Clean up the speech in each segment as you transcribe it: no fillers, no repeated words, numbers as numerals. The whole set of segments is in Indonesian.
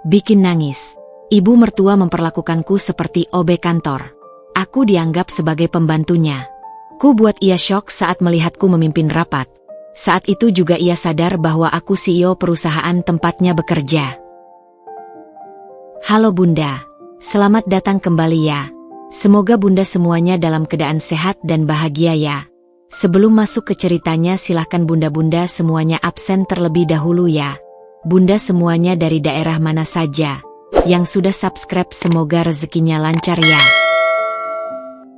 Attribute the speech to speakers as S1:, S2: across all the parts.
S1: Bikin nangis. Ibu mertua memperlakukanku seperti OB kantor. Aku dianggap sebagai pembantunya. Ku buat ia syok saat melihatku memimpin rapat. Saat itu juga ia sadar bahwa aku CEO perusahaan tempatnya bekerja. Halo Bunda, selamat datang kembali ya. Semoga Bunda semuanya dalam keadaan sehat dan bahagia ya. Sebelum masuk ke ceritanya silahkan Bunda-Bunda semuanya absen terlebih dahulu ya. Bunda semuanya dari daerah mana saja. Yang sudah subscribe semoga rezekinya lancar ya.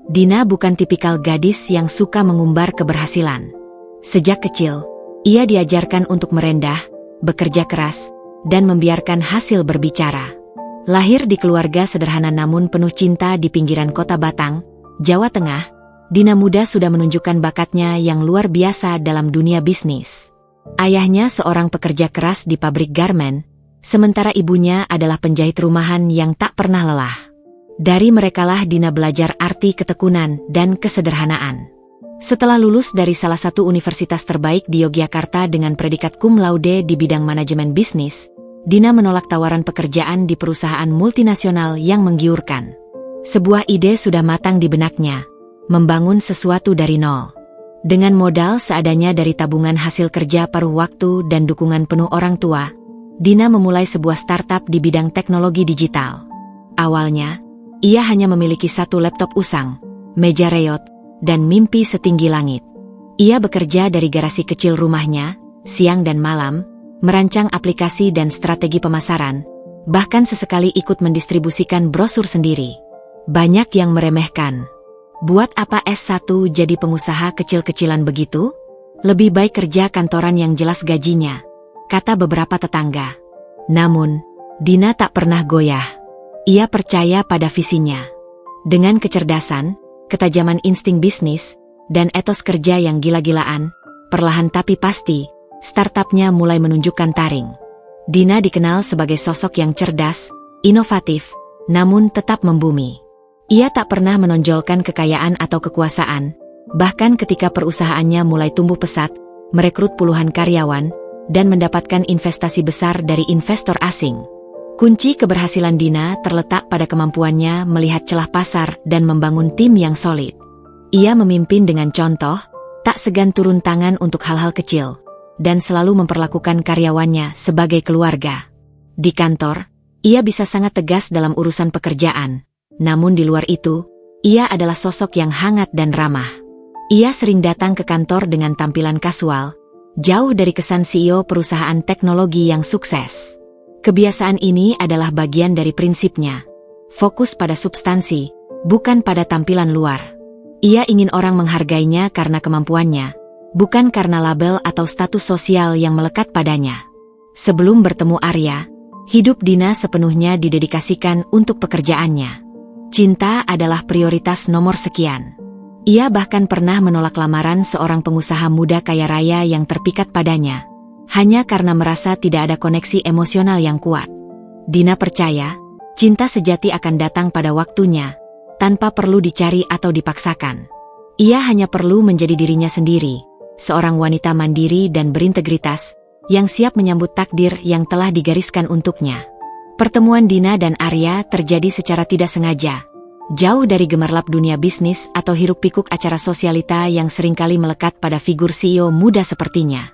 S1: Dina bukan tipikal gadis yang suka mengumbar keberhasilan. Sejak kecil, ia diajarkan untuk merendah, bekerja keras, dan membiarkan hasil berbicara. Lahir di keluarga sederhana namun penuh cinta di pinggiran kota Batang, Jawa Tengah, Dina muda sudah menunjukkan bakatnya yang luar biasa dalam dunia bisnis. Ayahnya seorang pekerja keras di pabrik garmen, sementara ibunya adalah penjahit rumahan yang tak pernah lelah. Dari merekalah Dina belajar arti ketekunan dan kesederhanaan. Setelah lulus dari salah satu universitas terbaik di Yogyakarta dengan predikat cum laude di bidang manajemen bisnis, Dina menolak tawaran pekerjaan di perusahaan multinasional yang menggiurkan. Sebuah ide sudah matang di benaknya, membangun sesuatu dari nol. Dengan modal seadanya dari tabungan hasil kerja paruh waktu dan dukungan penuh orang tua, Dina memulai sebuah startup di bidang teknologi digital. Awalnya, ia hanya memiliki satu laptop usang, meja reot, dan mimpi setinggi langit. Ia bekerja dari garasi kecil rumahnya, siang dan malam, merancang aplikasi dan strategi pemasaran, bahkan sesekali ikut mendistribusikan brosur sendiri. Banyak yang meremehkan. Buat apa S1 jadi pengusaha kecil-kecilan begitu? Lebih baik kerja kantoran yang jelas gajinya, kata beberapa tetangga. Namun, Dina tak pernah goyah. Ia percaya pada visinya. Dengan kecerdasan, ketajaman insting bisnis, dan etos kerja yang gila-gilaan, perlahan tapi pasti, startupnya mulai menunjukkan taring. Dina dikenal sebagai sosok yang cerdas, inovatif, namun tetap membumi. Ia tak pernah menonjolkan kekayaan atau kekuasaan, bahkan ketika perusahaannya mulai tumbuh pesat, merekrut puluhan karyawan, dan mendapatkan investasi besar dari investor asing. Kunci keberhasilan Dina terletak pada kemampuannya melihat celah pasar dan membangun tim yang solid. Ia memimpin dengan contoh, tak segan turun tangan untuk hal-hal kecil, dan selalu memperlakukan karyawannya sebagai keluarga. Di kantor, ia bisa sangat tegas dalam urusan pekerjaan, namun di luar itu, ia adalah sosok yang hangat dan ramah. Ia sering datang ke kantor dengan tampilan kasual, jauh dari kesan CEO perusahaan teknologi yang sukses. Kebiasaan ini adalah bagian dari prinsipnya. Fokus pada substansi, bukan pada tampilan luar. Ia ingin orang menghargainya karena kemampuannya, bukan karena label atau status sosial yang melekat padanya. Sebelum bertemu Arya, hidup Dina sepenuhnya didedikasikan untuk pekerjaannya. Cinta adalah prioritas nomor sekian. Ia bahkan pernah menolak lamaran seorang pengusaha muda kaya raya yang terpikat padanya, hanya karena merasa tidak ada koneksi emosional yang kuat. Dina percaya, cinta sejati akan datang pada waktunya, tanpa perlu dicari atau dipaksakan. Ia hanya perlu menjadi dirinya sendiri, seorang wanita mandiri dan berintegritas, yang siap menyambut takdir yang telah digariskan untuknya. Pertemuan Dina dan Arya terjadi secara tidak sengaja, jauh dari gemerlap dunia bisnis atau hiruk-pikuk acara sosialita yang seringkali melekat pada figur CEO muda sepertinya.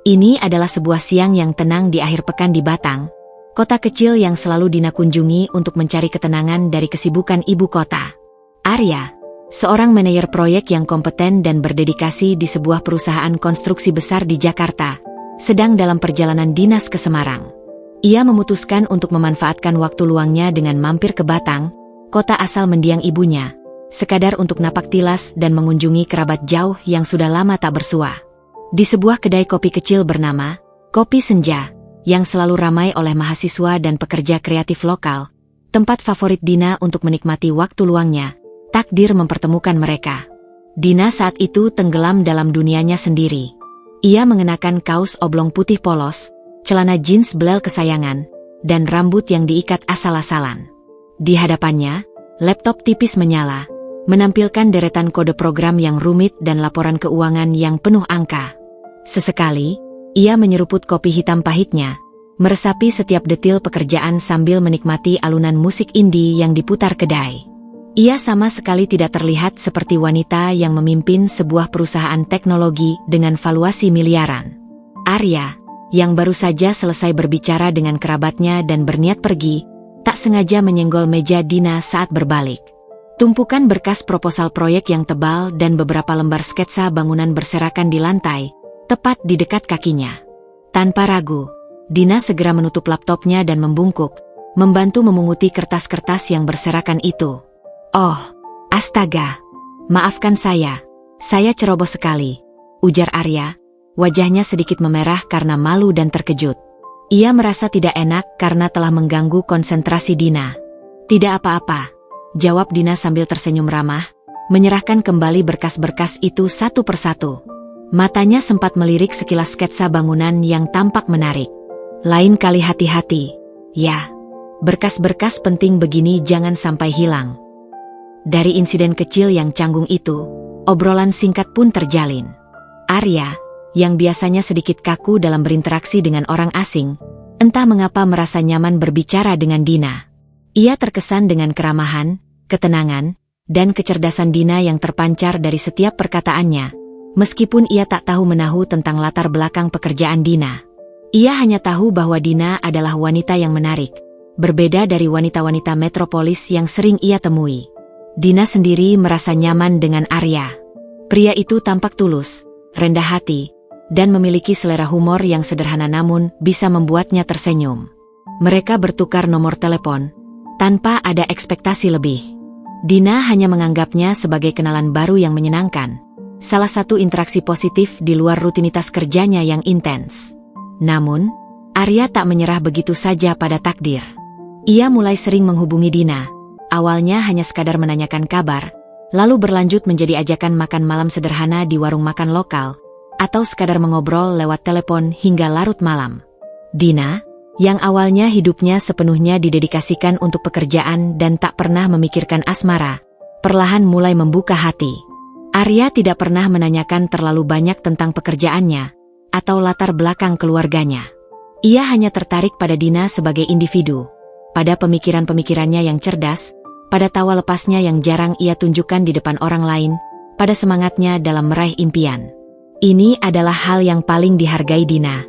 S1: Ini adalah sebuah siang yang tenang di akhir pekan di Batang, kota kecil yang selalu Dina kunjungi untuk mencari ketenangan dari kesibukan ibu kota. Arya, seorang manajer proyek yang kompeten dan berdedikasi di sebuah perusahaan konstruksi besar di Jakarta, sedang dalam perjalanan dinas ke Semarang. Ia memutuskan untuk memanfaatkan waktu luangnya dengan mampir ke Batang, kota asal mendiang ibunya, sekadar untuk napak tilas dan mengunjungi kerabat jauh yang sudah lama tak bersua. Di sebuah kedai kopi kecil bernama Kopi Senja, yang selalu ramai oleh mahasiswa dan pekerja kreatif lokal, tempat favorit Dina untuk menikmati waktu luangnya, takdir mempertemukan mereka. Dina saat itu tenggelam dalam dunianya sendiri. Ia mengenakan kaos oblong putih polos, celana jeans belel kesayangan, dan rambut yang diikat asal-asalan. Di hadapannya, laptop tipis menyala, menampilkan deretan kode program yang rumit dan laporan keuangan yang penuh angka. Sesekali, ia menyeruput kopi hitam pahitnya, meresapi setiap detil pekerjaan sambil menikmati alunan musik indie yang diputar kedai. Ia sama sekali tidak terlihat seperti wanita yang memimpin sebuah perusahaan teknologi dengan valuasi miliaran. Arya, yang baru saja selesai berbicara dengan kerabatnya dan berniat pergi, tak sengaja menyenggol meja Dina saat berbalik. Tumpukan berkas proposal proyek yang tebal dan beberapa lembar sketsa bangunan berserakan di lantai, tepat di dekat kakinya. Tanpa ragu, Dina segera menutup laptopnya dan membungkuk, membantu memunguti kertas-kertas yang berserakan itu. "Oh, astaga, maafkan saya ceroboh sekali," ujar Arya, wajahnya sedikit memerah karena malu dan terkejut. Ia merasa tidak enak karena telah mengganggu konsentrasi Dina. "Tidak apa-apa," jawab Dina sambil tersenyum ramah, menyerahkan kembali berkas-berkas itu satu persatu. Matanya sempat melirik sekilas sketsa bangunan yang tampak menarik. "Lain kali hati-hati, ya. Berkas-berkas penting begini jangan sampai hilang." Dari insiden kecil yang canggung itu, obrolan singkat pun terjalin. Arya, yang biasanya sedikit kaku dalam berinteraksi dengan orang asing, entah mengapa merasa nyaman berbicara dengan Dina. Ia terkesan dengan keramahan, ketenangan, dan kecerdasan Dina yang terpancar dari setiap perkataannya, meskipun ia tak tahu menahu tentang latar belakang pekerjaan Dina. Ia hanya tahu bahwa Dina adalah wanita yang menarik, berbeda dari wanita-wanita metropolis yang sering ia temui. Dina sendiri merasa nyaman dengan Arya. Pria itu tampak tulus, rendah hati, dan memiliki selera humor yang sederhana namun bisa membuatnya tersenyum. Mereka bertukar nomor telepon, tanpa ada ekspektasi lebih. Dina hanya menganggapnya sebagai kenalan baru yang menyenangkan, salah satu interaksi positif di luar rutinitas kerjanya yang intens. Namun, Arya tak menyerah begitu saja pada takdir. Ia mulai sering menghubungi Dina, awalnya hanya sekadar menanyakan kabar, lalu berlanjut menjadi ajakan makan malam sederhana di warung makan lokal, atau sekadar mengobrol lewat telepon hingga larut malam. Dina, yang awalnya hidupnya sepenuhnya didedikasikan untuk pekerjaan dan tak pernah memikirkan asmara, perlahan mulai membuka hati. Arya tidak pernah menanyakan terlalu banyak tentang pekerjaannya, atau latar belakang keluarganya. Ia hanya tertarik pada Dina sebagai individu, pada pemikiran-pemikirannya yang cerdas, pada tawa lepasnya yang jarang ia tunjukkan di depan orang lain, pada semangatnya dalam meraih impian. Ini adalah hal yang paling dihargai Dina.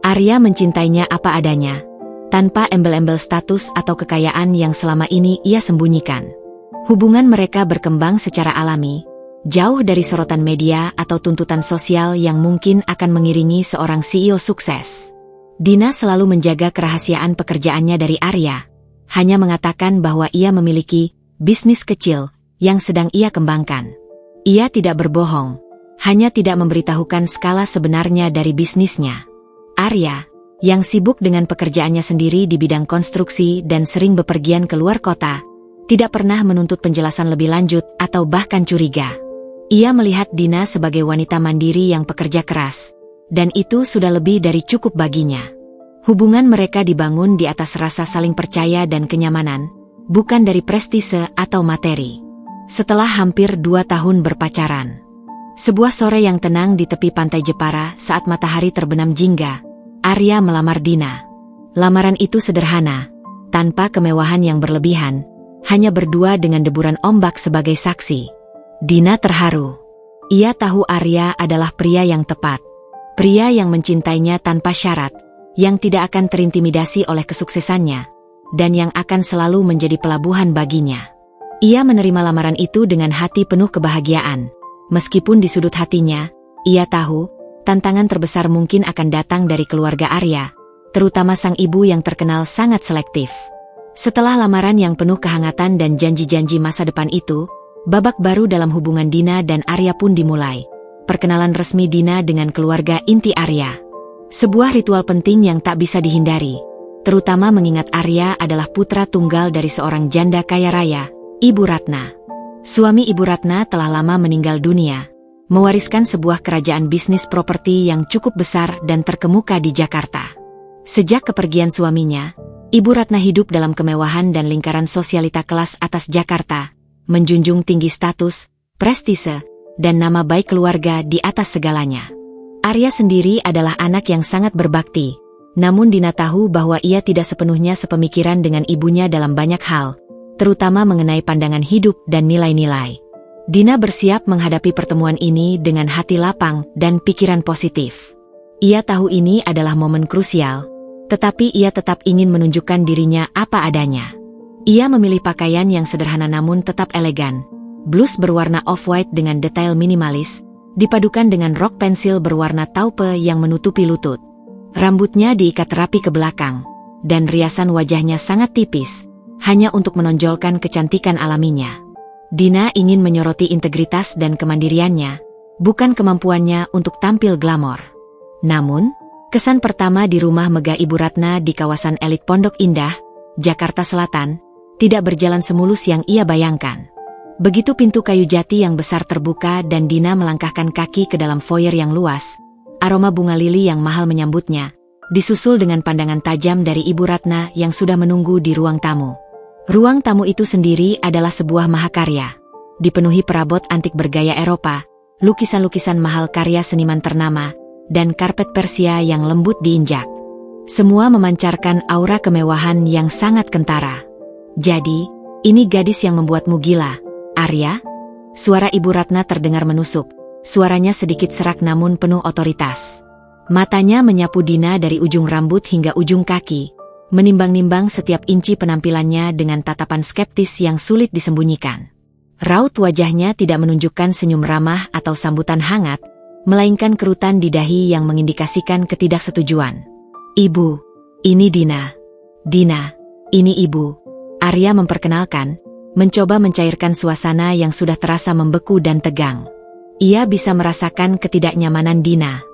S1: Arya mencintainya apa adanya, tanpa embel-embel status atau kekayaan yang selama ini ia sembunyikan. Hubungan mereka berkembang secara alami, jauh dari sorotan media atau tuntutan sosial yang mungkin akan mengiringi seorang CEO sukses. Dina selalu menjaga kerahasiaan pekerjaannya dari Arya, hanya mengatakan bahwa ia memiliki bisnis kecil yang sedang ia kembangkan. Ia tidak berbohong, hanya tidak memberitahukan skala sebenarnya dari bisnisnya. Arya, yang sibuk dengan pekerjaannya sendiri di bidang konstruksi dan sering bepergian ke luar kota, tidak pernah menuntut penjelasan lebih lanjut atau bahkan curiga. Ia melihat Dina sebagai wanita mandiri yang pekerja keras, dan itu sudah lebih dari cukup baginya. Hubungan mereka dibangun di atas rasa saling percaya dan kenyamanan, bukan dari prestise atau materi. Setelah hampir 2 tahun berpacaran, sebuah sore yang tenang di tepi pantai Jepara saat matahari terbenam jingga, Arya melamar Dina. Lamaran itu sederhana, tanpa kemewahan yang berlebihan, hanya berdua dengan deburan ombak sebagai saksi. Dina terharu. Ia tahu Arya adalah pria yang tepat, pria yang mencintainya tanpa syarat, yang tidak akan terintimidasi oleh kesuksesannya, dan yang akan selalu menjadi pelabuhan baginya. Ia menerima lamaran itu dengan hati penuh kebahagiaan, meskipun di sudut hatinya, ia tahu, tantangan terbesar mungkin akan datang dari keluarga Arya, terutama sang ibu yang terkenal sangat selektif. Setelah lamaran yang penuh kehangatan dan janji-janji masa depan itu, babak baru dalam hubungan Dina dan Arya pun dimulai. Perkenalan resmi Dina dengan keluarga inti Arya. Sebuah ritual penting yang tak bisa dihindari, terutama mengingat Arya adalah putra tunggal dari seorang janda kaya raya, Ibu Ratna. Suami Ibu Ratna telah lama meninggal dunia, mewariskan sebuah kerajaan bisnis properti yang cukup besar dan terkemuka di Jakarta. Sejak kepergian suaminya, Ibu Ratna hidup dalam kemewahan dan lingkaran sosialita kelas atas Jakarta, menjunjung tinggi status, prestise, dan nama baik keluarga di atas segalanya. Arya sendiri adalah anak yang sangat berbakti, Namun Dina tahu bahwa ia tidak sepenuhnya sepemikiran dengan ibunya dalam banyak hal, terutama mengenai pandangan hidup dan nilai-nilai. Dina bersiap menghadapi pertemuan ini dengan hati lapang dan pikiran positif. Ia tahu ini adalah momen krusial, tetapi ia tetap ingin menunjukkan dirinya apa adanya. Ia memilih pakaian yang sederhana namun tetap elegan. Blus berwarna off-white dengan detail minimalis, dipadukan dengan rok pensil berwarna taupe yang menutupi lutut. Rambutnya diikat rapi ke belakang, dan riasan wajahnya sangat tipis, hanya untuk menonjolkan kecantikan alaminya. Dina ingin menyoroti integritas dan kemandiriannya, bukan kemampuannya untuk tampil glamor. Namun, kesan pertama di rumah megah Ibu Ratna di kawasan elit Pondok Indah, Jakarta Selatan, tidak berjalan semulus yang ia bayangkan. Begitu pintu kayu jati yang besar terbuka dan Dina melangkahkan kaki ke dalam foyer yang luas, aroma bunga lili yang mahal menyambutnya, disusul dengan pandangan tajam dari Ibu Ratna yang sudah menunggu di ruang tamu. Ruang tamu itu sendiri adalah sebuah mahakarya, dipenuhi perabot antik bergaya Eropa, lukisan-lukisan mahal karya seniman ternama, dan karpet Persia yang lembut diinjak. Semua memancarkan aura kemewahan yang sangat kentara. Jadi, ini gadis yang membuatmu gila, Arya? Suara Ibu Ratna terdengar menusuk. Suaranya sedikit serak namun penuh otoritas. Matanya menyapu Dina dari ujung rambut hingga ujung kaki, menimbang-nimbang setiap inci penampilannya dengan tatapan skeptis yang sulit disembunyikan. Raut wajahnya tidak menunjukkan senyum ramah atau sambutan hangat, melainkan kerutan di dahi yang mengindikasikan ketidaksetujuan. "Ibu, ini Dina." "Dina, ini Ibu." Arya memperkenalkan, mencoba mencairkan suasana yang sudah terasa membeku dan tegang. Ia bisa merasakan ketidaknyamanan Dina.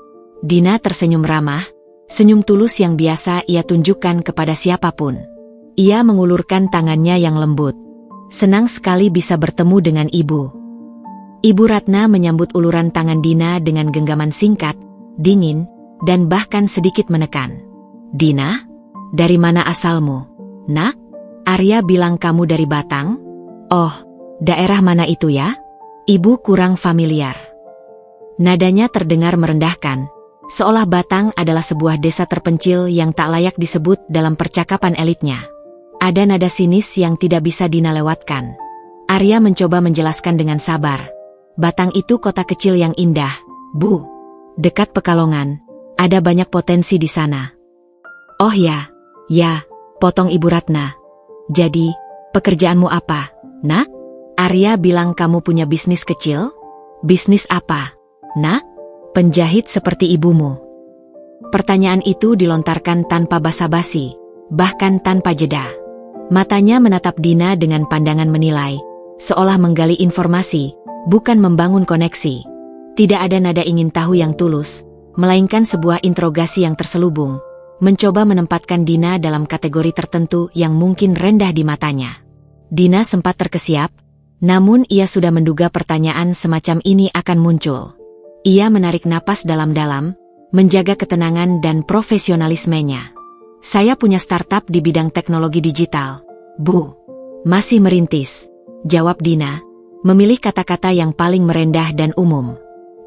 S1: Dina tersenyum ramah, senyum tulus yang biasa ia tunjukkan kepada siapapun. Ia mengulurkan tangannya yang lembut. "Senang sekali bisa bertemu dengan Ibu." Ibu Ratna menyambut uluran tangan Dina dengan genggaman singkat, dingin, dan bahkan sedikit menekan. "Dina, dari mana asalmu, Nak?" "Arya bilang kamu dari Batang." "Oh, daerah mana itu ya?" Ibu kurang familiar. Nadanya terdengar merendahkan, seolah Batang adalah sebuah desa terpencil yang tak layak disebut dalam percakapan elitnya. Ada nada sinis yang tidak bisa Dina lewatkan. Arya mencoba menjelaskan dengan sabar. "Batang itu kota kecil yang indah, Bu. Dekat Pekalongan, ada banyak potensi di sana." "Oh ya, potong Ibu Ratna. Jadi, pekerjaanmu apa, Nak?" "Arya bilang kamu punya bisnis kecil?" "Bisnis apa, Nak?" "Penjahit seperti ibumu." Pertanyaan itu dilontarkan tanpa basa-basi, bahkan tanpa jeda. Matanya menatap Dina dengan pandangan menilai, seolah menggali informasi, bukan membangun koneksi. Tidak ada nada ingin tahu yang tulus, melainkan sebuah interogasi yang terselubung, mencoba menempatkan Dina dalam kategori tertentu yang mungkin rendah di matanya. Dina sempat terkesiap, namun ia sudah menduga pertanyaan semacam ini akan muncul. Ia menarik napas dalam-dalam, menjaga ketenangan dan profesionalismenya. "Saya punya startup di bidang teknologi digital, Bu." "Masih merintis," jawab Dina, memilih kata-kata yang paling merendah dan umum.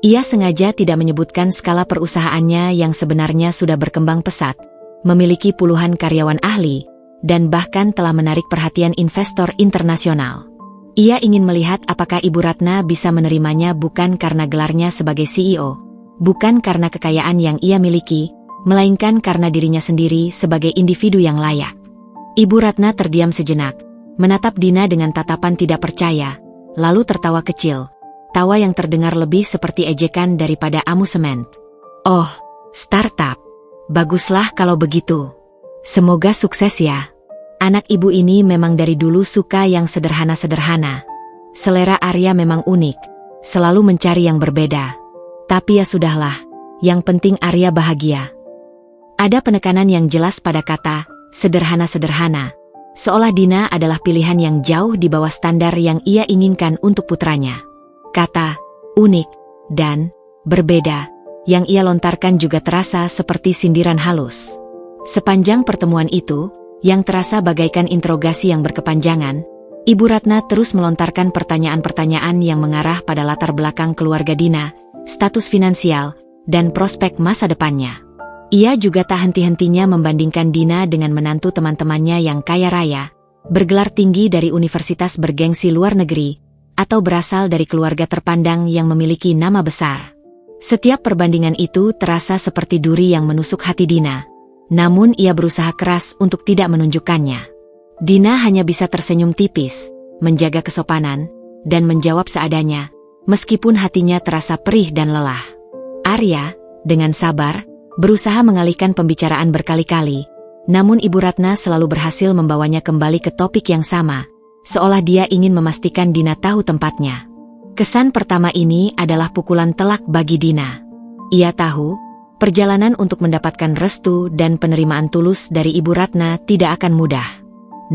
S1: Ia sengaja tidak menyebutkan skala perusahaannya yang sebenarnya sudah berkembang pesat, memiliki puluhan karyawan ahli, dan bahkan telah menarik perhatian investor internasional. Ia ingin melihat apakah Ibu Ratna bisa menerimanya bukan karena gelarnya sebagai CEO, bukan karena kekayaan yang ia miliki, melainkan karena dirinya sendiri sebagai individu yang layak. Ibu Ratna terdiam sejenak, menatap Dina dengan tatapan tidak percaya, lalu tertawa kecil, tawa yang terdengar lebih seperti ejekan daripada amusement. "Oh, startup. Baguslah kalau begitu. Semoga sukses ya." Anak ibu ini memang dari dulu suka yang sederhana-sederhana. Selera Arya memang unik, selalu mencari yang berbeda. Tapi ya sudahlah, yang penting Arya bahagia. Ada penekanan yang jelas pada kata sederhana-sederhana, seolah Dina adalah pilihan yang jauh di bawah standar yang ia inginkan untuk putranya. Kata unik dan berbeda yang ia lontarkan juga terasa seperti sindiran halus. Sepanjang pertemuan itu, yang terasa bagaikan interogasi yang berkepanjangan, Ibu Ratna terus melontarkan pertanyaan-pertanyaan yang mengarah pada latar belakang keluarga Dina, status finansial, dan prospek masa depannya. Ia juga tak henti-hentinya membandingkan Dina dengan menantu teman-temannya yang kaya raya, bergelar tinggi dari universitas bergengsi luar negeri, atau berasal dari keluarga terpandang yang memiliki nama besar. Setiap perbandingan itu terasa seperti duri yang menusuk hati Dina, namun ia berusaha keras untuk tidak menunjukkannya. Dina hanya bisa tersenyum tipis, menjaga kesopanan, dan menjawab seadanya, meskipun hatinya terasa perih dan lelah. Arya, dengan sabar, berusaha mengalihkan pembicaraan berkali-kali, namun Ibu Ratna selalu berhasil membawanya kembali ke topik yang sama, seolah dia ingin memastikan Dina tahu tempatnya. Kesan pertama ini adalah pukulan telak bagi Dina. Ia tahu, perjalanan untuk mendapatkan restu dan penerimaan tulus dari Ibu Ratna tidak akan mudah.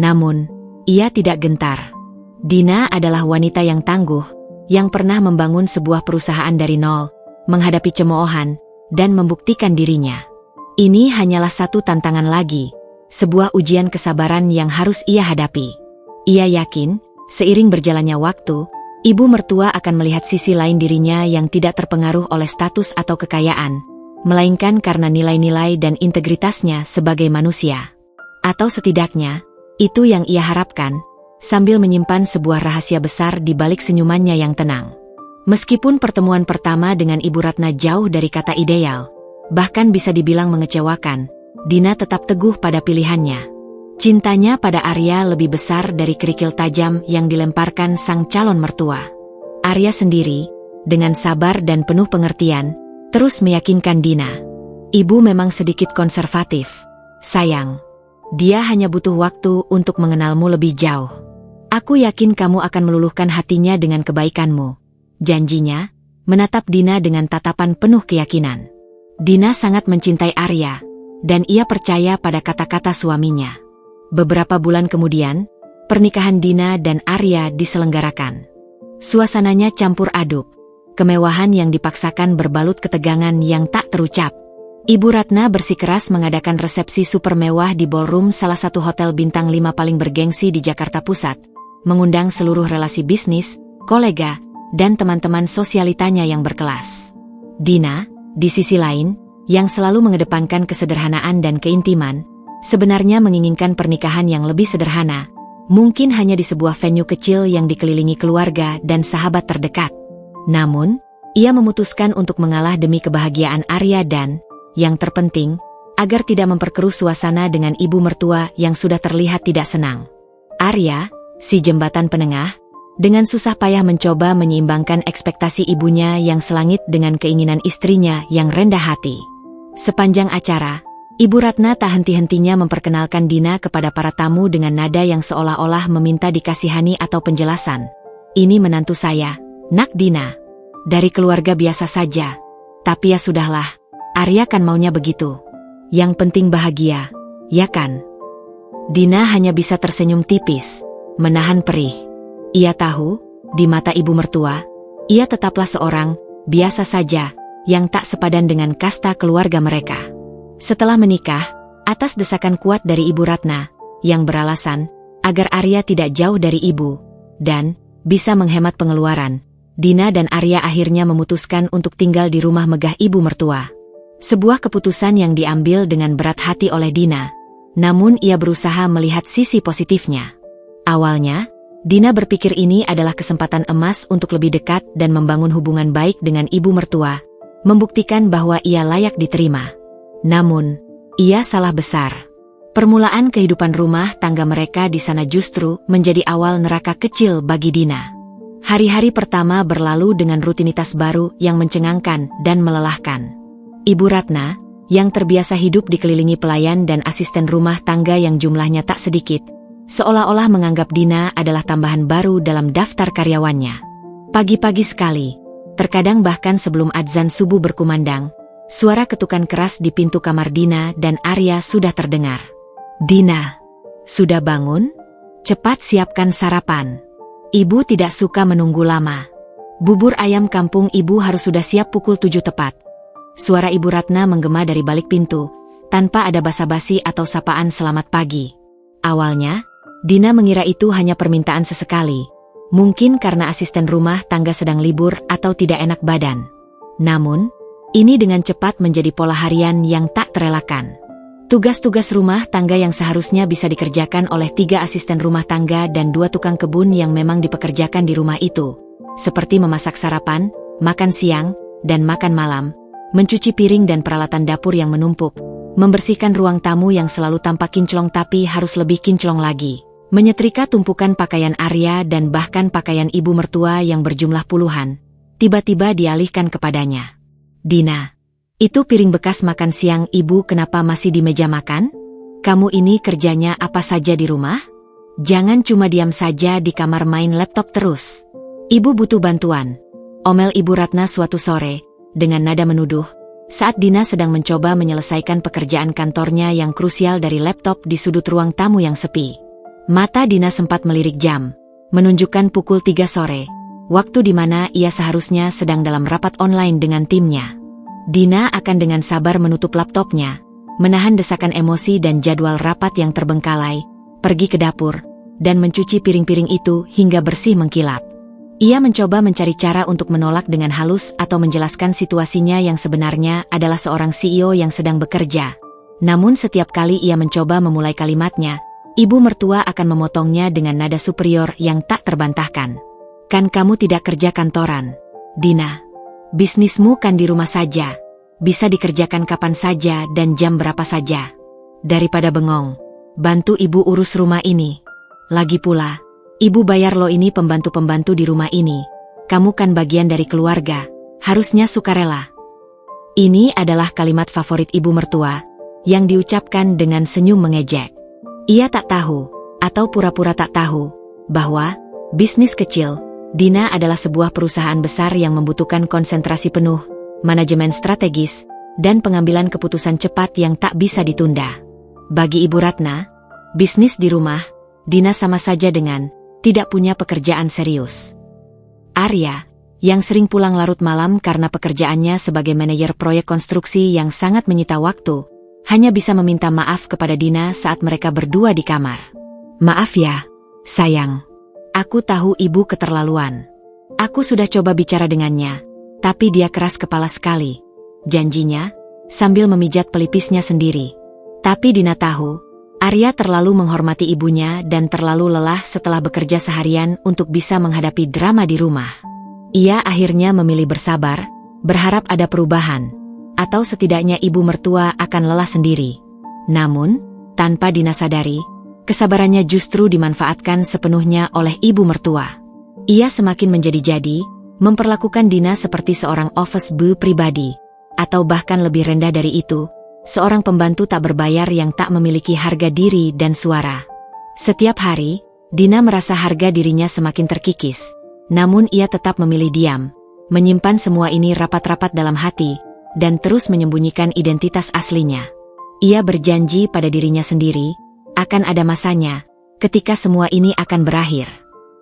S1: Namun, ia tidak gentar. Dina adalah wanita yang tangguh, yang pernah membangun sebuah perusahaan dari nol, menghadapi cemoohan, dan membuktikan dirinya. Ini hanyalah satu tantangan lagi, sebuah ujian kesabaran yang harus ia hadapi. Ia yakin, seiring berjalannya waktu, ibu mertua akan melihat sisi lain dirinya yang tidak terpengaruh oleh status atau kekayaan, melainkan karena nilai-nilai dan integritasnya sebagai manusia. Atau setidaknya, itu yang ia harapkan, sambil menyimpan sebuah rahasia besar di balik senyumannya yang tenang. Meskipun pertemuan pertama dengan Ibu Ratna jauh dari kata ideal, bahkan bisa dibilang mengecewakan, Dina tetap teguh pada pilihannya. Cintanya pada Arya lebih besar dari kerikil tajam yang dilemparkan sang calon mertua. Arya sendiri, dengan sabar dan penuh pengertian, terus meyakinkan Dina. Ibu memang sedikit konservatif, sayang. Dia hanya butuh waktu untuk mengenalmu lebih jauh. Aku yakin kamu akan meluluhkan hatinya dengan kebaikanmu. Janjinya, menatap Dina dengan tatapan penuh keyakinan. Dina sangat mencintai Arya, dan ia percaya pada kata-kata suaminya. Beberapa bulan kemudian, pernikahan Dina dan Arya diselenggarakan. Suasananya campur aduk, kemewahan yang dipaksakan berbalut ketegangan yang tak terucap. Ibu Ratna bersikeras mengadakan resepsi super mewah di ballroom salah satu hotel bintang 5 paling bergengsi di Jakarta Pusat, mengundang seluruh relasi bisnis, kolega, dan teman-teman sosialitanya yang berkelas. Dina, di sisi lain, yang selalu mengedepankan kesederhanaan dan keintiman, sebenarnya menginginkan pernikahan yang lebih sederhana, mungkin hanya di sebuah venue kecil yang dikelilingi keluarga dan sahabat terdekat. Namun, ia memutuskan untuk mengalah demi kebahagiaan Arya dan, yang terpenting, agar tidak memperkeruh suasana dengan ibu mertua yang sudah terlihat tidak senang. Arya, si jembatan penengah, dengan susah payah mencoba menyeimbangkan ekspektasi ibunya yang selangit dengan keinginan istrinya yang rendah hati. Sepanjang acara, Ibu Ratna tak henti-hentinya memperkenalkan Dina kepada para tamu dengan nada yang seolah-olah meminta dikasihani atau penjelasan. Ini menantu saya, Nak Dina. Dari keluarga biasa saja. Tapi ya sudahlah, Arya kan maunya begitu. Yang penting bahagia, ya kan? Dina hanya bisa tersenyum tipis, menahan perih. Ia tahu, di mata ibu mertua, ia tetaplah seorang, biasa saja, yang tak sepadan dengan kasta keluarga mereka. Setelah menikah, atas desakan kuat dari Ibu Ratna, yang beralasan, agar Arya tidak jauh dari ibu, dan, bisa menghemat pengeluaran, Dina dan Arya akhirnya memutuskan untuk tinggal di rumah megah ibu mertua. Sebuah keputusan yang diambil dengan berat hati oleh Dina, namun ia berusaha melihat sisi positifnya. Awalnya, Dina berpikir ini adalah kesempatan emas untuk lebih dekat dan membangun hubungan baik dengan ibu mertua, membuktikan bahwa ia layak diterima. Namun, ia salah besar. Permulaan kehidupan rumah tangga mereka di sana justru menjadi awal neraka kecil bagi Dina. Hari-hari pertama berlalu dengan rutinitas baru yang mencengangkan dan melelahkan. Ibu Ratna, yang terbiasa hidup dikelilingi pelayan dan asisten rumah tangga yang jumlahnya tak sedikit, seolah-olah menganggap Dina adalah tambahan baru dalam daftar karyawannya. Pagi-pagi sekali, terkadang bahkan sebelum adzan subuh berkumandang, suara ketukan keras di pintu kamar Dina dan Arya sudah terdengar. "Dina, sudah bangun? Cepat siapkan sarapan. Ibu tidak suka menunggu lama. Bubur ayam kampung ibu harus sudah siap pukul 7 tepat." Suara Ibu Ratna menggema dari balik pintu, tanpa ada basa-basi atau sapaan selamat pagi. Awalnya, Dina mengira itu hanya permintaan sesekali, mungkin karena asisten rumah tangga sedang libur atau tidak enak badan. Namun, Ini dengan cepat menjadi pola harian yang tak terelakkan. Tugas-tugas rumah tangga yang seharusnya bisa dikerjakan oleh 3 asisten rumah tangga dan 2 tukang kebun yang memang dipekerjakan di rumah itu, seperti memasak sarapan, makan siang, dan makan malam, mencuci piring dan peralatan dapur yang menumpuk, membersihkan ruang tamu yang selalu tampak kinclong tapi harus lebih kinclong lagi, menyetrika tumpukan pakaian Arya dan bahkan pakaian ibu mertua yang berjumlah puluhan, tiba-tiba dialihkan kepadanya. "Dina, itu piring bekas makan siang ibu kenapa masih di meja makan? Kamu ini kerjanya apa saja di rumah? Jangan cuma diam saja di kamar main laptop terus. Ibu butuh bantuan," omel Ibu Ratna suatu sore, dengan nada menuduh, saat Dina sedang mencoba menyelesaikan pekerjaan kantornya yang krusial dari laptop di sudut ruang tamu yang sepi. Mata Dina sempat melirik jam, menunjukkan pukul 3 sore, waktu di mana ia seharusnya sedang dalam rapat online dengan timnya. Dina akan dengan sabar menutup laptopnya, menahan desakan emosi dan jadwal rapat yang terbengkalai, pergi ke dapur, dan mencuci piring-piring itu hingga bersih mengkilap. Ia mencoba mencari cara untuk menolak dengan halus atau menjelaskan situasinya yang sebenarnya adalah seorang CEO yang sedang bekerja. Namun setiap kali ia mencoba memulai kalimatnya, ibu mertua akan memotongnya dengan nada superior yang tak terbantahkan. "Kan kamu tidak kerja kantoran, Dina. Bisnismu kan di rumah saja, bisa dikerjakan kapan saja dan jam berapa saja. Daripada bengong, bantu ibu urus rumah ini. Lagi pula, ibu bayar lo ini pembantu-pembantu di rumah ini. Kamu kan bagian dari keluarga, harusnya sukarela." Ini adalah kalimat favorit ibu mertua, yang diucapkan dengan senyum mengejek. Ia tak tahu, atau pura-pura tak tahu, bahwa bisnis kecil Dina adalah sebuah perusahaan besar yang membutuhkan konsentrasi penuh, manajemen strategis, dan pengambilan keputusan cepat yang tak bisa ditunda. Bagi Ibu Ratna, bisnis di rumah, Dina sama saja dengan tidak punya pekerjaan serius. Arya, yang sering pulang larut malam karena pekerjaannya sebagai manajer proyek konstruksi yang sangat menyita waktu, hanya bisa meminta maaf kepada Dina saat mereka berdua di kamar. "Maaf ya, sayang. Aku tahu ibu keterlaluan. Aku sudah coba bicara dengannya, tapi dia keras kepala sekali," janjinya, sambil memijat pelipisnya sendiri. Tapi Dina tahu, Arya terlalu menghormati ibunya dan terlalu lelah setelah bekerja seharian untuk bisa menghadapi drama di rumah. Ia akhirnya memilih bersabar, berharap ada perubahan, atau setidaknya ibu mertua akan lelah sendiri. Namun, tanpa Dina sadari, kesabarannya justru dimanfaatkan sepenuhnya oleh ibu mertua. Ia semakin menjadi-jadi, memperlakukan Dina seperti seorang office boy pribadi, atau bahkan lebih rendah dari itu, seorang pembantu tak berbayar yang tak memiliki harga diri dan suara. Setiap hari, Dina merasa harga dirinya semakin terkikis, namun ia tetap memilih diam, menyimpan semua ini rapat-rapat dalam hati, dan terus menyembunyikan identitas aslinya. Ia berjanji pada dirinya sendiri, akan ada masanya, ketika semua ini akan berakhir.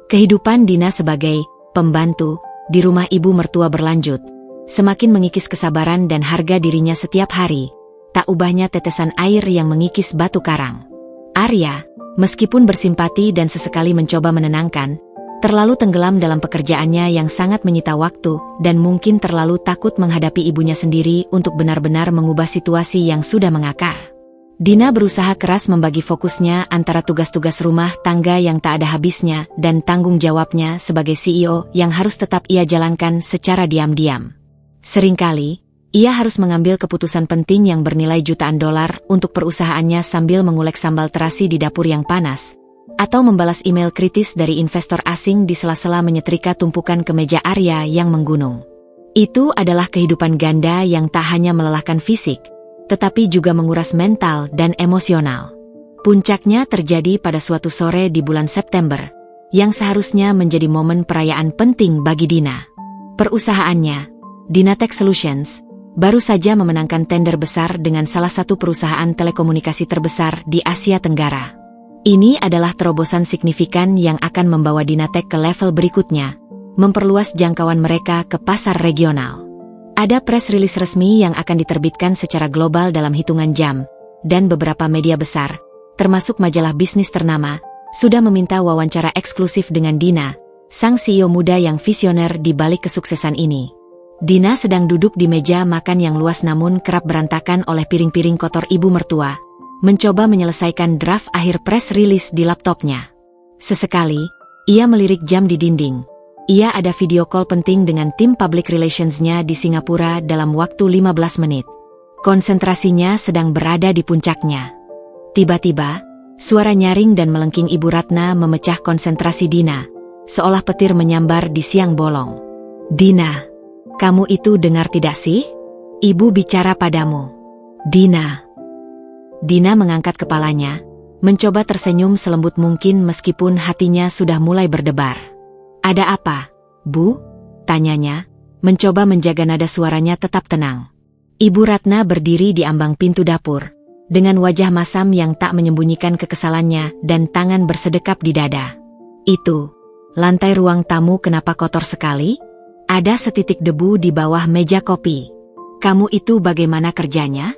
S1: Kehidupan Dina sebagai pembantu di rumah ibu mertua berlanjut, semakin mengikis kesabaran dan harga dirinya setiap hari, tak ubahnya tetesan air yang mengikis batu karang. Arya, meskipun bersimpati dan sesekali mencoba menenangkan, terlalu tenggelam dalam pekerjaannya yang sangat menyita waktu dan mungkin terlalu takut menghadapi ibunya sendiri untuk benar-benar mengubah situasi yang sudah mengakar. Dina berusaha keras membagi fokusnya antara tugas-tugas rumah tangga yang tak ada habisnya dan tanggung jawabnya sebagai CEO yang harus tetap ia jalankan secara diam-diam. Seringkali, ia harus mengambil keputusan penting yang bernilai jutaan dolar untuk perusahaannya sambil mengulek sambal terasi di dapur yang panas, atau membalas email kritis dari investor asing di sela-sela menyetrika tumpukan kemeja Arya yang menggunung. Itu adalah kehidupan ganda yang tak hanya melelahkan fisik, tetapi juga menguras mental dan emosional. Puncaknya terjadi pada suatu sore di bulan September, yang seharusnya menjadi momen perayaan penting bagi Dina. Perusahaannya, Dynatech Solutions, baru saja memenangkan tender besar dengan salah satu perusahaan telekomunikasi terbesar di Asia Tenggara. Ini adalah terobosan signifikan yang akan membawa Dynatech ke level berikutnya, memperluas jangkauan mereka ke pasar regional. Ada press release resmi yang akan diterbitkan secara global dalam hitungan jam, dan beberapa media besar, termasuk majalah bisnis ternama, sudah meminta wawancara eksklusif dengan Dina, sang CEO muda yang visioner di balik kesuksesan ini. Dina sedang duduk di meja makan yang luas namun kerap berantakan oleh piring-piring kotor ibu mertua, mencoba menyelesaikan draft akhir press release di laptopnya. Sesekali, ia melirik jam di dinding. Ia ada video call penting dengan tim public relations-nya di Singapura dalam waktu 15 menit. Konsentrasinya sedang berada di puncaknya. Tiba-tiba, suara nyaring dan melengking Ibu Ratna memecah konsentrasi Dina, seolah petir menyambar di siang bolong. "Dina, kamu itu dengar tidak sih? Ibu bicara padamu." "Dina." Dina mengangkat kepalanya, mencoba tersenyum selembut mungkin meskipun hatinya sudah mulai berdebar. "Ada apa, Bu?" tanyanya, mencoba menjaga nada suaranya tetap tenang. Ibu Ratna berdiri di ambang pintu dapur, dengan wajah masam yang tak menyembunyikan kekesalannya dan tangan bersedekap di dada. "Itu, lantai ruang tamu kenapa kotor sekali? Ada setitik debu di bawah meja kopi. Kamu itu bagaimana kerjanya?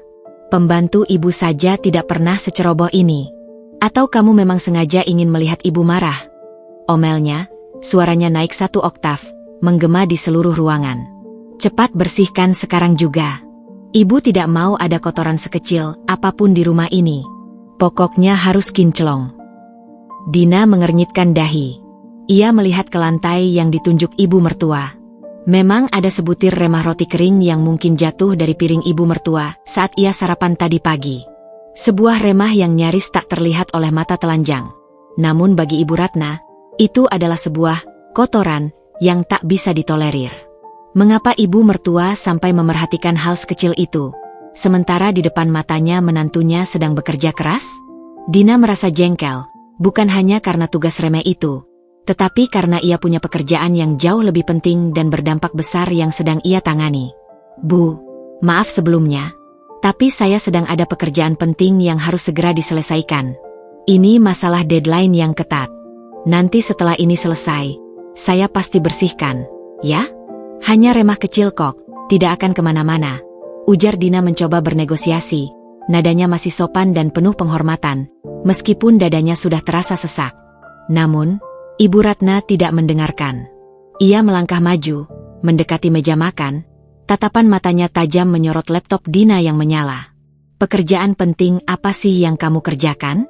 S1: Pembantu ibu saja tidak pernah seceroboh ini. Atau kamu memang sengaja ingin melihat ibu marah?" Omelnya, suaranya naik 1 oktav, menggema di seluruh ruangan. "Cepat bersihkan sekarang juga. Ibu tidak mau ada kotoran sekecil apapun di rumah ini. Pokoknya harus kinclong." Dina mengernyitkan dahi. Ia melihat ke lantai yang ditunjuk ibu mertua. Memang ada sebutir remah roti kering yang mungkin jatuh dari piring ibu mertua saat ia sarapan tadi pagi. Sebuah remah yang nyaris tak terlihat oleh mata telanjang. Namun bagi Ibu Ratna, itu adalah sebuah kotoran yang tak bisa ditolerir. Mengapa ibu mertua sampai memerhatikan hal sekecil itu, sementara di depan matanya menantunya sedang bekerja keras? Dina merasa jengkel, bukan hanya karena tugas remeh itu, tetapi karena ia punya pekerjaan yang jauh lebih penting dan berdampak besar yang sedang ia tangani. "Bu, maaf sebelumnya, tapi saya sedang ada pekerjaan penting yang harus segera diselesaikan. Ini masalah deadline yang ketat. Nanti setelah ini selesai, saya pasti bersihkan, ya? Hanya remah kecil kok, tidak akan kemana-mana," ujar Dina mencoba bernegosiasi. Nadanya masih sopan dan penuh penghormatan, meskipun dadanya sudah terasa sesak. Namun, Ibu Ratna tidak mendengarkan. Ia melangkah maju, mendekati meja makan, tatapan matanya tajam menyorot laptop Dina yang menyala. "Pekerjaan penting apa sih yang kamu kerjakan?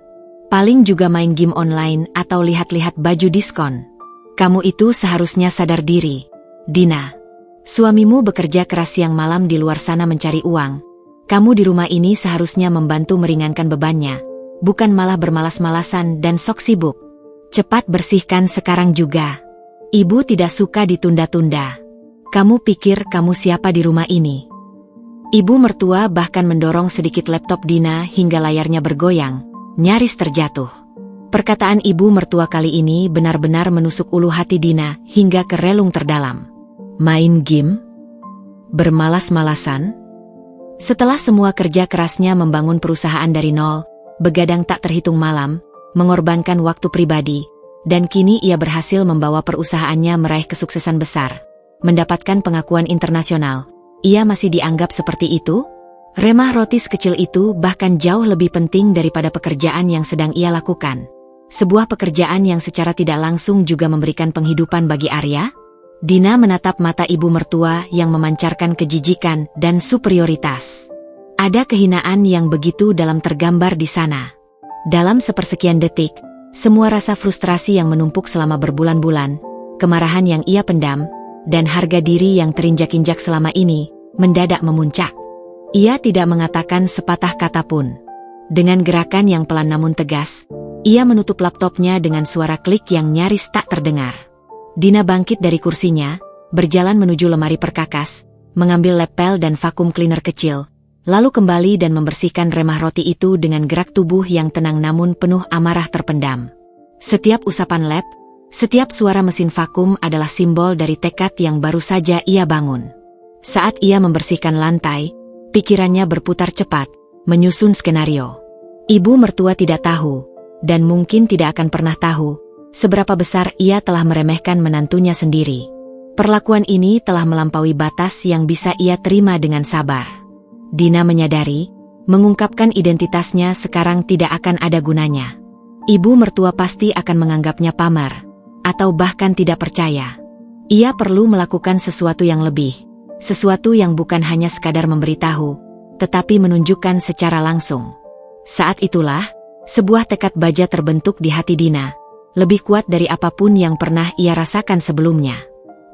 S1: Paling juga main game online atau lihat-lihat baju diskon. Kamu itu seharusnya sadar diri, Dina. Suamimu bekerja keras siang malam di luar sana mencari uang. Kamu di rumah ini seharusnya membantu meringankan bebannya, bukan malah bermalas-malasan dan sok sibuk. Cepat bersihkan sekarang juga. Ibu tidak suka ditunda-tunda. Kamu pikir kamu siapa di rumah ini?" Ibu mertua bahkan mendorong sedikit laptop Dina hingga layarnya bergoyang, nyaris terjatuh. Perkataan ibu mertua kali ini benar-benar menusuk ulu hati Dina hingga ke relung terdalam. Main game? Bermalas-malasan? Setelah semua kerja kerasnya membangun perusahaan dari nol, begadang tak terhitung malam, mengorbankan waktu pribadi, dan kini ia berhasil membawa perusahaannya meraih kesuksesan besar, mendapatkan pengakuan internasional. Ia masih dianggap seperti itu? Remah roti sekecil itu bahkan jauh lebih penting daripada pekerjaan yang sedang ia lakukan. Sebuah pekerjaan yang secara tidak langsung juga memberikan penghidupan bagi Arya? Dina menatap mata ibu mertua yang memancarkan kejijikan dan superioritas. Ada kehinaan yang begitu dalam tergambar di sana. Dalam sepersekian detik, semua rasa frustrasi yang menumpuk selama berbulan-bulan, kemarahan yang ia pendam, dan harga diri yang terinjak-injak selama ini, mendadak memuncak. Ia tidak mengatakan sepatah kata pun. Dengan gerakan yang pelan namun tegas, ia menutup laptopnya dengan suara klik yang nyaris tak terdengar. Dina bangkit dari kursinya, berjalan menuju lemari perkakas, mengambil lap pel dan vakum cleaner kecil, lalu kembali dan membersihkan remah roti itu dengan gerak tubuh yang tenang namun penuh amarah terpendam. Setiap usapan lap, setiap suara mesin vakum adalah simbol dari tekad yang baru saja ia bangun. Saat ia membersihkan lantai, pikirannya berputar cepat, menyusun skenario. Ibu mertua tidak tahu, dan mungkin tidak akan pernah tahu, seberapa besar ia telah meremehkan menantunya sendiri. Perlakuan ini telah melampaui batas yang bisa ia terima dengan sabar. Dina menyadari, mengungkapkan identitasnya sekarang tidak akan ada gunanya. Ibu mertua pasti akan menganggapnya pamar, atau bahkan tidak percaya. Ia perlu melakukan sesuatu yang lebih, Sesuatu yang bukan hanya sekadar memberitahu, tetapi menunjukkan secara langsung. Saat itulah, sebuah tekad baja terbentuk di hati Dina, lebih kuat dari apapun yang pernah ia rasakan sebelumnya.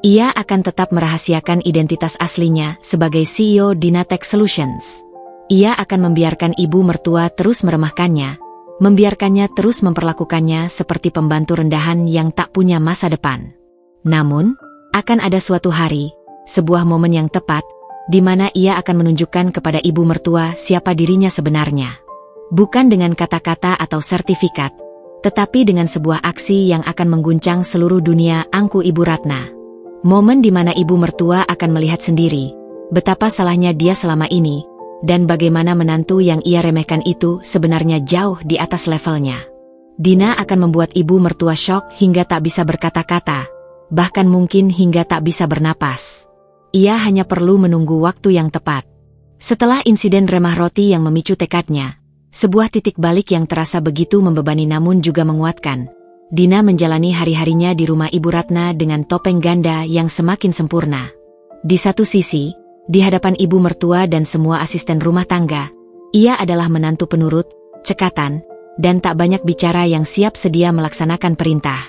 S1: Ia akan tetap merahasiakan identitas aslinya sebagai CEO Dynatech Solutions. Ia akan membiarkan ibu mertua terus meremehkannya, membiarkannya terus memperlakukannya seperti pembantu rendahan yang tak punya masa depan. Namun, akan ada suatu hari, sebuah momen yang tepat, di mana ia akan menunjukkan kepada ibu mertua siapa dirinya sebenarnya. Bukan dengan kata-kata atau sertifikat, tetapi dengan sebuah aksi yang akan mengguncang seluruh dunia, angku Ibu Ratna. Momen di mana ibu mertua akan melihat sendiri betapa salahnya dia selama ini, dan bagaimana menantu yang ia remehkan itu sebenarnya jauh di atas levelnya. Dina akan membuat ibu mertua syok hingga tak bisa berkata-kata, bahkan mungkin hingga tak bisa bernapas. Ia hanya perlu menunggu waktu yang tepat. Setelah insiden remah roti yang memicu tekadnya, sebuah titik balik yang terasa begitu membebani namun juga menguatkan, Dina menjalani hari-harinya di rumah Ibu Ratna dengan topeng ganda yang semakin sempurna. Di satu sisi, di hadapan ibu mertua dan semua asisten rumah tangga, ia adalah menantu penurut, cekatan, dan tak banyak bicara yang siap sedia melaksanakan perintah.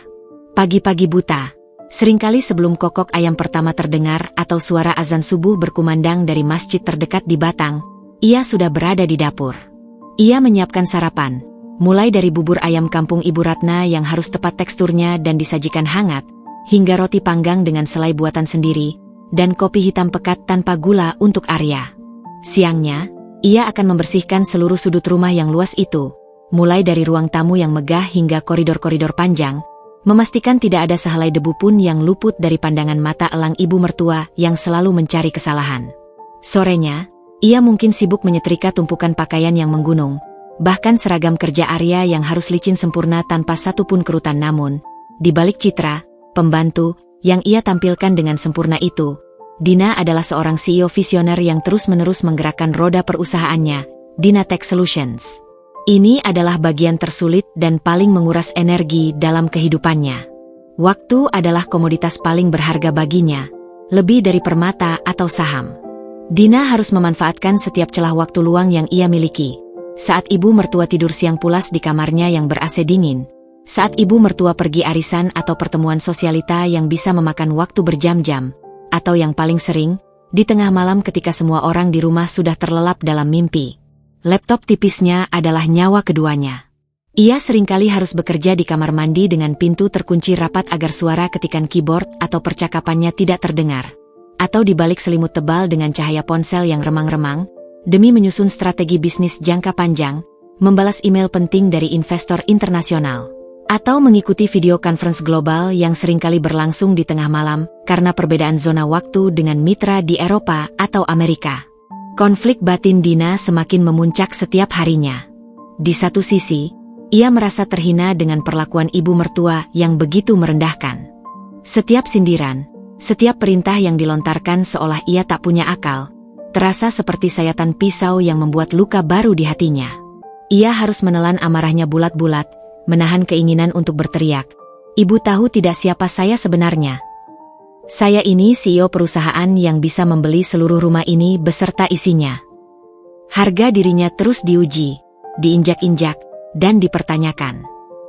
S1: Pagi-pagi buta, seringkali sebelum kokok ayam pertama terdengar atau suara azan subuh berkumandang dari masjid terdekat di Batang, ia sudah berada di dapur. Ia menyiapkan sarapan, mulai dari bubur ayam kampung Ibu Ratna yang harus tepat teksturnya dan disajikan hangat, hingga roti panggang dengan selai buatan sendiri, dan kopi hitam pekat tanpa gula untuk Arya. Siangnya, ia akan membersihkan seluruh sudut rumah yang luas itu, mulai dari ruang tamu yang megah hingga koridor-koridor panjang, memastikan tidak ada sehelai debu pun yang luput dari pandangan mata elang ibu mertua yang selalu mencari kesalahan. Sorenya, ia mungkin sibuk menyetrika tumpukan pakaian yang menggunung, bahkan seragam kerja Arya yang harus licin sempurna tanpa satupun kerutan. Namun, di balik citra, pembantu, yang ia tampilkan dengan sempurna itu, Dina adalah seorang CEO visioner yang terus-menerus menggerakkan roda perusahaannya, Dynatech Solutions. Ini adalah bagian tersulit dan paling menguras energi dalam kehidupannya. Waktu adalah komoditas paling berharga baginya, lebih dari permata atau saham. Dina harus memanfaatkan setiap celah waktu luang yang ia miliki. Saat ibu mertua tidur siang pulas di kamarnya yang ber-AC dingin, saat ibu mertua pergi arisan atau pertemuan sosialita yang bisa memakan waktu berjam-jam, atau yang paling sering, di tengah malam ketika semua orang di rumah sudah terlelap dalam mimpi. Laptop tipisnya adalah nyawa keduanya. Ia seringkali harus bekerja di kamar mandi dengan pintu terkunci rapat agar suara ketikan keyboard atau percakapannya tidak terdengar, atau di balik selimut tebal dengan cahaya ponsel yang remang-remang, demi menyusun strategi bisnis jangka panjang, membalas email penting dari investor internasional, atau mengikuti video conference global yang seringkali berlangsung di tengah malam karena perbedaan zona waktu dengan mitra di Eropa atau Amerika. Konflik batin Dina semakin memuncak setiap harinya. Di satu sisi, ia merasa terhina dengan perlakuan ibu mertua yang begitu merendahkan. Setiap sindiran, setiap perintah yang dilontarkan seolah ia tak punya akal, terasa seperti sayatan pisau yang membuat luka baru di hatinya. Ia harus menelan amarahnya bulat-bulat, menahan keinginan untuk berteriak, "Ibu tahu tidak siapa saya sebenarnya? Saya ini CEO perusahaan yang bisa membeli seluruh rumah ini beserta isinya." Harga dirinya terus diuji, diinjak-injak, dan dipertanyakan.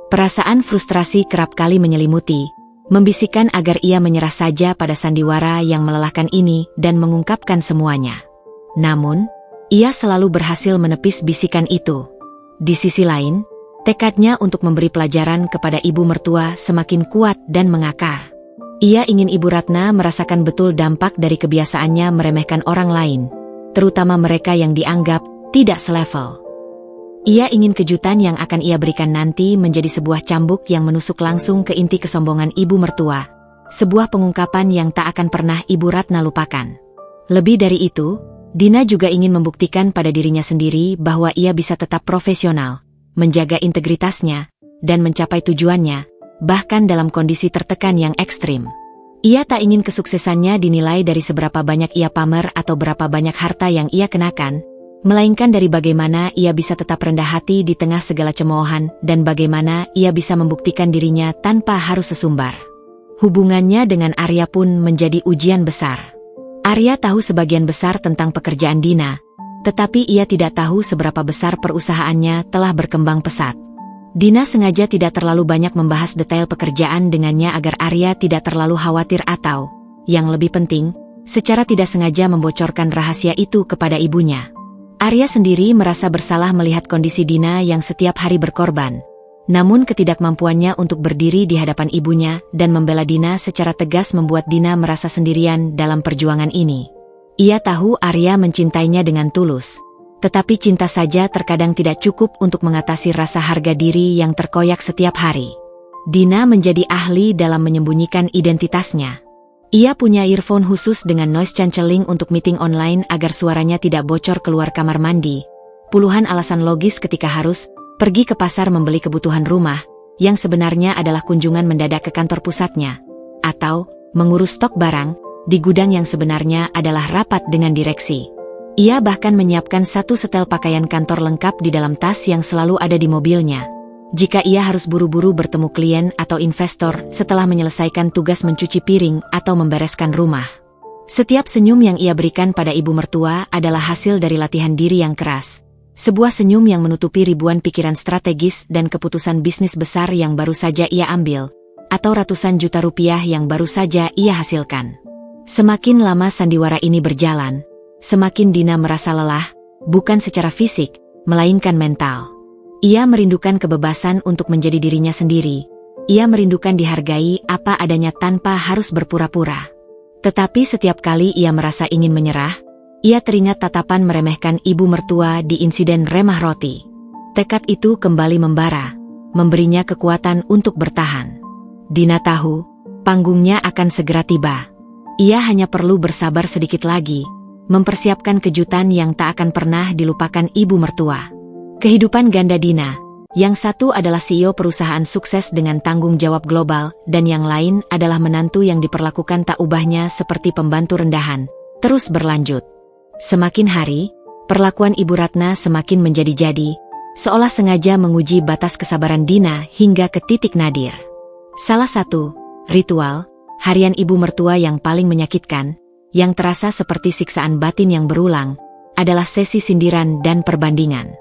S1: Perasaan frustrasi kerap kali menyelimuti, membisikkan agar ia menyerah saja pada sandiwara yang melelahkan ini dan mengungkapkan semuanya. Namun, ia selalu berhasil menepis bisikan itu. Di sisi lain, tekadnya untuk memberi pelajaran kepada ibu mertua semakin kuat dan mengakar. Ia ingin Ibu Ratna merasakan betul dampak dari kebiasaannya meremehkan orang lain, terutama mereka yang dianggap tidak selevel. Ia ingin kejutan yang akan ia berikan nanti menjadi sebuah cambuk yang menusuk langsung ke inti kesombongan ibu mertua, sebuah pengungkapan yang tak akan pernah Ibu Ratna lupakan. Lebih dari itu, Dina juga ingin membuktikan pada dirinya sendiri bahwa ia bisa tetap profesional, menjaga integritasnya, dan mencapai tujuannya, bahkan dalam kondisi tertekan yang ekstrim. Ia tak ingin kesuksesannya dinilai dari seberapa banyak ia pamer atau berapa banyak harta yang ia kenakan, melainkan dari bagaimana ia bisa tetap rendah hati di tengah segala cemoohan dan bagaimana ia bisa membuktikan dirinya tanpa harus sesumbar. Hubungannya dengan Arya pun menjadi ujian besar. Arya tahu sebagian besar tentang pekerjaan Dina, tetapi ia tidak tahu seberapa besar perusahaannya telah berkembang pesat. Dina sengaja tidak terlalu banyak membahas detail pekerjaan dengannya agar Arya tidak terlalu khawatir atau, yang lebih penting, secara tidak sengaja membocorkan rahasia itu kepada ibunya. Arya sendiri merasa bersalah melihat kondisi Dina yang setiap hari berkorban. Namun ketidakmampuannya untuk berdiri di hadapan ibunya dan membela Dina secara tegas membuat Dina merasa sendirian dalam perjuangan ini. Ia tahu Arya mencintainya dengan tulus. Tetapi cinta saja terkadang tidak cukup untuk mengatasi rasa harga diri yang terkoyak setiap hari. Dina menjadi ahli dalam menyembunyikan identitasnya. Ia punya earphone khusus dengan noise cancelling untuk meeting online agar suaranya tidak bocor keluar kamar mandi. Puluhan alasan logis ketika harus pergi ke pasar membeli kebutuhan rumah, yang sebenarnya adalah kunjungan mendadak ke kantor pusatnya, atau mengurus stok barang di gudang yang sebenarnya adalah rapat dengan direksi. Ia bahkan menyiapkan satu setel pakaian kantor lengkap di dalam tas yang selalu ada di mobilnya. Jika ia harus buru-buru bertemu klien atau investor setelah menyelesaikan tugas mencuci piring atau membereskan rumah. Setiap senyum yang ia berikan pada ibu mertua adalah hasil dari latihan diri yang keras. Sebuah senyum yang menutupi ribuan pikiran strategis dan keputusan bisnis besar yang baru saja ia ambil, atau ratusan juta rupiah yang baru saja ia hasilkan. Semakin lama sandiwara ini berjalan, semakin Dina merasa lelah, bukan secara fisik, melainkan mental. Ia merindukan kebebasan untuk menjadi dirinya sendiri. Ia merindukan dihargai apa adanya tanpa harus berpura-pura. Tetapi setiap kali ia merasa ingin menyerah, ia teringat tatapan meremehkan ibu mertua di insiden remah roti. Tekad itu kembali membara, memberinya kekuatan untuk bertahan. Dina tahu, panggungnya akan segera tiba. Ia hanya perlu bersabar sedikit lagi, mempersiapkan kejutan yang tak akan pernah dilupakan ibu mertua. Kehidupan ganda Dina, yang satu adalah CEO perusahaan sukses dengan tanggung jawab global, dan yang lain adalah menantu yang diperlakukan tak ubahnya seperti pembantu rendahan, terus berlanjut. Semakin hari, perlakuan Ibu Ratna semakin menjadi-jadi, seolah sengaja menguji batas kesabaran Dina hingga ke titik nadir. Salah satu ritual harian ibu mertua yang paling menyakitkan, yang terasa seperti siksaan batin yang berulang, adalah sesi sindiran dan perbandingan.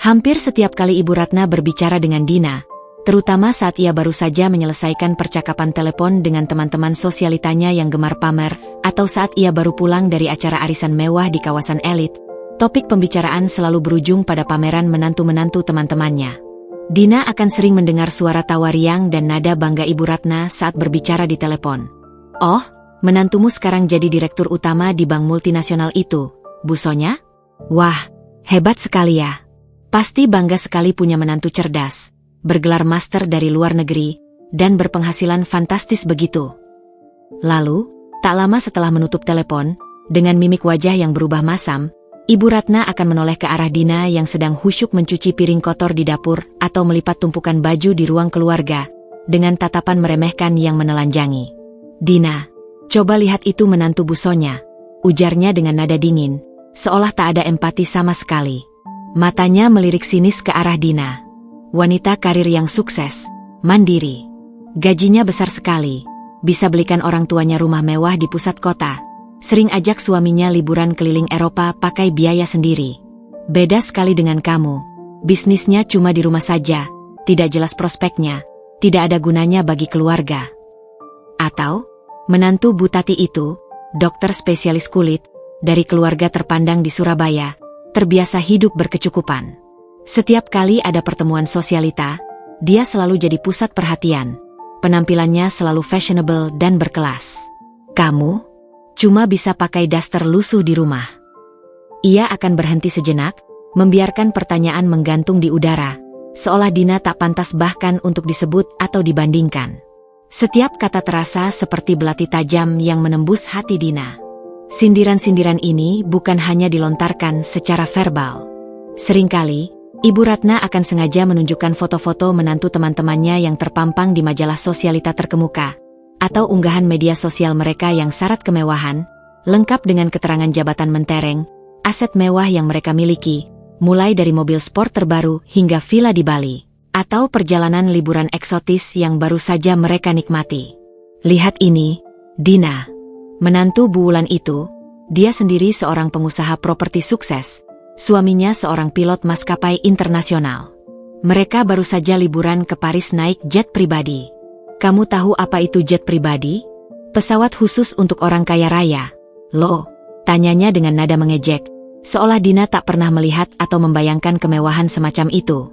S1: Hampir setiap kali Ibu Ratna berbicara dengan Dina, terutama saat ia baru saja menyelesaikan percakapan telepon dengan teman-teman sosialitanya yang gemar pamer, atau saat ia baru pulang dari acara arisan mewah di kawasan elit, topik pembicaraan selalu berujung pada pameran menantu-menantu teman-temannya. Dina akan sering mendengar suara tawa riang dan nada bangga Ibu Ratna saat berbicara di telepon. "Oh, menantumu sekarang jadi direktur utama di bank multinasional itu, Bu Sonya? Wah, hebat sekali ya. Pasti bangga sekali punya menantu cerdas, bergelar master dari luar negeri, dan berpenghasilan fantastis begitu." Lalu, tak lama setelah menutup telepon, dengan mimik wajah yang berubah masam, Ibu Ratna akan menoleh ke arah Dina yang sedang khusyuk mencuci piring kotor di dapur atau melipat tumpukan baju di ruang keluarga, dengan tatapan meremehkan yang menelanjangi. "Dina, coba lihat itu menantu Bu Sonya," ujarnya dengan nada dingin, seolah tak ada empati sama sekali. Matanya melirik sinis ke arah Dina. Wanita karir yang sukses, mandiri. Gajinya besar sekali, bisa belikan orang tuanya rumah mewah di pusat kota. Sering ajak suaminya liburan keliling Eropa pakai biaya sendiri. Beda sekali dengan kamu. Bisnisnya cuma di rumah saja, tidak jelas prospeknya, tidak ada gunanya bagi keluarga. Atau, menantu Bu Tati itu, dokter spesialis kulit, dari keluarga terpandang di Surabaya, terbiasa hidup berkecukupan. Setiap kali ada pertemuan sosialita, dia selalu jadi pusat perhatian. Penampilannya selalu fashionable dan berkelas. Kamu cuma bisa pakai daster lusuh di rumah. Ia akan berhenti sejenak, membiarkan pertanyaan menggantung di udara, seolah Dina tak pantas bahkan untuk disebut atau dibandingkan. Setiap kata terasa seperti belati tajam yang menembus hati Dina. Sindiran-sindiran ini bukan hanya dilontarkan secara verbal. Seringkali, Ibu Ratna akan sengaja menunjukkan foto-foto menantu teman-temannya yang terpampang di majalah sosialita terkemuka, atau unggahan media sosial mereka yang syarat kemewahan, lengkap dengan keterangan jabatan mentereng, aset mewah yang mereka miliki, mulai dari mobil sport terbaru hingga villa di Bali, atau perjalanan liburan eksotis yang baru saja mereka nikmati. "Lihat ini, Dina." Menantu Bu Wulan itu, dia sendiri seorang pengusaha properti sukses. Suaminya seorang pilot maskapai internasional. Mereka baru saja liburan ke Paris naik jet pribadi. Kamu tahu apa itu jet pribadi? Pesawat khusus untuk orang kaya raya. Loh, tanyanya dengan nada mengejek, seolah Dina tak pernah melihat atau membayangkan kemewahan semacam itu.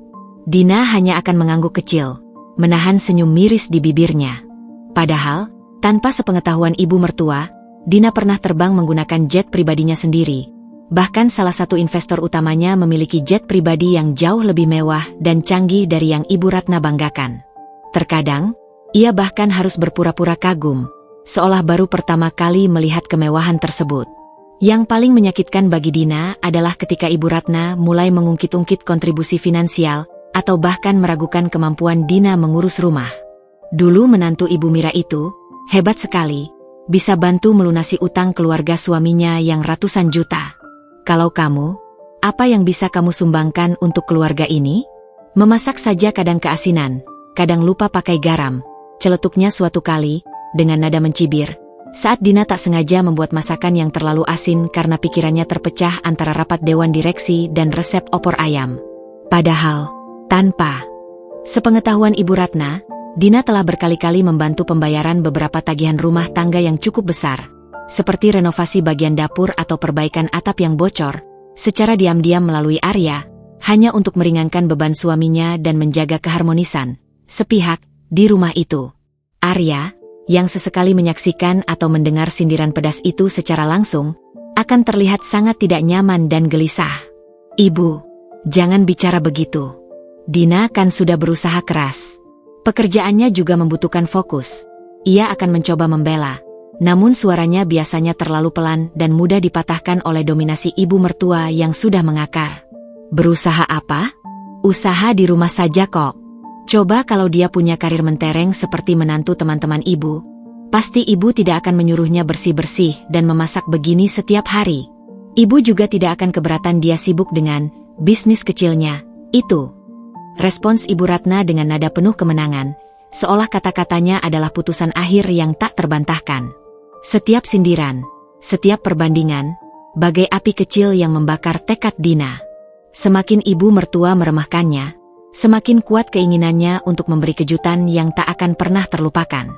S1: Dina hanya akan mengangguk kecil, menahan senyum miris di bibirnya. Padahal, tanpa sepengetahuan ibu mertua, Dina pernah terbang menggunakan jet pribadinya sendiri. Bahkan salah satu investor utamanya memiliki jet pribadi yang jauh lebih mewah dan canggih dari yang Ibu Ratna banggakan. Terkadang, ia bahkan harus berpura-pura kagum, seolah baru pertama kali melihat kemewahan tersebut. Yang paling menyakitkan bagi Dina adalah ketika Ibu Ratna mulai mengungkit-ungkit kontribusi finansial atau bahkan meragukan kemampuan Dina mengurus rumah. Dulu menantu Ibu Mira itu hebat sekali, bisa bantu melunasi utang keluarga suaminya yang ratusan juta. Kalau kamu, apa yang bisa kamu sumbangkan untuk keluarga ini? Memasak saja kadang keasinan, kadang lupa pakai garam, celetuknya suatu kali, dengan nada mencibir, saat Dina tak sengaja membuat masakan yang terlalu asin karena pikirannya terpecah antara rapat dewan direksi dan resep opor ayam. Padahal, tanpa sepengetahuan Ibu Ratna, Dina telah berkali-kali membantu pembayaran beberapa tagihan rumah tangga yang cukup besar, seperti renovasi bagian dapur atau perbaikan atap yang bocor, secara diam-diam melalui Arya, hanya untuk meringankan beban suaminya dan menjaga keharmonisan sepihak di rumah itu. Arya, yang sesekali menyaksikan atau mendengar sindiran pedas itu secara langsung, akan terlihat sangat tidak nyaman dan gelisah. Ibu, jangan bicara begitu. Dina kan sudah berusaha keras. Pekerjaannya juga membutuhkan fokus. Ia akan mencoba membela. Namun suaranya biasanya terlalu pelan dan mudah dipatahkan oleh dominasi ibu mertua yang sudah mengakar. Berusaha apa? Usaha di rumah saja kok. Coba kalau dia punya karir mentereng seperti menantu teman-teman ibu, pasti ibu tidak akan menyuruhnya bersih-bersih dan memasak begini setiap hari. Ibu juga tidak akan keberatan dia sibuk dengan bisnis kecilnya, itu. Respons Ibu Ratna dengan nada penuh kemenangan, seolah kata-katanya adalah putusan akhir yang tak terbantahkan. Setiap sindiran, setiap perbandingan, bagai api kecil yang membakar tekad Dina. Semakin ibu mertua meremahkannya, semakin kuat keinginannya untuk memberi kejutan yang tak akan pernah terlupakan.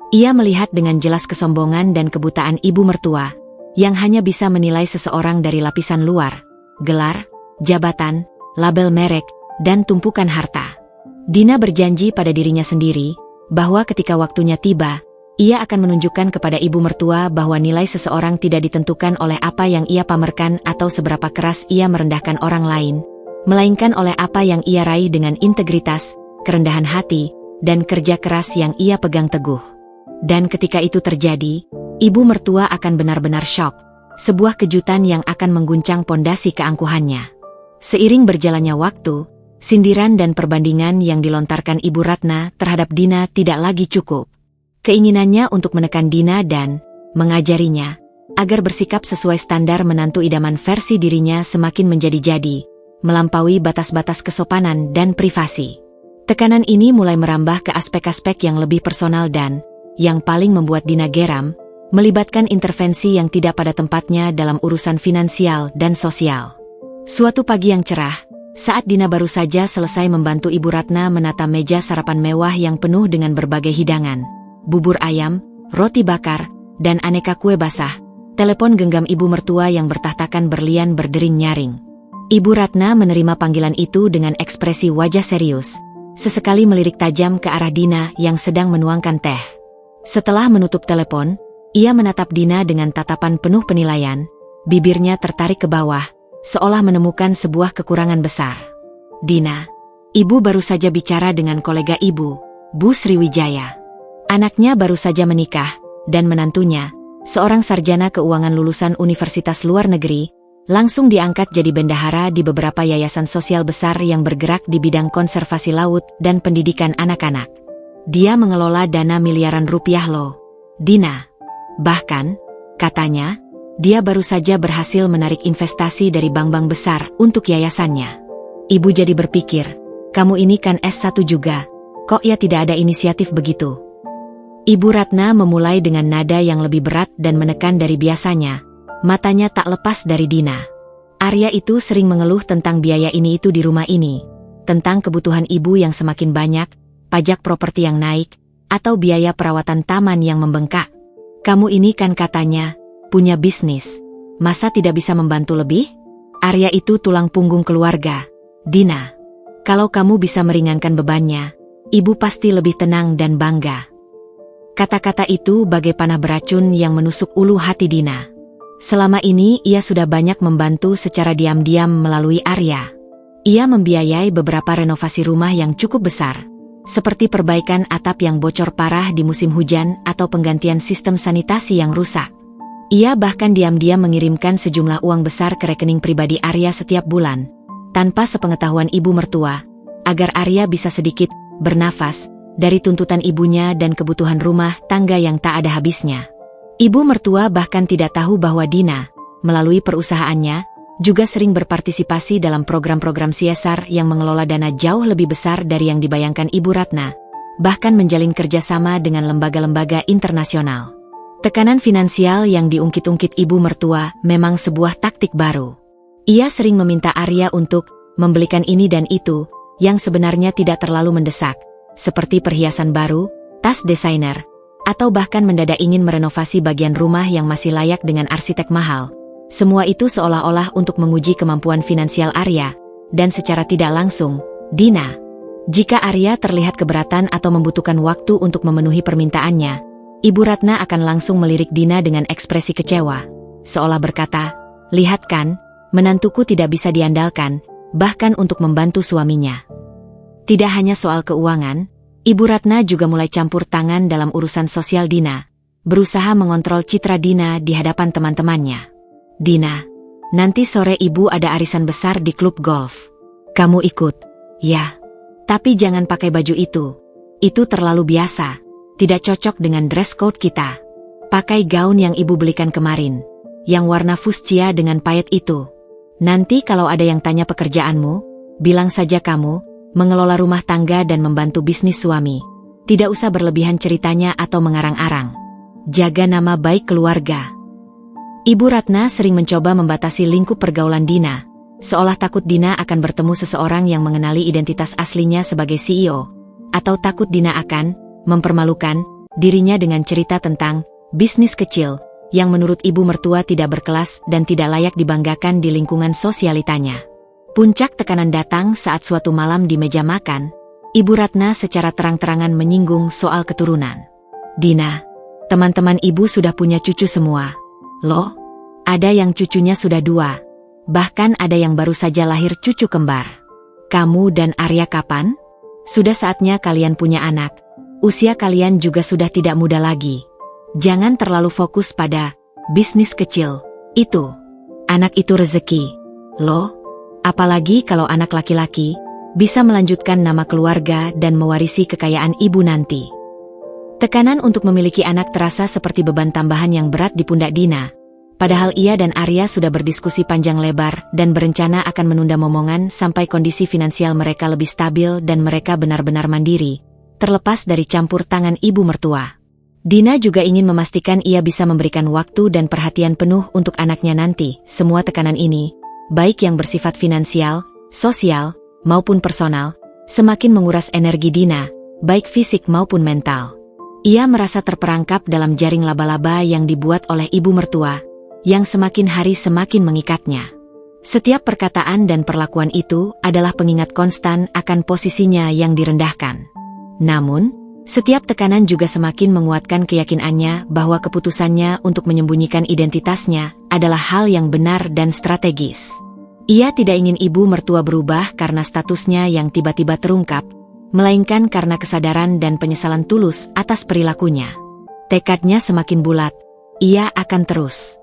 S1: Ia melihat dengan jelas kesombongan dan kebutaan ibu mertua, yang hanya bisa menilai seseorang dari lapisan luar, gelar, jabatan, label merek, dan tumpukan harta. Dina berjanji pada dirinya sendiri, bahwa ketika waktunya tiba, ia akan menunjukkan kepada ibu mertua bahwa nilai seseorang tidak ditentukan oleh apa yang ia pamerkan atau seberapa keras ia merendahkan orang lain, melainkan oleh apa yang ia raih dengan integritas, kerendahan hati, dan kerja keras yang ia pegang teguh. Dan ketika itu terjadi, ibu mertua akan benar-benar syok, sebuah kejutan yang akan mengguncang pondasi keangkuhannya. Seiring berjalannya waktu, sindiran dan perbandingan yang dilontarkan Ibu Ratna terhadap Dina tidak lagi cukup. Keinginannya untuk menekan Dina dan mengajarinya agar bersikap sesuai standar menantu idaman versi dirinya semakin menjadi-jadi, melampaui batas-batas kesopanan dan privasi. Tekanan ini mulai merambah ke aspek-aspek yang lebih personal dan, yang paling membuat Dina geram, melibatkan intervensi yang tidak pada tempatnya dalam urusan finansial dan sosial. Suatu pagi yang cerah, saat Dina baru saja selesai membantu Ibu Ratna menata meja sarapan mewah yang penuh dengan berbagai hidangan, bubur ayam, roti bakar, dan aneka kue basah, telepon genggam ibu mertua yang bertahtakan berlian berdering nyaring. Ibu Ratna menerima panggilan itu dengan ekspresi wajah serius, sesekali melirik tajam ke arah Dina yang sedang menuangkan teh. Setelah menutup telepon, ia menatap Dina dengan tatapan penuh penilaian, bibirnya tertarik ke bawah, seolah menemukan sebuah kekurangan besar. Dina, ibu baru saja bicara dengan kolega ibu, Bu Sriwijaya. Anaknya baru saja menikah, dan menantunya, seorang sarjana keuangan lulusan universitas luar negeri, langsung diangkat jadi bendahara di beberapa yayasan sosial besar yang bergerak di bidang konservasi laut dan pendidikan anak-anak. Dia mengelola dana miliaran rupiah loh, Dina. Bahkan, katanya, dia baru saja berhasil menarik investasi dari bank-bank besar untuk yayasannya. Ibu jadi berpikir, kamu ini kan S1 juga, kok ya tidak ada inisiatif begitu? Ibu Ratna memulai dengan nada yang lebih berat dan menekan dari biasanya, Matanya tak lepas dari Dina. Arya itu sering mengeluh tentang biaya ini itu di rumah ini, tentang kebutuhan ibu yang semakin banyak, pajak properti yang naik, atau biaya perawatan taman yang membengkak. Kamu ini kan katanya punya bisnis, masa tidak bisa membantu lebih? Arya itu tulang punggung keluarga. Dina, kalau kamu bisa meringankan bebannya, ibu pasti lebih tenang dan bangga. Kata-kata itu bagai panah beracun yang menusuk ulu hati Dina. Selama ini ia sudah banyak membantu secara diam-diam melalui Arya. Ia membiayai beberapa renovasi rumah yang cukup besar, seperti perbaikan atap yang bocor parah di musim hujan atau penggantian sistem sanitasi yang rusak. Ia bahkan diam-diam mengirimkan sejumlah uang besar ke rekening pribadi Arya setiap bulan, tanpa sepengetahuan ibu mertua, agar Arya bisa sedikit bernafas dari tuntutan ibunya dan kebutuhan rumah tangga yang tak ada habisnya. Ibu mertua bahkan tidak tahu bahwa Dina, melalui perusahaannya, juga sering berpartisipasi dalam program-program CSR yang mengelola dana jauh lebih besar dari yang dibayangkan Ibu Ratna, bahkan menjalin kerjasama dengan lembaga-lembaga internasional. Tekanan finansial yang diungkit-ungkit ibu mertua memang sebuah taktik baru. Ia sering meminta Arya untuk membelikan ini dan itu, yang sebenarnya tidak terlalu mendesak, seperti perhiasan baru, tas desainer, atau bahkan mendadak ingin merenovasi bagian rumah yang masih layak dengan arsitek mahal. Semua itu seolah-olah untuk menguji kemampuan finansial Arya, dan secara tidak langsung, Dina. Jika Arya terlihat keberatan atau membutuhkan waktu untuk memenuhi permintaannya, Ibu Ratna akan langsung melirik Dina dengan ekspresi kecewa, seolah berkata, "Lihat kan, menantuku tidak bisa diandalkan, bahkan untuk membantu suaminya." Tidak hanya soal keuangan, Ibu Ratna juga mulai campur tangan dalam urusan sosial Dina, berusaha mengontrol citra Dina di hadapan teman-temannya. "Dina, nanti sore ibu ada arisan besar di klub golf. Kamu ikut?" "Ya. Tapi jangan pakai baju itu. Itu terlalu biasa, tidak cocok dengan dress code kita. Pakai gaun yang ibu belikan kemarin, yang warna fuchsia dengan payet itu. Nanti kalau ada yang tanya pekerjaanmu, bilang saja kamu mengelola rumah tangga dan membantu bisnis suami. Tidak usah berlebihan ceritanya atau mengarang-arang. Jaga nama baik keluarga." Ibu Ratna sering mencoba membatasi lingkup pergaulan Dina, seolah takut Dina akan bertemu seseorang yang mengenali identitas aslinya sebagai CEO, atau takut Dina akan mempermalukan dirinya dengan cerita tentang bisnis kecil yang menurut ibu mertua tidak berkelas dan tidak layak dibanggakan di lingkungan sosialitanya. Puncak tekanan datang saat suatu malam di meja makan, Ibu Ratna secara terang-terangan menyinggung soal keturunan. "Dina, teman-teman ibu sudah punya cucu semua. Loh, ada yang cucunya sudah 2, bahkan ada yang baru saja lahir cucu kembar. Kamu dan Arya kapan? Sudah saatnya kalian punya anak. Usia kalian juga sudah tidak muda lagi. Jangan terlalu fokus pada bisnis kecil itu. Anak itu rezeki. Loh, apalagi kalau anak laki-laki bisa melanjutkan nama keluarga dan mewarisi kekayaan ibu nanti." Tekanan untuk memiliki anak terasa seperti beban tambahan yang berat di pundak Dina. Padahal ia dan Arya sudah berdiskusi panjang lebar dan berencana akan menunda momongan sampai kondisi finansial mereka lebih stabil dan mereka benar-benar mandiri, terlepas dari campur tangan ibu mertua. Dina juga ingin memastikan ia bisa memberikan waktu dan perhatian penuh untuk anaknya nanti. Semua tekanan ini, baik yang bersifat finansial, sosial, maupun personal, semakin menguras energi Dina, baik fisik maupun mental. Ia merasa terperangkap dalam jaring laba-laba yang dibuat oleh ibu mertua, yang semakin hari semakin mengikatnya. Setiap perkataan dan perlakuan itu adalah pengingat konstan akan posisinya yang direndahkan. Namun, setiap tekanan juga semakin menguatkan keyakinannya bahwa keputusannya untuk menyembunyikan identitasnya adalah hal yang benar dan strategis. Ia tidak ingin ibu mertua berubah karena statusnya yang tiba-tiba terungkap, melainkan karena kesadaran dan penyesalan tulus atas perilakunya. Tekadnya semakin bulat, ia akan terus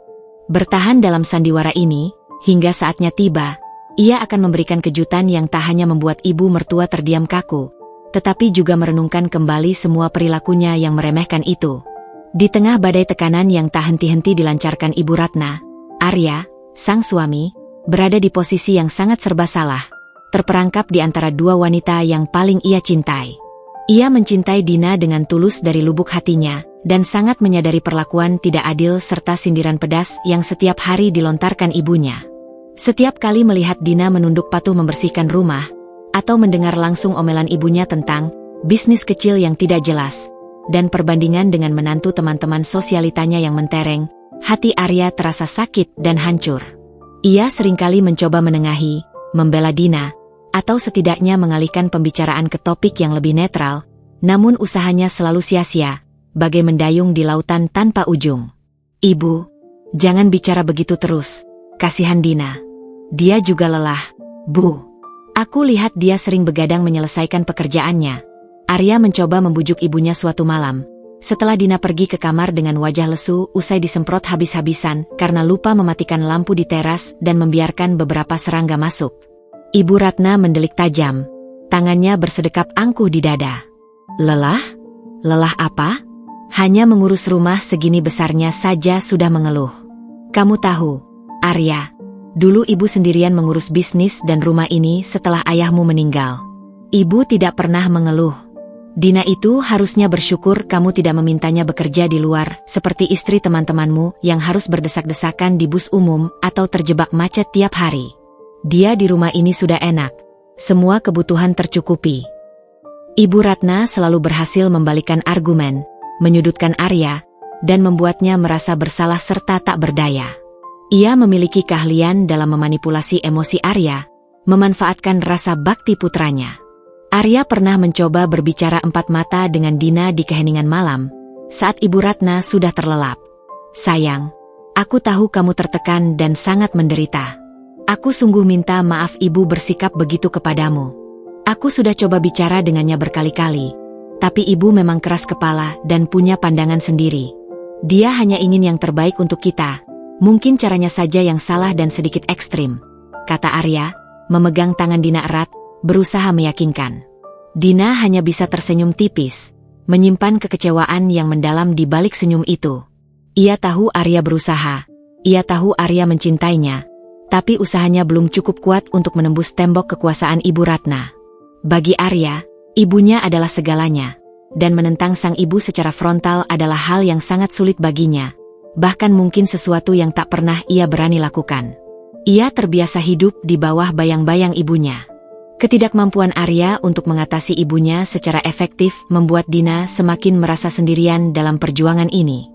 S1: bertahan dalam sandiwara ini, hingga saatnya tiba, ia akan memberikan kejutan yang tak hanya membuat ibu mertua terdiam kaku, tetapi juga merenungkan kembali semua perilakunya yang meremehkan itu. Di tengah badai tekanan yang tak henti-henti dilancarkan Ibu Ratna, Arya, sang suami, berada di posisi yang sangat serba salah, terperangkap di antara dua wanita yang paling ia cintai. Ia mencintai Dina dengan tulus dari lubuk hatinya, dan sangat menyadari perlakuan tidak adil serta sindiran pedas yang setiap hari dilontarkan ibunya. Setiap kali melihat Dina menunduk patuh membersihkan rumah, atau mendengar langsung omelan ibunya tentang bisnis kecil yang tidak jelas, dan perbandingan dengan menantu teman-teman sosialitanya yang mentereng, hati Arya terasa sakit dan hancur. Ia seringkali mencoba menengahi, membela Dina, atau setidaknya mengalihkan pembicaraan ke topik yang lebih netral, namun usahanya selalu sia-sia, bagai mendayung di lautan tanpa ujung. "Ibu, jangan bicara begitu terus, kasihan Dina. Dia juga lelah, Bu. Aku lihat dia sering begadang menyelesaikan pekerjaannya." Arya mencoba membujuk ibunya suatu malam, setelah Dina pergi ke kamar dengan wajah lesu usai disemprot habis-habisan karena lupa mematikan lampu di teras dan membiarkan beberapa serangga masuk. Ibu Ratna mendelik tajam, tangannya bersedekap angkuh di dada. "Lelah? Lelah apa? Hanya mengurus rumah segini besarnya saja sudah mengeluh. Kamu tahu, Arya, dulu ibu sendirian mengurus bisnis dan rumah ini setelah ayahmu meninggal. Ibu tidak pernah mengeluh. Dina itu harusnya bersyukur kamu tidak memintanya bekerja di luar seperti istri teman-temanmu yang harus berdesak-desakan di bus umum atau terjebak macet tiap hari. Dia di rumah ini sudah enak, semua kebutuhan tercukupi." Ibu Ratna selalu berhasil membalikkan argumen, menyudutkan Arya, dan membuatnya merasa bersalah serta tak berdaya. Ia memiliki keahlian dalam memanipulasi emosi Arya, memanfaatkan rasa bakti putranya. Arya pernah mencoba berbicara empat mata dengan Dina di keheningan malam, saat Ibu Ratna sudah terlelap. "Sayang, aku tahu kamu tertekan dan sangat menderita. Aku sungguh minta maaf ibu bersikap begitu kepadamu. Aku sudah coba bicara dengannya berkali-kali, tapi ibu memang keras kepala dan punya pandangan sendiri. Dia hanya ingin yang terbaik untuk kita. Mungkin caranya saja yang salah dan sedikit ekstrim," kata Arya, memegang tangan Dina erat, berusaha meyakinkan. Dina hanya bisa tersenyum tipis, menyimpan kekecewaan yang mendalam di balik senyum itu. Ia tahu Arya berusaha, ia tahu Arya mencintainya, tapi usahanya belum cukup kuat untuk menembus tembok kekuasaan Ibu Ratna. Bagi Arya, ibunya adalah segalanya, dan menentang sang ibu secara frontal adalah hal yang sangat sulit baginya, bahkan mungkin sesuatu yang tak pernah ia berani lakukan. Ia terbiasa hidup di bawah bayang-bayang ibunya. Ketidakmampuan Arya untuk mengatasi ibunya secara efektif membuat Dina semakin merasa sendirian dalam perjuangan ini.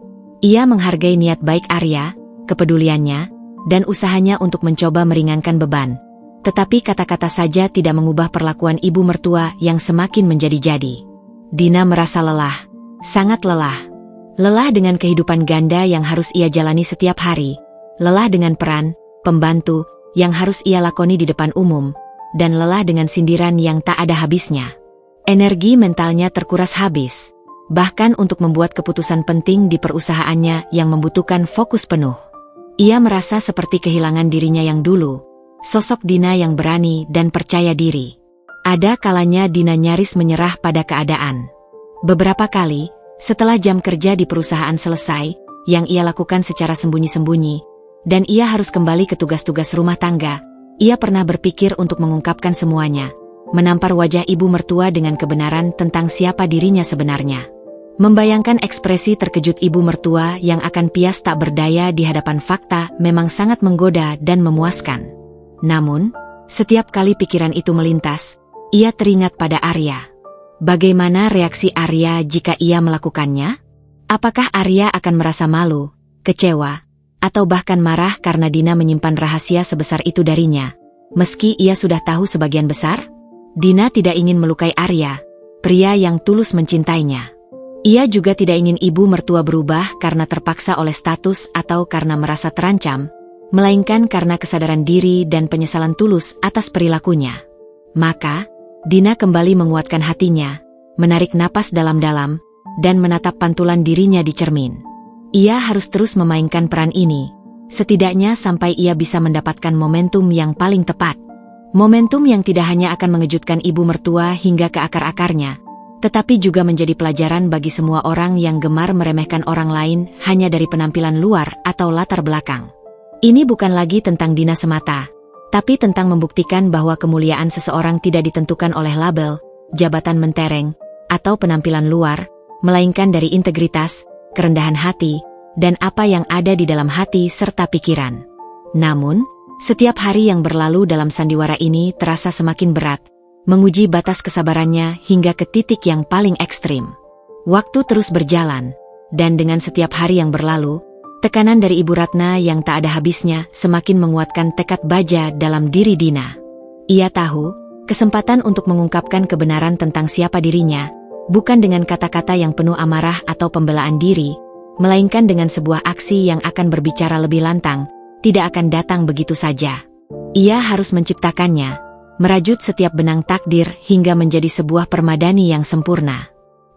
S1: Ia menghargai niat baik Arya, kepeduliannya, dan usahanya untuk mencoba meringankan beban. Tetapi kata-kata saja tidak mengubah perlakuan ibu mertua yang semakin menjadi-jadi. Dina merasa lelah, sangat lelah. Lelah dengan kehidupan ganda yang harus ia jalani setiap hari, lelah dengan peran pembantu yang harus ia lakoni di depan umum, dan lelah dengan sindiran yang tak ada habisnya. Energi mentalnya terkuras habis, bahkan untuk membuat keputusan penting di perusahaannya yang membutuhkan fokus penuh. Ia merasa seperti kehilangan dirinya yang dulu, sosok Dina yang berani dan percaya diri. Ada kalanya Dina nyaris menyerah pada keadaan. Beberapa kali, setelah jam kerja di perusahaan selesai, yang ia lakukan secara sembunyi-sembunyi, dan ia harus kembali ke tugas-tugas rumah tangga, ia pernah berpikir untuk mengungkapkan semuanya, menampar wajah ibu mertua dengan kebenaran tentang siapa dirinya sebenarnya. Membayangkan ekspresi terkejut ibu mertua yang akan pias tak berdaya di hadapan fakta memang sangat menggoda dan memuaskan. Namun, setiap kali pikiran itu melintas, ia teringat pada Arya. Bagaimana reaksi Arya jika ia melakukannya? Apakah Arya akan merasa malu, kecewa, atau bahkan marah karena Dina menyimpan rahasia sebesar itu darinya, meski ia sudah tahu sebagian besar? Dina tidak ingin melukai Arya, pria yang tulus mencintainya. Ia juga tidak ingin ibu mertua berubah karena terpaksa oleh status atau karena merasa terancam, melainkan karena kesadaran diri dan penyesalan tulus atas perilakunya. Maka, Dina kembali menguatkan hatinya, menarik napas dalam-dalam, dan menatap pantulan dirinya di cermin. Ia harus terus memainkan peran ini, setidaknya sampai ia bisa mendapatkan momentum yang paling tepat. Momentum yang tidak hanya akan mengejutkan ibu mertua hingga ke akar-akarnya, tetapi juga menjadi pelajaran bagi semua orang yang gemar meremehkan orang lain hanya dari penampilan luar atau latar belakang. Ini bukan lagi tentang Dina semata, tapi tentang membuktikan bahwa kemuliaan seseorang tidak ditentukan oleh label, jabatan mentereng, atau penampilan luar, melainkan dari integritas, kerendahan hati, dan apa yang ada di dalam hati serta pikiran. Namun, setiap hari yang berlalu dalam sandiwara ini terasa semakin berat, menguji batas kesabarannya hingga ke titik yang paling ekstrim. Waktu terus berjalan, dan dengan setiap hari yang berlalu, tekanan dari Ibu Ratna yang tak ada habisnya semakin menguatkan tekad baja dalam diri Dina. Ia tahu, kesempatan untuk mengungkapkan kebenaran tentang siapa dirinya, bukan dengan kata-kata yang penuh amarah atau pembelaan diri, melainkan dengan sebuah aksi yang akan berbicara lebih lantang, tidak akan datang begitu saja. Ia harus menciptakannya, merajut setiap benang takdir hingga menjadi sebuah permadani yang sempurna.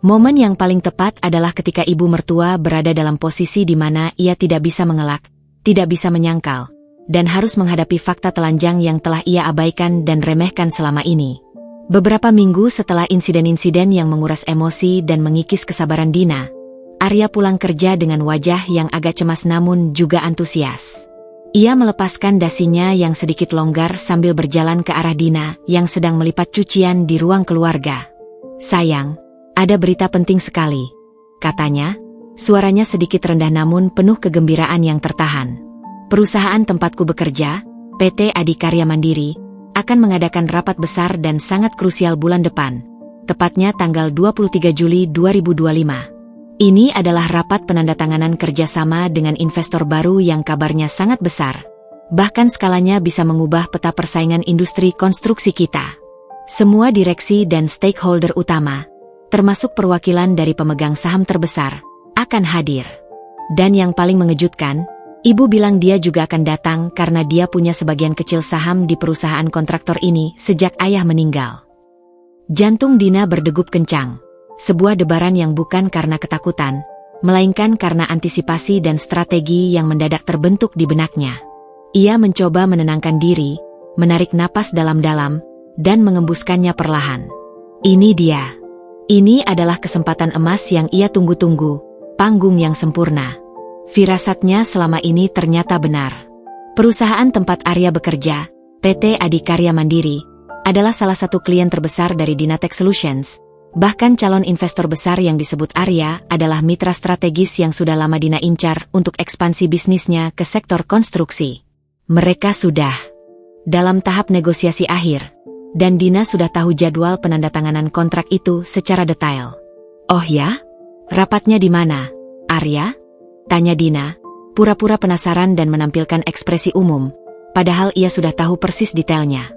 S1: Momen yang paling tepat adalah ketika ibu mertua berada dalam posisi di mana ia tidak bisa mengelak, tidak bisa menyangkal, dan harus menghadapi fakta telanjang yang telah ia abaikan dan remehkan selama ini. Beberapa minggu setelah insiden-insiden yang menguras emosi dan mengikis kesabaran Dina, Arya pulang kerja dengan wajah yang agak cemas namun juga antusias. Ia melepaskan dasinya yang sedikit longgar sambil berjalan ke arah Dina yang sedang melipat cucian di ruang keluarga. "Sayang, ada berita penting sekali," katanya, suaranya sedikit rendah namun penuh kegembiraan yang tertahan. "Perusahaan tempatku bekerja, PT Adikarya Mandiri, akan mengadakan rapat besar dan sangat krusial bulan depan, tepatnya tanggal 23 Juli 2025. Ini adalah rapat penandatanganan kerjasama dengan investor baru yang kabarnya sangat besar. Bahkan skalanya bisa mengubah peta persaingan industri konstruksi kita. Semua direksi dan stakeholder utama, termasuk perwakilan dari pemegang saham terbesar, akan hadir. Dan yang paling mengejutkan, ibu bilang dia juga akan datang karena dia punya sebagian kecil saham di perusahaan kontraktor ini sejak ayah meninggal." Jantung Dina berdegup kencang. Sebuah debaran yang bukan karena ketakutan, melainkan karena antisipasi dan strategi yang mendadak terbentuk di benaknya. Ia mencoba menenangkan diri, menarik napas dalam-dalam, dan mengembuskannya perlahan. Ini dia. Ini adalah kesempatan emas yang ia tunggu-tunggu, panggung yang sempurna. Firasatnya selama ini ternyata benar. Perusahaan tempat Arya bekerja, PT Adikarya Mandiri, adalah salah satu klien terbesar dari Dinatech Solutions. Bahkan calon investor besar yang disebut Arya adalah mitra strategis yang sudah lama Dina incar untuk ekspansi bisnisnya ke sektor konstruksi. Mereka sudah dalam tahap negosiasi akhir, dan Dina sudah tahu jadwal penandatanganan kontrak itu secara detail. "Oh ya? Rapatnya di mana, Arya?" tanya Dina, pura-pura penasaran dan menampilkan ekspresi umum, padahal ia sudah tahu persis detailnya.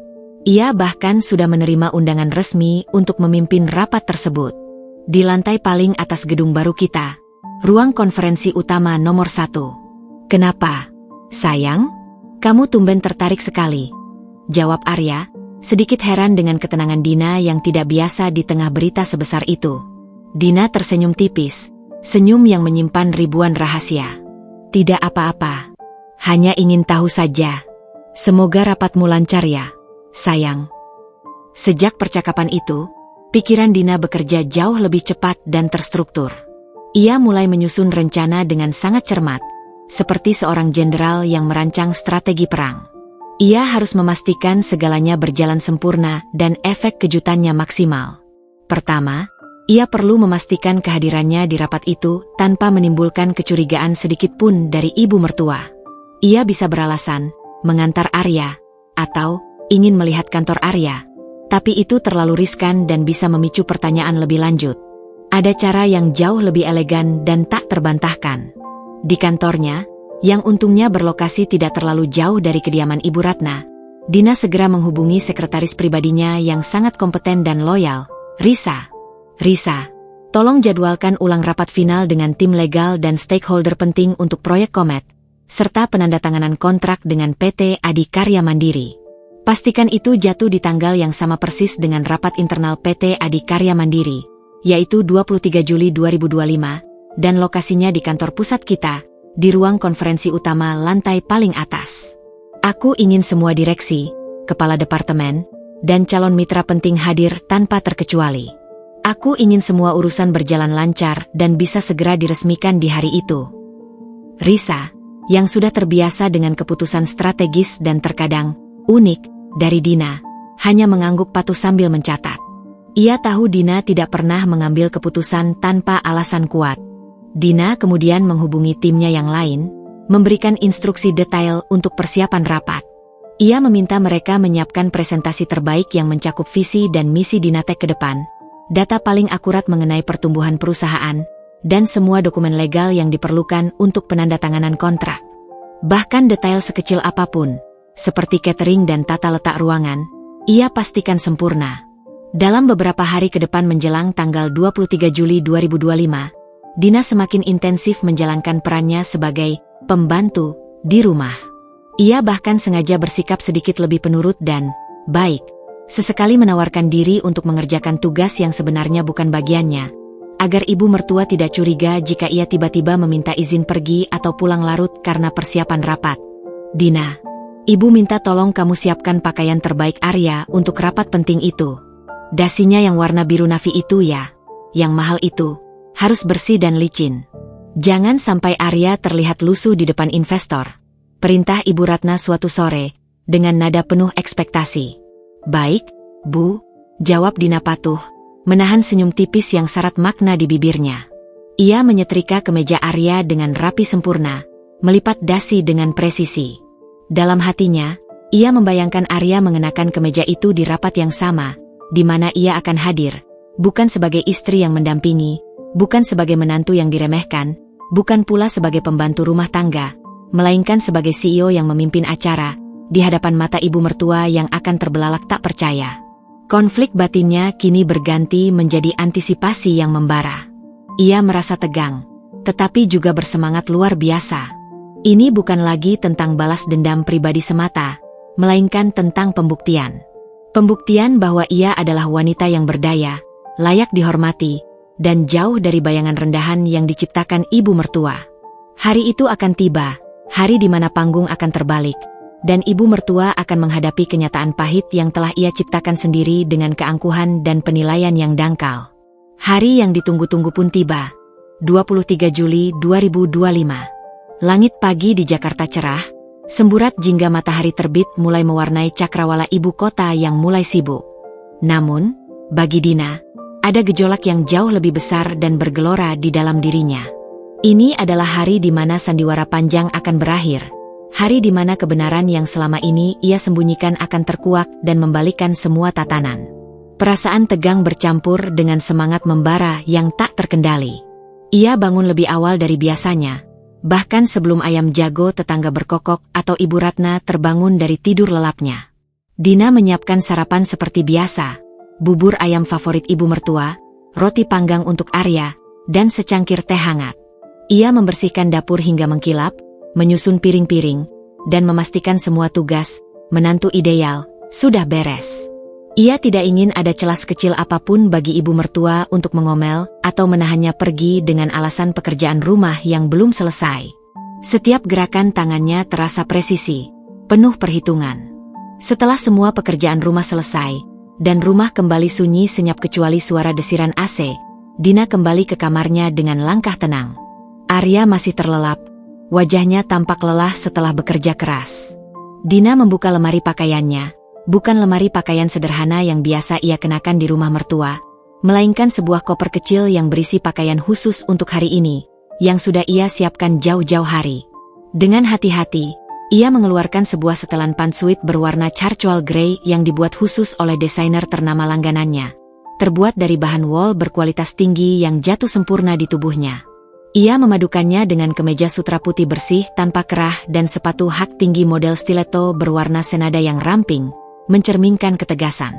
S1: Ia bahkan sudah menerima undangan resmi untuk memimpin rapat tersebut. Di lantai paling atas gedung baru kita, ruang konferensi utama nomor 1. "Kenapa, sayang? Kamu tumben tertarik sekali," jawab Arya, sedikit heran dengan ketenangan Dina yang tidak biasa di tengah berita sebesar itu. Dina tersenyum tipis, senyum yang menyimpan ribuan rahasia. "Tidak apa-apa. Hanya ingin tahu saja. Semoga rapatmu lancar ya, sayang." Sejak percakapan itu, pikiran Dina bekerja jauh lebih cepat dan terstruktur. Ia mulai menyusun rencana dengan sangat cermat, seperti seorang jenderal yang merancang strategi perang. Ia harus memastikan segalanya berjalan sempurna dan efek kejutannya maksimal. Pertama, ia perlu memastikan kehadirannya di rapat itu tanpa menimbulkan kecurigaan sedikit pun dari ibu mertua. Ia bisa beralasan mengantar Arya, atau ingin melihat kantor Arya, tapi itu terlalu riskan dan bisa memicu pertanyaan lebih lanjut. Ada cara yang jauh lebih elegan dan tak terbantahkan. Di kantornya, yang untungnya berlokasi tidak terlalu jauh dari kediaman Ibu Ratna, Dina segera menghubungi sekretaris pribadinya yang sangat kompeten dan loyal, Risa. "Risa, tolong jadwalkan ulang rapat final dengan tim legal dan stakeholder penting untuk proyek Komet, serta penandatanganan kontrak dengan PT Adikarya Mandiri. Pastikan itu jatuh di tanggal yang sama persis dengan rapat internal PT Adikarya Mandiri, yaitu 23 Juli 2025, dan lokasinya di kantor pusat kita, di ruang konferensi utama lantai paling atas. Aku ingin semua direksi, kepala departemen, dan calon mitra penting hadir tanpa terkecuali. Aku ingin semua urusan berjalan lancar dan bisa segera diresmikan di hari itu." Risa, yang sudah terbiasa dengan keputusan strategis dan terkadang unik dari Dina, hanya mengangguk patuh sambil mencatat. Ia tahu Dina tidak pernah mengambil keputusan tanpa alasan kuat. Dina kemudian menghubungi timnya yang lain, memberikan instruksi detail untuk persiapan rapat. Ia meminta mereka menyiapkan presentasi terbaik yang mencakup visi dan misi Dinatek ke depan, data paling akurat mengenai pertumbuhan perusahaan, dan semua dokumen legal yang diperlukan untuk penandatanganan kontrak. Bahkan detail sekecil apapun, seperti catering dan tata letak ruangan, ia pastikan sempurna. Dalam beberapa hari ke depan menjelang tanggal 23 Juli 2025, Dina semakin intensif menjalankan perannya sebagai pembantu di rumah. Ia bahkan sengaja bersikap sedikit lebih penurut dan baik, sesekali menawarkan diri untuk mengerjakan tugas yang sebenarnya bukan bagiannya, agar ibu mertua tidak curiga jika ia tiba-tiba meminta izin pergi atau pulang larut karena persiapan rapat. Dina, ibu minta tolong kamu siapkan pakaian terbaik Arya untuk rapat penting itu. Dasinya yang warna biru navy itu ya, yang mahal itu, harus bersih dan licin. Jangan sampai Arya terlihat lusuh di depan investor. Perintah Ibu Ratna suatu sore, dengan nada penuh ekspektasi. Baik, Bu, jawab Dina patuh, menahan senyum tipis yang syarat makna di bibirnya. Ia menyetrika kemeja Arya dengan rapi sempurna, melipat dasi dengan presisi. Dalam hatinya, ia membayangkan Arya mengenakan kemeja itu di rapat yang sama, di mana ia akan hadir, bukan sebagai istri yang mendampingi, bukan sebagai menantu yang diremehkan, bukan pula sebagai pembantu rumah tangga, melainkan sebagai CEO yang memimpin acara, di hadapan mata ibu mertua yang akan terbelalak tak percaya. Konflik batinnya kini berganti menjadi antisipasi yang membara. Ia merasa tegang, tetapi juga bersemangat luar biasa. Ini bukan lagi tentang balas dendam pribadi semata, melainkan tentang pembuktian. Pembuktian bahwa ia adalah wanita yang berdaya, layak dihormati, dan jauh dari bayangan rendahan yang diciptakan ibu mertua. Hari itu akan tiba, hari di mana panggung akan terbalik, dan ibu mertua akan menghadapi kenyataan pahit yang telah ia ciptakan sendiri dengan keangkuhan dan penilaian yang dangkal. Hari yang ditunggu-tunggu pun tiba, 23 Juli 2025. Langit pagi di Jakarta cerah, semburat jingga matahari terbit mulai mewarnai cakrawala ibu kota yang mulai sibuk. Namun, bagi Dina, ada gejolak yang jauh lebih besar dan bergelora di dalam dirinya. Ini adalah hari di mana sandiwara panjang akan berakhir, hari di mana kebenaran yang selama ini ia sembunyikan akan terkuak dan membalikkan semua tatanan. Perasaan tegang bercampur dengan semangat membara yang tak terkendali. Ia bangun lebih awal dari biasanya, bahkan sebelum ayam jago tetangga berkokok atau Ibu Ratna terbangun dari tidur lelapnya. Dina menyiapkan sarapan seperti biasa, bubur ayam favorit ibu mertua, roti panggang untuk Arya, dan secangkir teh hangat. Ia membersihkan dapur hingga mengkilap, menyusun piring-piring, dan memastikan semua tugas, menantu ideal, sudah beres. Ia tidak ingin ada celah kecil apapun bagi ibu mertua untuk mengomel atau menahannya pergi dengan alasan pekerjaan rumah yang belum selesai. Setiap gerakan tangannya terasa presisi, penuh perhitungan. Setelah semua pekerjaan rumah selesai, dan rumah kembali sunyi senyap kecuali suara desiran AC, Dina kembali ke kamarnya dengan langkah tenang. Arya masih terlelap, wajahnya tampak lelah setelah bekerja keras. Dina membuka lemari pakaiannya, bukan lemari pakaian sederhana yang biasa ia kenakan di rumah mertua, melainkan sebuah koper kecil yang berisi pakaian khusus untuk hari ini, yang sudah ia siapkan jauh-jauh hari. Dengan hati-hati, ia mengeluarkan sebuah setelan pantsuit berwarna charcoal grey yang dibuat khusus oleh desainer ternama langganannya, terbuat dari bahan wol berkualitas tinggi yang jatuh sempurna di tubuhnya. Ia memadukannya dengan kemeja sutra putih bersih tanpa kerah dan sepatu hak tinggi model stiletto berwarna senada yang ramping, mencerminkan ketegasan.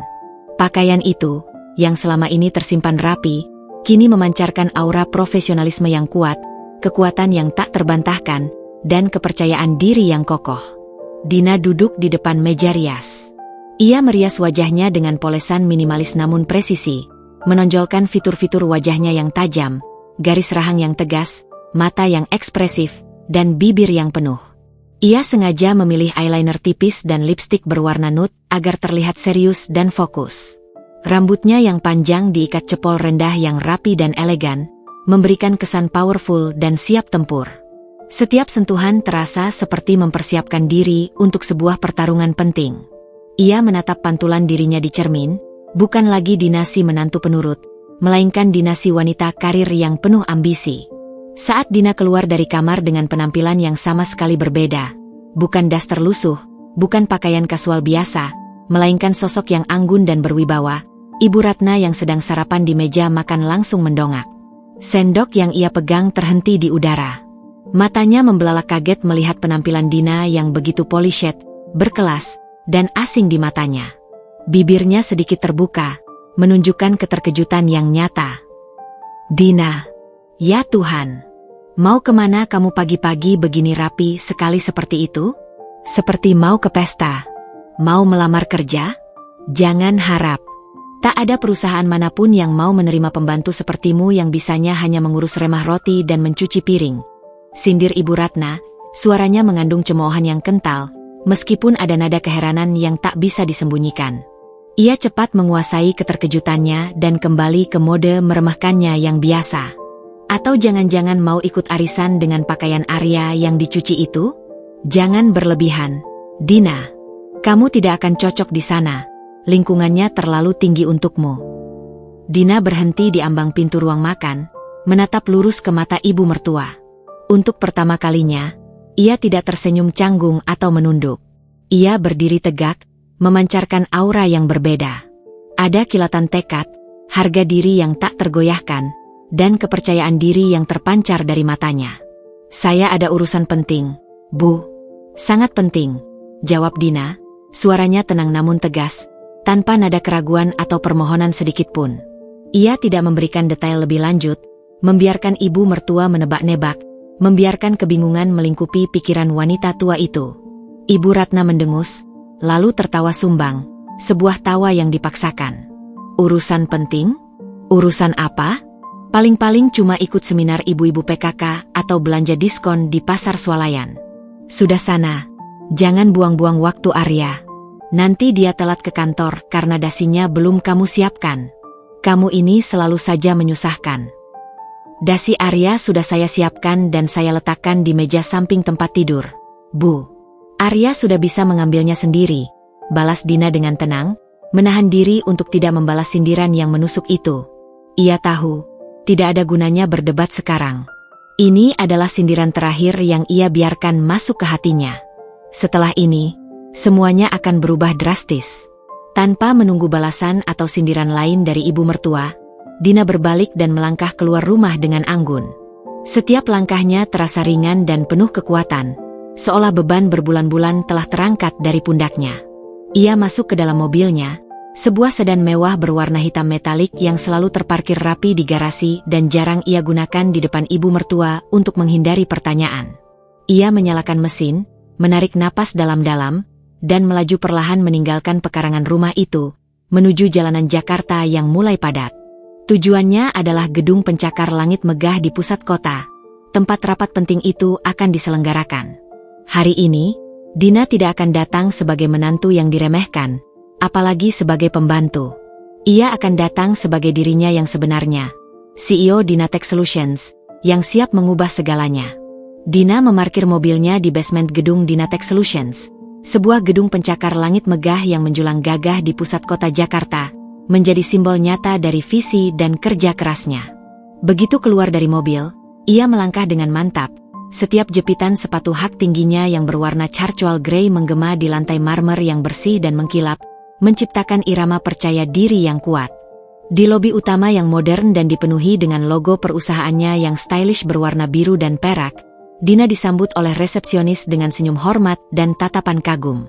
S1: Pakaian itu, yang selama ini tersimpan rapi, kini memancarkan aura profesionalisme yang kuat, kekuatan yang tak terbantahkan, dan kepercayaan diri yang kokoh. Dina duduk di depan meja rias. Ia merias wajahnya dengan polesan minimalis namun presisi, menonjolkan fitur-fitur wajahnya yang tajam, garis rahang yang tegas, mata yang ekspresif, dan bibir yang penuh. Ia sengaja memilih eyeliner tipis dan lipstik berwarna nude agar terlihat serius dan fokus. Rambutnya yang panjang diikat cepol rendah yang rapi dan elegan, memberikan kesan powerful dan siap tempur. Setiap sentuhan terasa seperti mempersiapkan diri untuk sebuah pertarungan penting. Ia menatap pantulan dirinya di cermin, bukan lagi dinasti menantu penurut, melainkan dinasti wanita karir yang penuh ambisi. Saat Dina keluar dari kamar dengan penampilan yang sama sekali berbeda, bukan daster lusuh, bukan pakaian kasual biasa, melainkan sosok yang anggun dan berwibawa, Ibu Ratna yang sedang sarapan di meja makan langsung mendongak. Sendok yang ia pegang terhenti di udara. Matanya membelalak kaget melihat penampilan Dina yang begitu polished, berkelas, dan asing di matanya. Bibirnya sedikit terbuka, menunjukkan keterkejutan yang nyata. "Dina, ya Tuhan. Mau kemana kamu pagi-pagi begini rapi sekali seperti itu? Seperti mau ke pesta? Mau melamar kerja? Jangan harap. Tak ada perusahaan manapun yang mau menerima pembantu sepertimu yang bisanya hanya mengurus remah roti dan mencuci piring." Sindir Ibu Ratna, suaranya mengandung cemoohan yang kental, meskipun ada nada keheranan yang tak bisa disembunyikan. Ia cepat menguasai keterkejutannya dan kembali ke mode meremehkannya yang biasa. Atau jangan-jangan mau ikut arisan dengan pakaian Arya yang dicuci itu? Jangan berlebihan, Dina. Kamu tidak akan cocok di sana. Lingkungannya terlalu tinggi untukmu. Dina berhenti di ambang pintu ruang makan, menatap lurus ke mata ibu mertua. Untuk pertama kalinya, ia tidak tersenyum canggung atau menunduk. Ia berdiri tegak, memancarkan aura yang berbeda. Ada kilatan tekad, harga diri yang tak tergoyahkan, dan kepercayaan diri yang terpancar dari matanya. "Saya ada urusan penting, Bu." "Sangat penting," jawab Dina, suaranya tenang namun tegas, tanpa nada keraguan atau permohonan sedikit pun. Ia tidak memberikan detail lebih lanjut, membiarkan ibu mertua menebak-nebak, membiarkan kebingungan melingkupi pikiran wanita tua itu. Ibu Ratna mendengus, lalu tertawa sumbang, sebuah tawa yang dipaksakan. "Urusan penting? Urusan apa?" "Paling-paling cuma ikut seminar ibu-ibu PKK atau belanja diskon di pasar swalayan." "Sudah sana, jangan buang-buang waktu Arya. Nanti dia telat ke kantor karena dasinya belum kamu siapkan. Kamu ini selalu saja menyusahkan." "Dasi Arya sudah saya siapkan dan saya letakkan di meja samping tempat tidur, Bu. Arya sudah bisa mengambilnya sendiri," balas Dina dengan tenang, menahan diri untuk tidak membalas sindiran yang menusuk itu. Ia tahu, tidak ada gunanya berdebat sekarang. Ini adalah sindiran terakhir yang ia biarkan masuk ke hatinya. Setelah ini, semuanya akan berubah drastis. Tanpa menunggu balasan atau sindiran lain dari ibu mertua, Dina berbalik dan melangkah keluar rumah dengan anggun. Setiap langkahnya terasa ringan dan penuh kekuatan, seolah beban berbulan-bulan telah terangkat dari pundaknya. Ia masuk ke dalam mobilnya, sebuah sedan mewah berwarna hitam metalik yang selalu terparkir rapi di garasi dan jarang ia gunakan di depan ibu mertua untuk menghindari pertanyaan. Ia menyalakan mesin, menarik napas dalam-dalam, dan melaju perlahan meninggalkan pekarangan rumah itu, menuju jalanan Jakarta yang mulai padat. Tujuannya adalah gedung pencakar langit megah di pusat kota. Tempat rapat penting itu akan diselenggarakan. Hari ini, Dina tidak akan datang sebagai menantu yang diremehkan, apalagi sebagai pembantu. Ia akan datang sebagai dirinya yang sebenarnya, CEO Dinatech Solutions, yang siap mengubah segalanya. Dina memarkir mobilnya di basement gedung Dinatech Solutions, sebuah gedung pencakar langit megah yang menjulang gagah di pusat kota Jakarta, menjadi simbol nyata dari visi dan kerja kerasnya. Begitu keluar dari mobil, ia melangkah dengan mantap. Setiap jepitan sepatu hak tingginya yang berwarna charcoal grey menggema di lantai marmer yang bersih dan mengkilap, menciptakan irama percaya diri yang kuat. Di lobi utama yang modern dan dipenuhi dengan logo perusahaannya yang stylish berwarna biru dan perak, Dina disambut oleh resepsionis dengan senyum hormat dan tatapan kagum.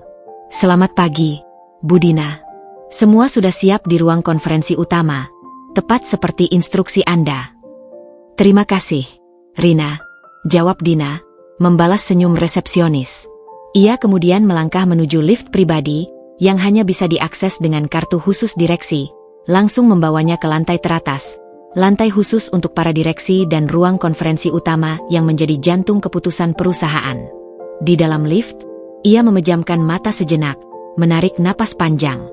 S1: "Selamat pagi, Bu Dina. Semua sudah siap di ruang konferensi utama, tepat seperti instruksi Anda." "Terima kasih, Rina," jawab Dina, membalas senyum resepsionis. Ia kemudian melangkah menuju lift pribadi, yang hanya bisa diakses dengan kartu khusus direksi, langsung membawanya ke lantai teratas, lantai khusus untuk para direksi dan ruang konferensi utama yang menjadi jantung keputusan perusahaan. Di dalam lift, ia memejamkan mata sejenak, menarik napas panjang.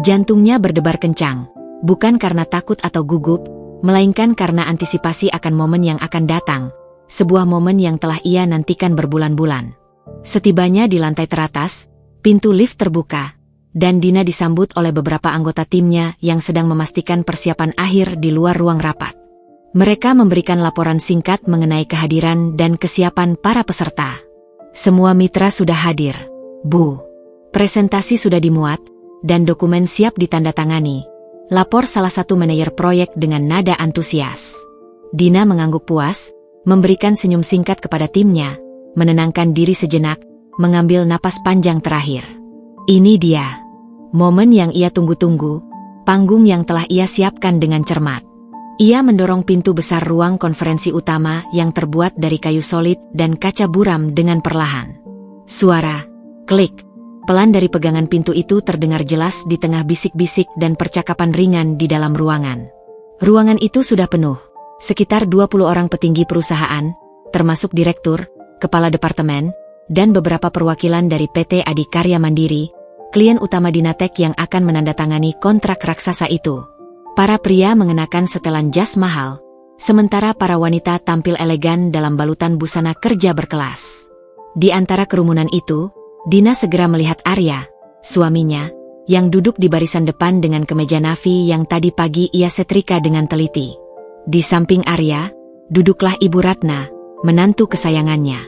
S1: Jantungnya berdebar kencang, bukan karena takut atau gugup, melainkan karena antisipasi akan momen yang akan datang, sebuah momen yang telah ia nantikan berbulan-bulan. Setibanya di lantai teratas, pintu lift terbuka, dan Dina disambut oleh beberapa anggota timnya yang sedang memastikan persiapan akhir di luar ruang rapat. Mereka memberikan laporan singkat mengenai kehadiran dan kesiapan para peserta. Semua mitra sudah hadir, Bu. Presentasi sudah dimuat, dan dokumen siap ditandatangani. Lapor salah satu manajer proyek dengan nada antusias. Dina mengangguk puas, memberikan senyum singkat kepada timnya, menenangkan diri sejenak, mengambil napas panjang terakhir. Ini dia, momen yang ia tunggu-tunggu, panggung yang telah ia siapkan dengan cermat. Ia mendorong pintu besar ruang konferensi utama yang terbuat dari kayu solid dan kaca buram dengan perlahan. Suara, klik, pelan dari pegangan pintu itu terdengar jelas di tengah bisik-bisik dan percakapan ringan di dalam ruangan. Ruangan itu sudah penuh, sekitar 20 orang petinggi perusahaan, termasuk direktur, kepala departemen, dan beberapa perwakilan dari PT Adikarya Mandiri, klien utama Dinatek yang akan menandatangani kontrak raksasa itu. Para pria mengenakan setelan jas mahal, sementara para wanita tampil elegan dalam balutan busana kerja berkelas. Di antara kerumunan itu, Dina segera melihat Arya, suaminya, yang duduk di barisan depan dengan kemeja navy yang tadi pagi ia setrika dengan teliti. Di samping Arya, duduklah Ibu Ratna, menantu kesayangannya.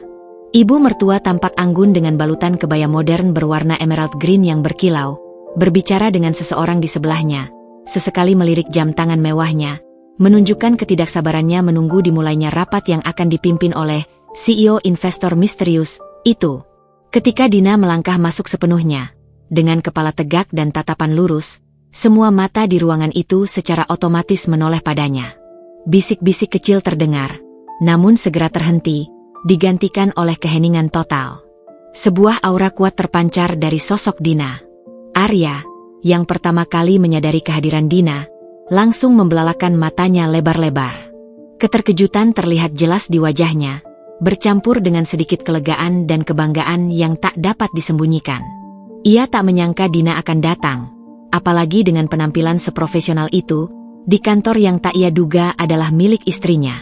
S1: Ibu mertua tampak anggun dengan balutan kebaya modern berwarna emerald green yang berkilau, berbicara dengan seseorang di sebelahnya. Sesekali melirik jam tangan mewahnya, menunjukkan ketidaksabarannya menunggu dimulainya rapat yang akan dipimpin oleh CEO investor misterius itu. Ketika Dina melangkah masuk sepenuhnya, dengan kepala tegak dan tatapan lurus, semua mata di ruangan itu secara otomatis menoleh padanya. Bisik-bisik kecil terdengar, namun segera terhenti, digantikan oleh keheningan total. Sebuah aura kuat terpancar dari sosok Dina. Arya, yang pertama kali menyadari kehadiran Dina, langsung membelalakan matanya lebar-lebar. Keterkejutan terlihat jelas di wajahnya, bercampur dengan sedikit kelegaan dan kebanggaan yang tak dapat disembunyikan. Ia tak menyangka Dina akan datang, apalagi dengan penampilan seprofesional itu, di kantor yang tak ia duga adalah milik istrinya.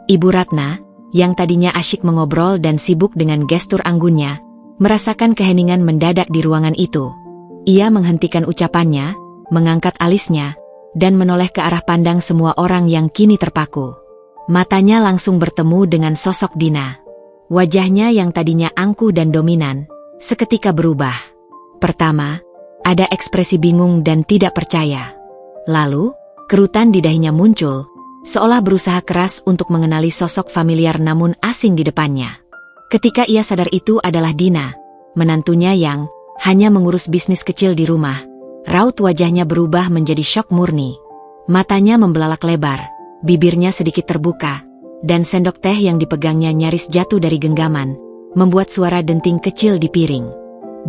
S1: Ibu Ratna, yang tadinya asyik mengobrol dan sibuk dengan gestur anggunnya, merasakan keheningan mendadak di ruangan itu. Ia menghentikan ucapannya, mengangkat alisnya, dan menoleh ke arah pandang semua orang yang kini terpaku. Matanya langsung bertemu dengan sosok Dina. Wajahnya yang tadinya angkuh dan dominan, seketika berubah. Pertama, ada ekspresi bingung dan tidak percaya. Lalu, kerutan di dahinya muncul, seolah berusaha keras untuk mengenali sosok familiar namun asing di depannya. Ketika ia sadar itu adalah Dina, menantunya yang hanya mengurus bisnis kecil di rumah, raut wajahnya berubah menjadi syok murni. Matanya membelalak lebar, bibirnya sedikit terbuka, dan sendok teh yang dipegangnya nyaris jatuh dari genggaman, membuat suara denting kecil di piring.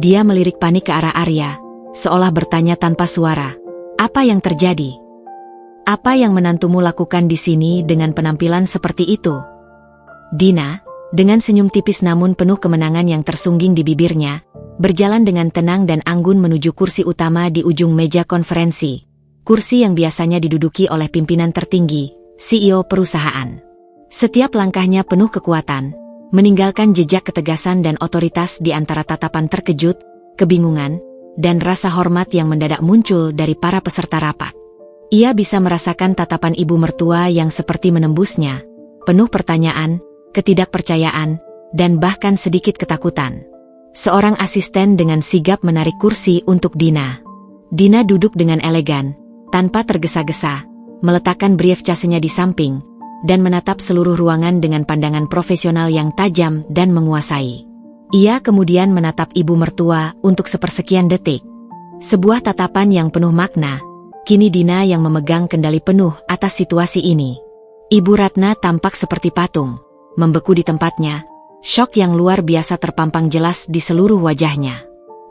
S1: Dia melirik panik ke arah Arya, seolah bertanya tanpa suara, "Apa yang terjadi? Apa yang menantumu lakukan di sini dengan penampilan seperti itu?" Dina, dengan senyum tipis namun penuh kemenangan yang tersungging di bibirnya, berjalan dengan tenang dan anggun menuju kursi utama di ujung meja konferensi. Kursi yang biasanya diduduki oleh pimpinan tertinggi, CEO perusahaan. Setiap langkahnya penuh kekuatan, meninggalkan jejak ketegasan dan otoritas di antara tatapan terkejut, kebingungan, dan rasa hormat yang mendadak muncul dari para peserta rapat. Ia bisa merasakan tatapan ibu mertua yang seperti menembusnya, penuh pertanyaan, ketidakpercayaan, dan bahkan sedikit ketakutan. Seorang asisten dengan sigap menarik kursi untuk Dina. Dina duduk dengan elegan, tanpa tergesa-gesa, meletakkan briefcase-nya di samping, dan menatap seluruh ruangan dengan pandangan profesional yang tajam dan menguasai. Ia kemudian menatap ibu mertua untuk sepersekian detik. Sebuah tatapan yang penuh makna, kini Dina yang memegang kendali penuh atas situasi ini. Ibu Ratna tampak seperti patung, membeku di tempatnya. Syok yang luar biasa terpampang jelas di seluruh wajahnya.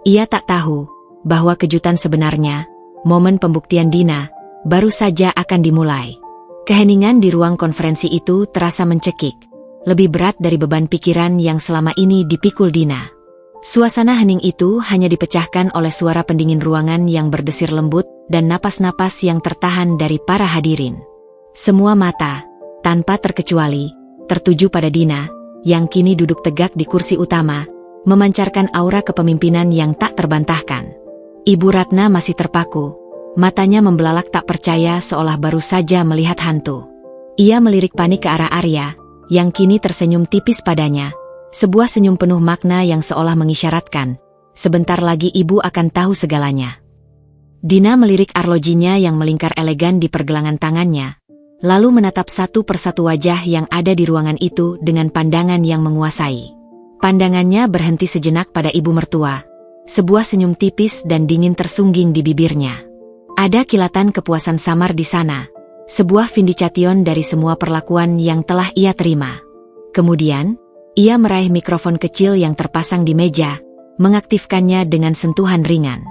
S1: Ia tak tahu bahwa kejutan sebenarnya, momen pembuktian Dina, baru saja akan dimulai. Keheningan di ruang konferensi itu terasa mencekik, lebih berat dari beban pikiran yang selama ini dipikul Dina. Suasana hening itu hanya dipecahkan oleh suara pendingin ruangan yang berdesir lembut dan napas-napas yang tertahan dari para hadirin. Semua mata, tanpa terkecuali, tertuju pada Dina, yang kini duduk tegak di kursi utama, memancarkan aura kepemimpinan yang tak terbantahkan. Ibu Ratna masih terpaku, matanya membelalak tak percaya seolah baru saja melihat hantu. Ia melirik panik ke arah Arya, yang kini tersenyum tipis padanya. Sebuah senyum penuh makna yang seolah mengisyaratkan, sebentar lagi ibu akan tahu segalanya. Dina melirik arlojinya yang melingkar elegan di pergelangan tangannya, lalu menatap satu persatu wajah yang ada di ruangan itu dengan pandangan yang menguasai. Pandangannya berhenti sejenak pada ibu mertua. Sebuah senyum tipis dan dingin tersungging di bibirnya. Ada kilatan kepuasan samar di sana. Sebuah vindication dari semua perlakuan yang telah ia terima. Kemudian, ia meraih mikrofon kecil yang terpasang di meja, mengaktifkannya dengan sentuhan ringan.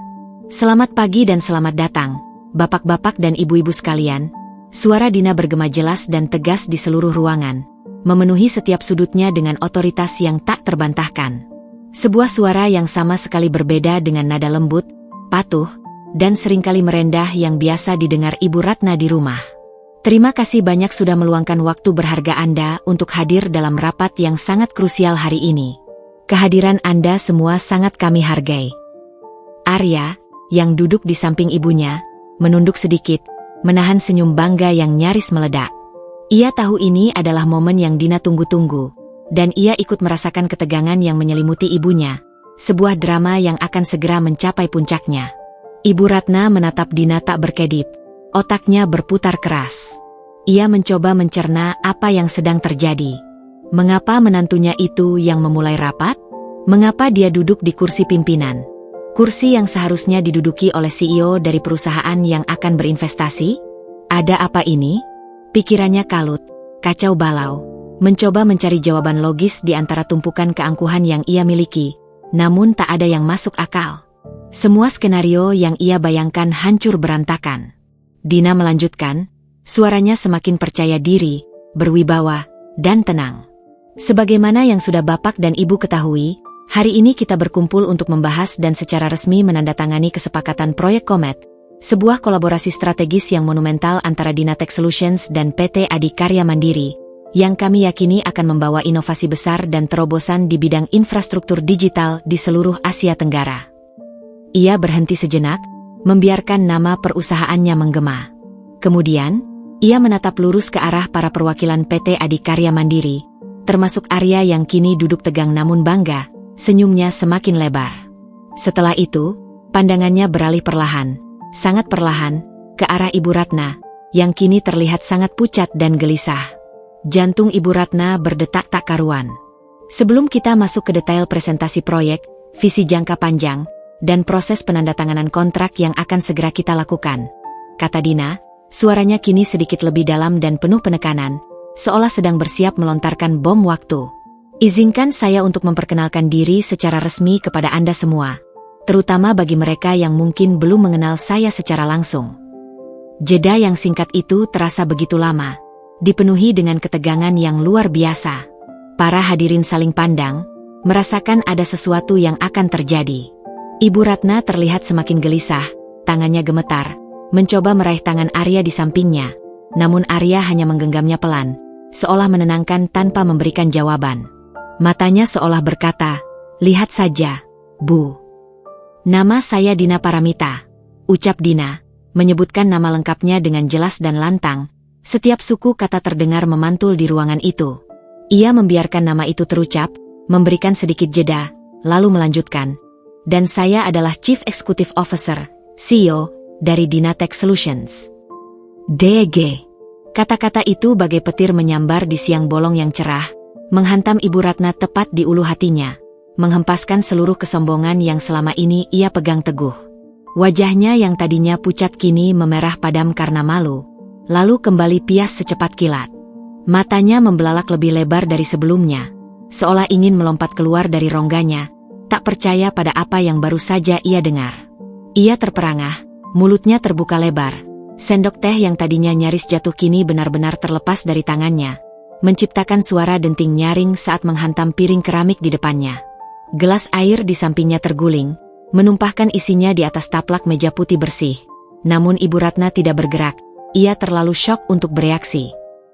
S1: Selamat pagi dan selamat datang, bapak-bapak dan ibu-ibu sekalian. Suara Dina bergema jelas dan tegas di seluruh ruangan, memenuhi setiap sudutnya dengan otoritas yang tak terbantahkan. Sebuah suara yang sama sekali berbeda dengan nada lembut, patuh, dan seringkali merendah yang biasa didengar Ibu Ratna di rumah. Terima kasih banyak sudah meluangkan waktu berharga Anda untuk hadir dalam rapat yang sangat krusial hari ini. Kehadiran Anda semua sangat kami hargai. Arya, yang duduk di samping ibunya, menunduk sedikit, menahan senyum bangga yang nyaris meledak. Ia tahu ini adalah momen yang Dina tunggu-tunggu, dan ia ikut merasakan ketegangan yang menyelimuti ibunya, sebuah drama yang akan segera mencapai puncaknya. Ibu Ratna menatap Dina tak berkedip, otaknya berputar keras. Ia mencoba mencerna apa yang sedang terjadi. Mengapa menantunya itu yang memulai rapat? Mengapa dia duduk di kursi pimpinan? Kursi yang seharusnya diduduki oleh CEO dari perusahaan yang akan berinvestasi? Ada apa ini? Pikirannya kalut, kacau balau, mencoba mencari jawaban logis di antara tumpukan keangkuhan yang ia miliki, namun tak ada yang masuk akal. Semua skenario yang ia bayangkan hancur berantakan. Dina melanjutkan, suaranya semakin percaya diri, berwibawa, dan tenang. Sebagaimana yang sudah Bapak dan Ibu ketahui, hari ini kita berkumpul untuk membahas dan secara resmi menandatangani kesepakatan proyek Komet, sebuah kolaborasi strategis yang monumental antara Dinatech Solutions dan PT Adikarya Mandiri, yang kami yakini akan membawa inovasi besar dan terobosan di bidang infrastruktur digital di seluruh Asia Tenggara. Ia berhenti sejenak, membiarkan nama perusahaannya menggema. Kemudian, ia menatap lurus ke arah para perwakilan PT Adikarya Mandiri, termasuk Arya yang kini duduk tegang namun bangga, senyumnya semakin lebar. Setelah itu, pandangannya beralih perlahan, sangat perlahan, ke arah Ibu Ratna, yang kini terlihat sangat pucat dan gelisah. Jantung Ibu Ratna berdetak tak karuan. Sebelum kita masuk ke detail presentasi proyek, visi jangka panjang, dan proses penandatanganan kontrak yang akan segera kita lakukan, kata Dina, suaranya kini sedikit lebih dalam dan penuh penekanan, seolah sedang bersiap melontarkan bom waktu. Izinkan saya untuk memperkenalkan diri secara resmi kepada Anda semua, terutama bagi mereka yang mungkin belum mengenal saya secara langsung. Jeda yang singkat itu terasa begitu lama, dipenuhi dengan ketegangan yang luar biasa. Para hadirin saling pandang, merasakan ada sesuatu yang akan terjadi. Ibu Ratna terlihat semakin gelisah, tangannya gemetar, mencoba meraih tangan Arya di sampingnya, namun Arya hanya menggenggamnya pelan, seolah menenangkan tanpa memberikan jawaban. Matanya seolah berkata, "Lihat saja, Bu. Nama saya Dina Paramita," ucap Dina, menyebutkan nama lengkapnya dengan jelas dan lantang. Setiap suku kata terdengar memantul di ruangan itu. Ia membiarkan nama itu terucap, memberikan sedikit jeda, lalu melanjutkan, "Dan saya adalah Chief Executive Officer, CEO, dari Dinatech Solutions." DG. Kata-kata itu bagai petir menyambar di siang bolong yang cerah, menghantam Ibu Ratna tepat di ulu hatinya, menghempaskan seluruh kesombongan yang selama ini ia pegang teguh. Wajahnya yang tadinya pucat kini memerah padam karena malu, lalu kembali pias secepat kilat. Matanya membelalak lebih lebar dari sebelumnya, seolah ingin melompat keluar dari rongganya, tak percaya pada apa yang baru saja ia dengar. Ia terperangah, mulutnya terbuka lebar. Sendok teh yang tadinya nyaris jatuh kini benar-benar terlepas dari tangannya, menciptakan suara denting nyaring saat menghantam piring keramik di depannya. Gelas air di sampingnya terguling, menumpahkan isinya di atas taplak meja putih bersih. Namun Ibu Ratna tidak bergerak, ia terlalu syok untuk bereaksi.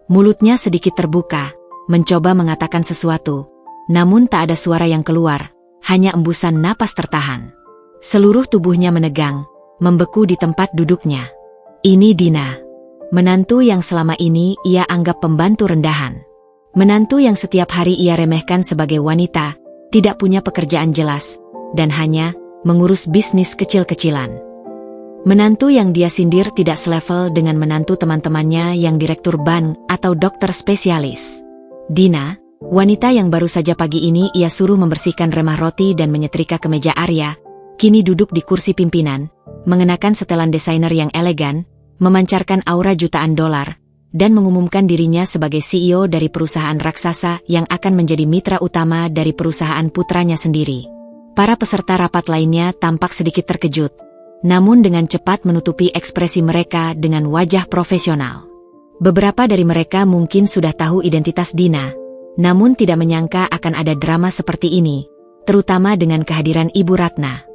S1: Mulutnya sedikit terbuka, mencoba mengatakan sesuatu, namun tak ada suara yang keluar, hanya embusan napas tertahan. Seluruh tubuhnya menegang, membeku di tempat duduknya. "Ini Dina," menantu yang selama ini ia anggap pembantu rendahan. Menantu yang setiap hari ia remehkan sebagai wanita, tidak punya pekerjaan jelas, dan hanya mengurus bisnis kecil-kecilan. Menantu yang dia sindir tidak selevel dengan menantu teman-temannya yang direktur bank atau dokter spesialis. Dina, wanita yang baru saja pagi ini ia suruh membersihkan remah roti dan menyetrika kemeja Arya, kini duduk di kursi pimpinan, mengenakan setelan desainer yang elegan, memancarkan aura jutaan dolar, dan mengumumkan dirinya sebagai CEO dari perusahaan raksasa yang akan menjadi mitra utama dari perusahaan putranya sendiri. Para peserta rapat lainnya tampak sedikit terkejut, namun dengan cepat menutupi ekspresi mereka dengan wajah profesional. Beberapa dari mereka mungkin sudah tahu identitas Dina, namun tidak menyangka akan ada drama seperti ini, terutama dengan kehadiran Ibu Ratna.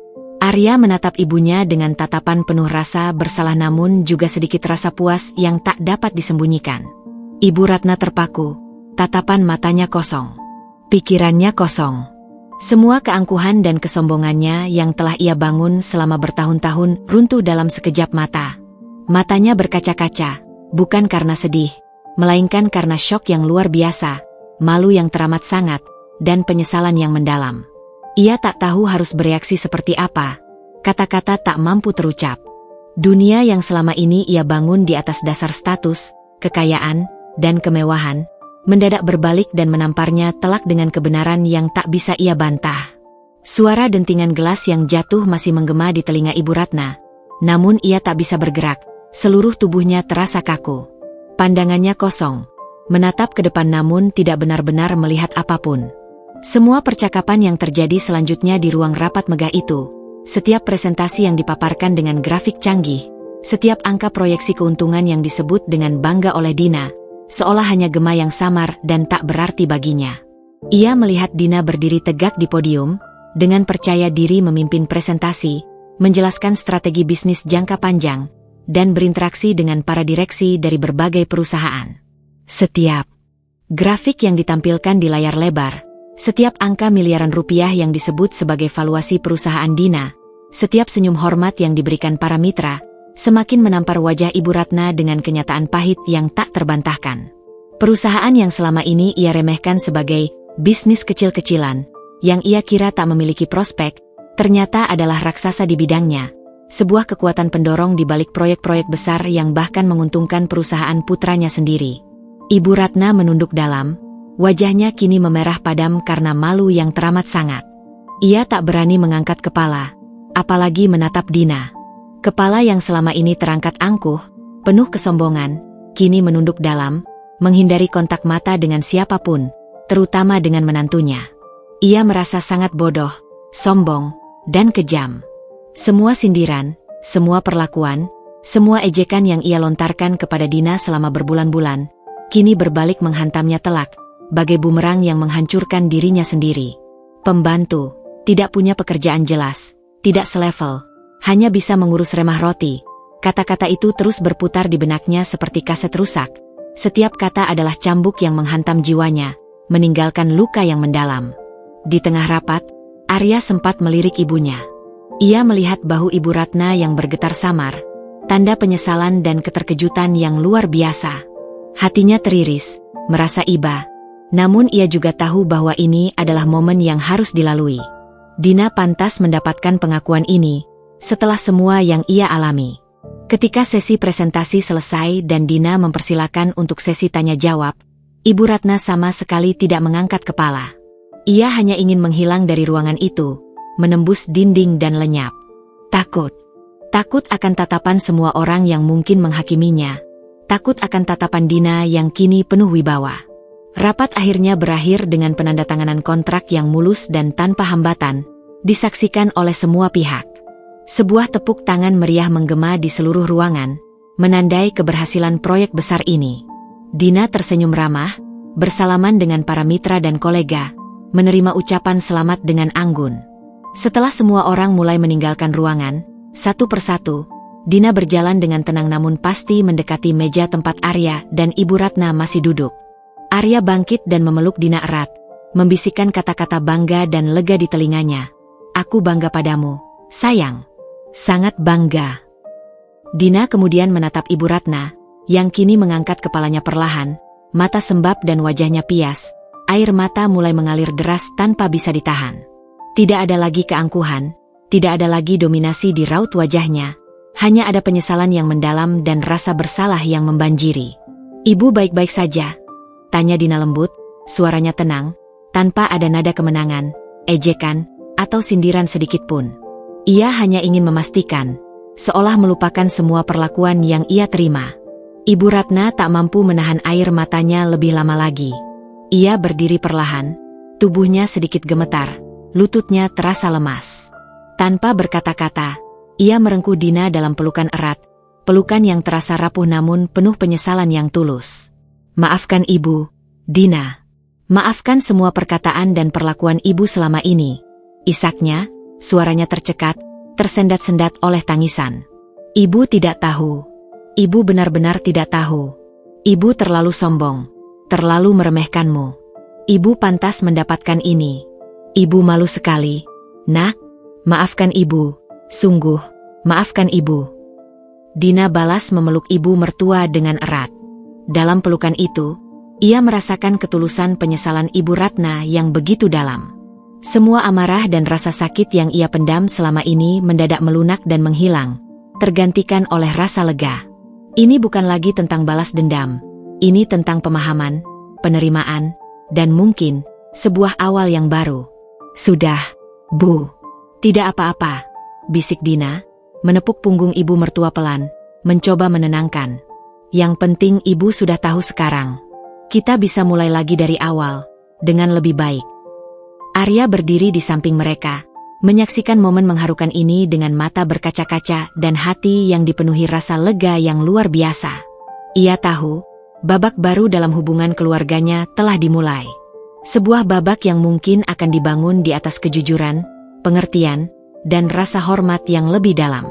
S1: Arya menatap ibunya dengan tatapan penuh rasa bersalah namun juga sedikit rasa puas yang tak dapat disembunyikan. Ibu Ratna terpaku, tatapan matanya kosong. Pikirannya kosong. Semua keangkuhan dan kesombongannya yang telah ia bangun selama bertahun-tahun runtuh dalam sekejap mata. Matanya berkaca-kaca, bukan karena sedih, melainkan karena syok yang luar biasa, malu yang teramat sangat, dan penyesalan yang mendalam. Ia tak tahu harus bereaksi seperti apa. Kata-kata tak mampu terucap. Dunia yang selama ini ia bangun di atas dasar status, kekayaan, dan kemewahan, mendadak berbalik dan menamparnya telak dengan kebenaran yang tak bisa ia bantah. Suara dentingan gelas yang jatuh masih menggema di telinga Ibu Ratna. Namun ia tak bisa bergerak, seluruh tubuhnya terasa kaku. Pandangannya kosong, menatap ke depan namun tidak benar-benar melihat apapun. Semua percakapan yang terjadi selanjutnya di ruang rapat megah itu, setiap presentasi yang dipaparkan dengan grafik canggih, setiap angka proyeksi keuntungan yang disebut dengan bangga oleh Dina, seolah hanya gema yang samar dan tak berarti baginya. Ia melihat Dina berdiri tegak di podium, dengan percaya diri memimpin presentasi, menjelaskan strategi bisnis jangka panjang, dan berinteraksi dengan para direksi dari berbagai perusahaan. Setiap grafik yang ditampilkan di layar lebar, setiap angka miliaran rupiah yang disebut sebagai valuasi perusahaan Dina, setiap senyum hormat yang diberikan para mitra, semakin menampar wajah Ibu Ratna dengan kenyataan pahit yang tak terbantahkan. Perusahaan yang selama ini ia remehkan sebagai bisnis kecil-kecilan, yang ia kira tak memiliki prospek, ternyata adalah raksasa di bidangnya, sebuah kekuatan pendorong di balik proyek-proyek besar yang bahkan menguntungkan perusahaan putranya sendiri. Ibu Ratna menunduk dalam. Wajahnya kini memerah padam karena malu yang teramat sangat. Ia tak berani mengangkat kepala, apalagi menatap Dina. Kepala yang selama ini terangkat angkuh, penuh kesombongan, kini menunduk dalam, menghindari kontak mata dengan siapapun, terutama dengan menantunya. Ia merasa sangat bodoh, sombong, dan kejam. Semua sindiran, semua perlakuan, semua ejekan yang ia lontarkan kepada Dina selama berbulan-bulan, kini berbalik menghantamnya telak, bagai bumerang yang menghancurkan dirinya sendiri. Pembantu, tidak punya pekerjaan jelas, tidak selevel, hanya bisa mengurus remah roti. Kata-kata itu terus berputar di benaknya seperti kaset rusak. Setiap kata adalah cambuk yang menghantam jiwanya, meninggalkan luka yang mendalam. Di tengah rapat, Arya sempat melirik ibunya. Ia melihat bahu Ibu Ratna yang bergetar samar, tanda penyesalan dan keterkejutan yang luar biasa. Hatinya teriris, merasa iba. Namun ia juga tahu bahwa ini adalah momen yang harus dilalui. Dina pantas mendapatkan pengakuan ini, setelah semua yang ia alami. Ketika sesi presentasi selesai dan Dina mempersilakan untuk sesi tanya jawab, Ibu Ratna sama sekali tidak mengangkat kepala. Ia hanya ingin menghilang dari ruangan itu, menembus dinding dan lenyap. Takut. Takut akan tatapan semua orang yang mungkin menghakiminya. Takut akan tatapan Dina yang kini penuh wibawa. Rapat akhirnya berakhir dengan penandatanganan kontrak yang mulus dan tanpa hambatan, disaksikan oleh semua pihak. Sebuah tepuk tangan meriah menggema di seluruh ruangan, menandai keberhasilan proyek besar ini. Dina tersenyum ramah, bersalaman dengan para mitra dan kolega, menerima ucapan selamat dengan anggun. Setelah semua orang mulai meninggalkan ruangan, satu persatu, Dina berjalan dengan tenang namun pasti mendekati meja tempat Arya dan Ibu Ratna masih duduk. Arya bangkit dan memeluk Dina erat, membisikkan kata-kata bangga dan lega di telinganya. Aku bangga padamu, sayang. Sangat bangga. Dina kemudian menatap Ibu Ratna, yang kini mengangkat kepalanya perlahan, mata sembab dan wajahnya pias, air mata mulai mengalir deras tanpa bisa ditahan. Tidak ada lagi keangkuhan, tidak ada lagi dominasi di raut wajahnya, hanya ada penyesalan yang mendalam dan rasa bersalah yang membanjiri. "Ibu baik-baik saja?" tanya Dina lembut, suaranya tenang, tanpa ada nada kemenangan, ejekan, atau sindiran sedikit pun. Ia hanya ingin memastikan, seolah melupakan semua perlakuan yang ia terima. Ibu Ratna tak mampu menahan air matanya lebih lama lagi. Ia berdiri perlahan, tubuhnya sedikit gemetar, lututnya terasa lemas. Tanpa berkata-kata, ia merengkuh Dina dalam pelukan erat, pelukan yang terasa rapuh namun penuh penyesalan yang tulus. "Maafkan ibu, Dina. Maafkan semua perkataan dan perlakuan ibu selama ini," isaknya, suaranya tercekat, tersendat-sendat oleh tangisan. "Ibu tidak tahu. Ibu benar-benar tidak tahu. Ibu terlalu sombong, terlalu meremehkanmu. Ibu pantas mendapatkan ini. Ibu malu sekali. Nak, maafkan ibu. Sungguh, maafkan ibu." Dina balas memeluk ibu mertua dengan erat. Dalam pelukan itu, ia merasakan ketulusan penyesalan Ibu Ratna yang begitu dalam. Semua amarah dan rasa sakit yang ia pendam selama ini mendadak melunak dan menghilang, tergantikan oleh rasa lega. Ini bukan lagi tentang balas dendam, ini tentang pemahaman, penerimaan, dan mungkin sebuah awal yang baru. "Sudah, Bu. Tidak apa-apa," bisik Dina, menepuk punggung ibu mertua pelan, mencoba menenangkan. "Yang penting ibu sudah tahu sekarang. Kita bisa mulai lagi dari awal, dengan lebih baik." Arya berdiri di samping mereka, menyaksikan momen mengharukan ini dengan mata berkaca-kaca dan hati yang dipenuhi rasa lega yang luar biasa. Ia tahu, babak baru dalam hubungan keluarganya telah dimulai. Sebuah babak yang mungkin akan dibangun di atas kejujuran, pengertian, dan rasa hormat yang lebih dalam.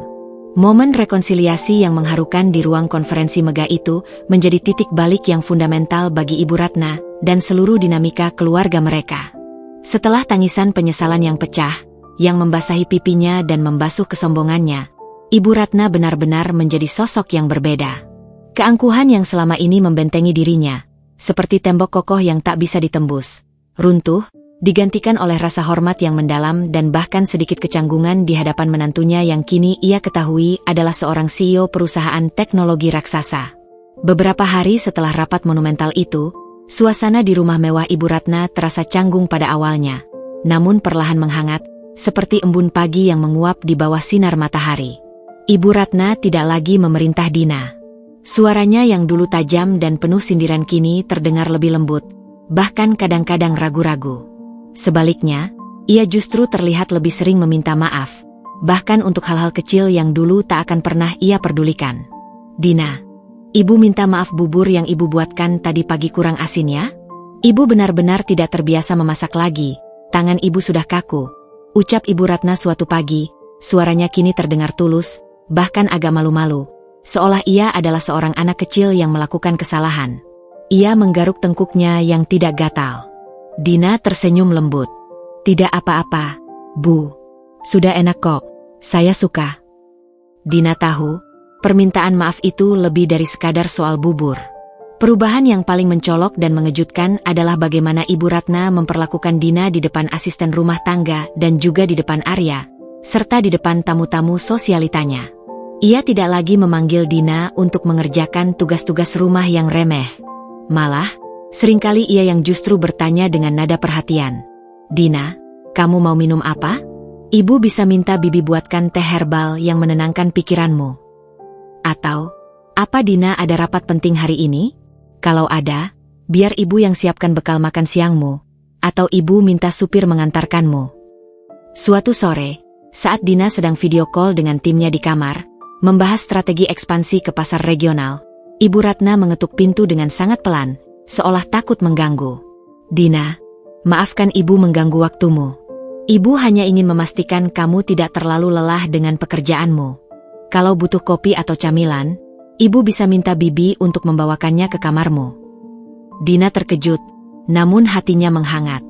S1: Momen rekonsiliasi yang mengharukan di ruang konferensi megah itu menjadi titik balik yang fundamental bagi Ibu Ratna dan seluruh dinamika keluarga mereka. Setelah tangisan penyesalan yang pecah, yang membasahi pipinya dan membasuh kesombongannya, Ibu Ratna benar-benar menjadi sosok yang berbeda. Keangkuhan yang selama ini membentengi dirinya, seperti tembok kokoh yang tak bisa ditembus, runtuh, digantikan oleh rasa hormat yang mendalam dan bahkan sedikit kecanggungan di hadapan menantunya yang kini ia ketahui adalah seorang CEO perusahaan teknologi raksasa. Beberapa hari setelah rapat monumental itu, suasana di rumah mewah Ibu Ratna terasa canggung pada awalnya, namun perlahan menghangat, seperti embun pagi yang menguap di bawah sinar matahari. Ibu Ratna tidak lagi memerintah Dina. Suaranya yang dulu tajam dan penuh sindiran kini terdengar lebih lembut, bahkan kadang-kadang ragu-ragu. Sebaliknya, ia justru terlihat lebih sering meminta maaf, bahkan untuk hal-hal kecil yang dulu tak akan pernah ia pedulikan. "Dina, ibu minta maaf bubur yang ibu buatkan tadi pagi kurang asin ya? Ibu benar-benar tidak terbiasa memasak lagi, tangan ibu sudah kaku," ucap Ibu Ratna suatu pagi, suaranya kini terdengar tulus, bahkan agak malu-malu, seolah ia adalah seorang anak kecil yang melakukan kesalahan. Ia menggaruk tengkuknya yang tidak gatal. Dina tersenyum lembut. "Tidak apa-apa, Bu. Sudah enak kok, saya suka." Dina tahu, permintaan maaf itu lebih dari sekadar soal bubur. Perubahan yang paling mencolok dan mengejutkan adalah bagaimana Ibu Ratna memperlakukan Dina di depan asisten rumah tangga dan juga di depan Arya, serta di depan tamu-tamu sosialitanya. Ia tidak lagi memanggil Dina untuk mengerjakan tugas-tugas rumah yang remeh. Malah, seringkali ia yang justru bertanya dengan nada perhatian, "Dina, kamu mau minum apa? Ibu bisa minta bibi buatkan teh herbal yang menenangkan pikiranmu." Atau, "Apa Dina ada rapat penting hari ini? Kalau ada, biar ibu yang siapkan bekal makan siangmu, atau ibu minta supir mengantarkanmu." Suatu sore, saat Dina sedang video call dengan timnya di kamar, membahas strategi ekspansi ke pasar regional, Ibu Ratna mengetuk pintu dengan sangat pelan, seolah takut mengganggu. "Dina, maafkan ibu mengganggu waktumu. Ibu hanya ingin memastikan kamu tidak terlalu lelah dengan pekerjaanmu. Kalau butuh kopi atau camilan, ibu bisa minta bibi untuk membawakannya ke kamarmu." Dina terkejut, namun hatinya menghangat.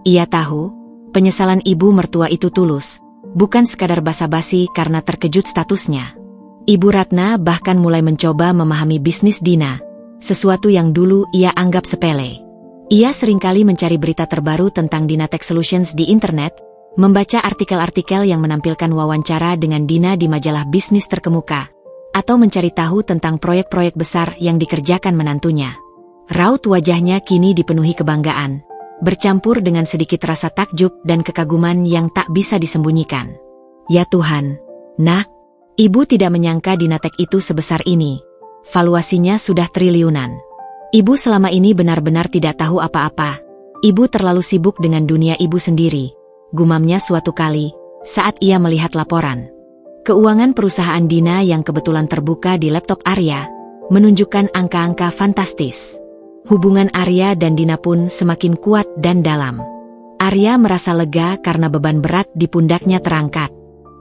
S1: Ia tahu, penyesalan ibu mertua itu tulus, bukan sekadar basa-basi karena terkejut statusnya. Ibu Ratna bahkan mulai mencoba memahami bisnis Dina, sesuatu yang dulu ia anggap sepele. Ia seringkali mencari berita terbaru tentang Dinatech Solutions di internet, membaca artikel-artikel yang menampilkan wawancara dengan Dina di majalah bisnis terkemuka, atau mencari tahu tentang proyek-proyek besar yang dikerjakan menantunya. Raut wajahnya kini dipenuhi kebanggaan, bercampur dengan sedikit rasa takjub dan kekaguman yang tak bisa disembunyikan. Ya Tuhan, Nak, Ibu tidak menyangka Dinatech itu sebesar ini. Valuasinya sudah triliunan. Ibu selama ini benar-benar tidak tahu apa-apa. Ibu terlalu sibuk dengan dunia ibu sendiri, gumamnya suatu kali saat ia melihat laporan keuangan perusahaan Dina yang kebetulan terbuka di laptop Arya, menunjukkan angka-angka fantastis. Hubungan Arya dan Dina pun semakin kuat dan dalam. Arya merasa lega karena beban berat di pundaknya terangkat.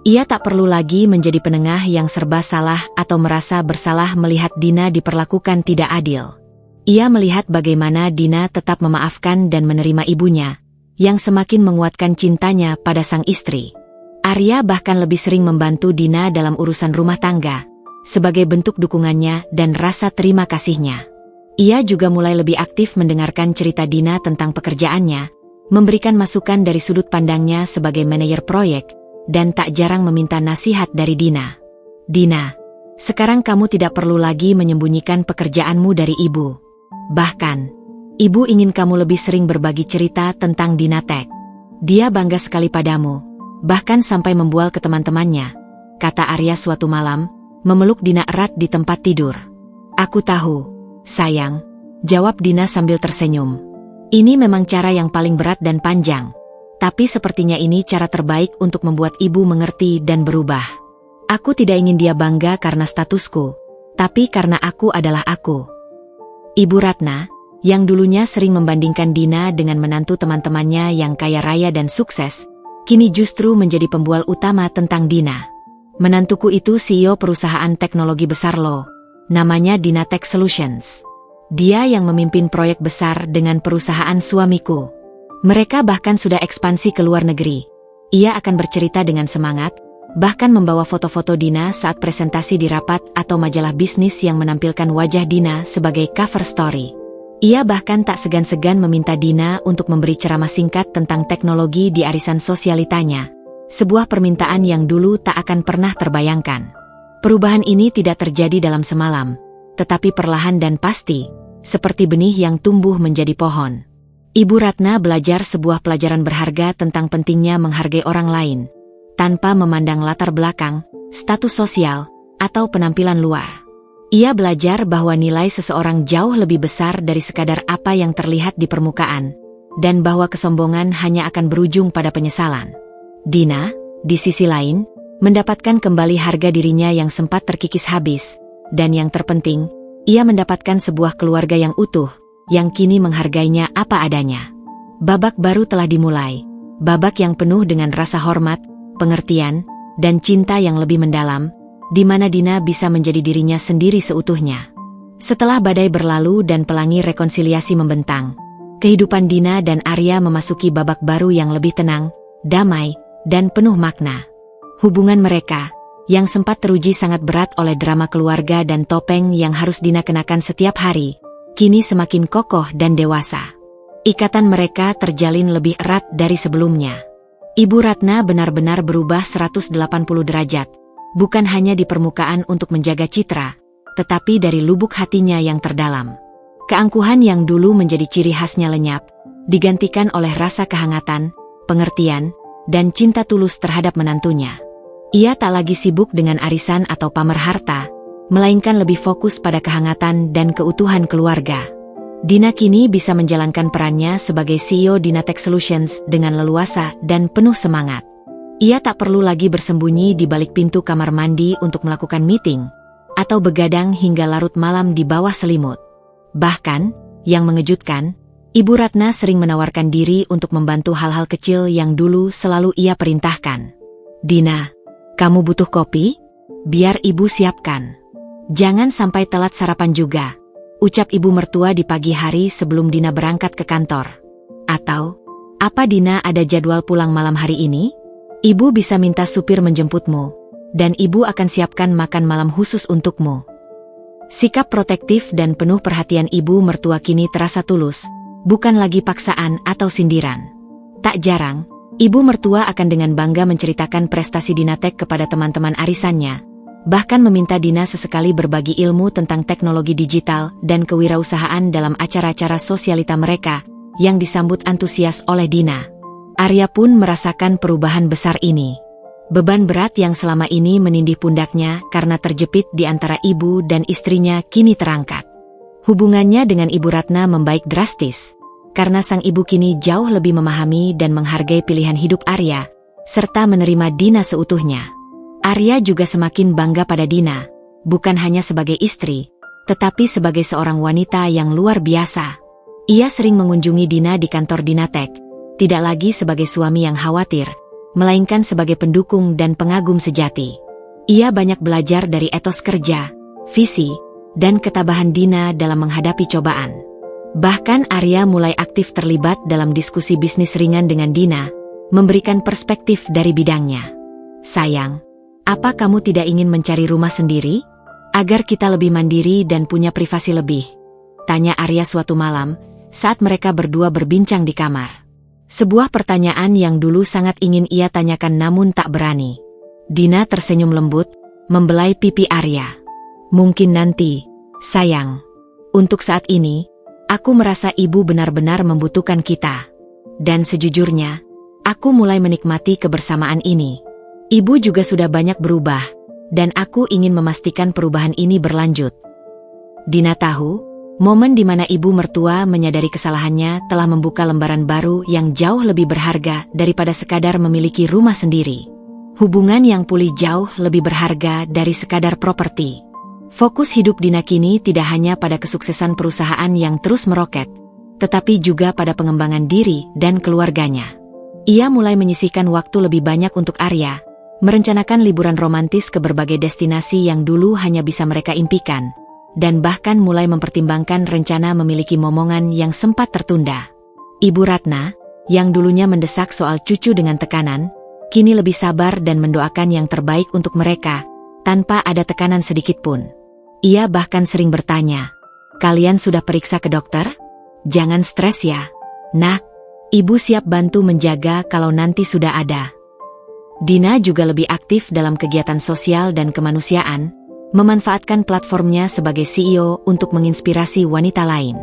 S1: Ia tak perlu lagi menjadi penengah yang serba salah atau merasa bersalah melihat Dina diperlakukan tidak adil. Ia melihat bagaimana Dina tetap memaafkan dan menerima ibunya, yang semakin menguatkan cintanya pada sang istri. Arya bahkan lebih sering membantu Dina dalam urusan rumah tangga, sebagai bentuk dukungannya dan rasa terima kasihnya. Ia juga mulai lebih aktif mendengarkan cerita Dina tentang pekerjaannya, memberikan masukan dari sudut pandangnya sebagai manajer proyek, dan tak jarang meminta nasihat dari Dina. Dina, sekarang kamu tidak perlu lagi menyembunyikan pekerjaanmu dari ibu. Bahkan, ibu ingin kamu lebih sering berbagi cerita tentang Dinatech. Dia bangga sekali padamu, bahkan sampai membual ke teman-temannya, kata Arya suatu malam, memeluk Dina erat di tempat tidur. Aku tahu, sayang, jawab Dina sambil tersenyum. Ini memang cara yang paling berat dan panjang. Tapi sepertinya ini cara terbaik untuk membuat ibu mengerti dan berubah. Aku tidak ingin dia bangga karena statusku, tapi karena aku adalah aku. Ibu Ratna, yang dulunya sering membandingkan Dina dengan menantu teman-temannya yang kaya raya dan sukses, kini justru menjadi pembual utama tentang Dina. Menantuku itu CEO perusahaan teknologi besar loh, namanya Dinatech Solutions. Dia yang memimpin proyek besar dengan perusahaan suamiku. Mereka bahkan sudah ekspansi ke luar negeri. Ia akan bercerita dengan semangat, bahkan membawa foto-foto Dina saat presentasi di rapat atau majalah bisnis yang menampilkan wajah Dina sebagai cover story. Ia bahkan tak segan-segan meminta Dina untuk memberi ceramah singkat tentang teknologi di arisan sosialitanya. Sebuah permintaan yang dulu tak akan pernah terbayangkan. Perubahan ini tidak terjadi dalam semalam, tetapi perlahan dan pasti, seperti benih yang tumbuh menjadi pohon. Ibu Ratna belajar sebuah pelajaran berharga tentang pentingnya menghargai orang lain, tanpa memandang latar belakang, status sosial, atau penampilan luar. Ia belajar bahwa nilai seseorang jauh lebih besar dari sekadar apa yang terlihat di permukaan, dan bahwa kesombongan hanya akan berujung pada penyesalan. Dina, di sisi lain, mendapatkan kembali harga dirinya yang sempat terkikis habis, dan yang terpenting, ia mendapatkan sebuah keluarga yang utuh, yang kini menghargainya apa adanya. Babak baru telah dimulai, babak yang penuh dengan rasa hormat, pengertian, dan cinta yang lebih mendalam, di mana Dina bisa menjadi dirinya sendiri seutuhnya. Setelah badai berlalu dan pelangi rekonsiliasi membentang, kehidupan Dina dan Arya memasuki babak baru yang lebih tenang, damai, dan penuh makna. Hubungan mereka, yang sempat teruji sangat berat oleh drama keluarga dan topeng yang harus Dina kenakan setiap hari, kini semakin kokoh dan dewasa. Ikatan mereka terjalin lebih erat dari sebelumnya. Ibu Ratna benar-benar berubah 180 derajat, bukan hanya di permukaan untuk menjaga citra, tetapi dari lubuk hatinya yang terdalam. Keangkuhan yang dulu menjadi ciri khasnya lenyap, digantikan oleh rasa kehangatan, pengertian, dan cinta tulus terhadap menantunya. Ia tak lagi sibuk dengan arisan atau pamer harta, melainkan lebih fokus pada kehangatan dan keutuhan keluarga. Dina kini bisa menjalankan perannya sebagai CEO Dinatech Solutions dengan leluasa dan penuh semangat. Ia tak perlu lagi bersembunyi di balik pintu kamar mandi untuk melakukan meeting, atau begadang hingga larut malam di bawah selimut. Bahkan, yang mengejutkan, Ibu Ratna sering menawarkan diri untuk membantu hal-hal kecil yang dulu selalu ia perintahkan. Dina, kamu butuh kopi? Biar ibu siapkan. Jangan sampai telat sarapan juga, ucap ibu mertua di pagi hari sebelum Dina berangkat ke kantor. Atau, apa Dina ada jadwal pulang malam hari ini? Ibu bisa minta supir menjemputmu, dan ibu akan siapkan makan malam khusus untukmu." Sikap protektif dan penuh perhatian ibu mertua kini terasa tulus, bukan lagi paksaan atau sindiran. Tak jarang, ibu mertua akan dengan bangga menceritakan prestasi Dinatek kepada teman-teman arisannya, bahkan meminta Dina sesekali berbagi ilmu tentang teknologi digital dan kewirausahaan dalam acara-acara sosialita mereka, yang disambut antusias oleh Dina. Arya pun merasakan perubahan besar ini. Beban berat yang selama ini menindih pundaknya karena terjepit di antara ibu dan istrinya kini terangkat. Hubungannya dengan Ibu Ratna membaik drastis, karena sang ibu kini jauh lebih memahami dan menghargai pilihan hidup Arya, serta menerima Dina seutuhnya. Arya juga semakin bangga pada Dina, bukan hanya sebagai istri, tetapi sebagai seorang wanita yang luar biasa. Ia sering mengunjungi Dina di kantor Dinatek, tidak lagi sebagai suami yang khawatir, melainkan sebagai pendukung dan pengagum sejati. Ia banyak belajar dari etos kerja, visi, dan ketabahan Dina dalam menghadapi cobaan. Bahkan Arya mulai aktif terlibat dalam diskusi bisnis ringan dengan Dina, memberikan perspektif dari bidangnya. "Sayang, apa kamu tidak ingin mencari rumah sendiri? Agar kita lebih mandiri dan punya privasi lebih?" tanya Arya suatu malam, saat mereka berdua berbincang di kamar. Sebuah pertanyaan yang dulu sangat ingin ia tanyakan namun tak berani. Dina tersenyum lembut, membelai pipi Arya. "Mungkin nanti, sayang. Untuk saat ini, aku merasa ibu benar-benar membutuhkan kita. Dan sejujurnya, aku mulai menikmati kebersamaan ini. Ibu juga sudah banyak berubah, dan aku ingin memastikan perubahan ini berlanjut." Dina tahu, momen di mana ibu mertua menyadari kesalahannya telah membuka lembaran baru yang jauh lebih berharga daripada sekadar memiliki rumah sendiri. Hubungan yang pulih jauh lebih berharga dari sekadar properti. Fokus hidup Dina kini tidak hanya pada kesuksesan perusahaan yang terus meroket, tetapi juga pada pengembangan diri dan keluarganya. Ia mulai menyisihkan waktu lebih banyak untuk Arya, merencanakan liburan romantis ke berbagai destinasi yang dulu hanya bisa mereka impikan, dan bahkan mulai mempertimbangkan rencana memiliki momongan yang sempat tertunda. Ibu Ratna, yang dulunya mendesak soal cucu dengan tekanan, kini lebih sabar dan mendoakan yang terbaik untuk mereka, tanpa ada tekanan sedikit pun. Ia bahkan sering bertanya, "Kalian sudah periksa ke dokter? Jangan stres ya, Nak. Ibu siap bantu menjaga kalau nanti sudah ada." Dina juga lebih aktif dalam kegiatan sosial dan kemanusiaan, memanfaatkan platformnya sebagai CEO untuk menginspirasi wanita lain.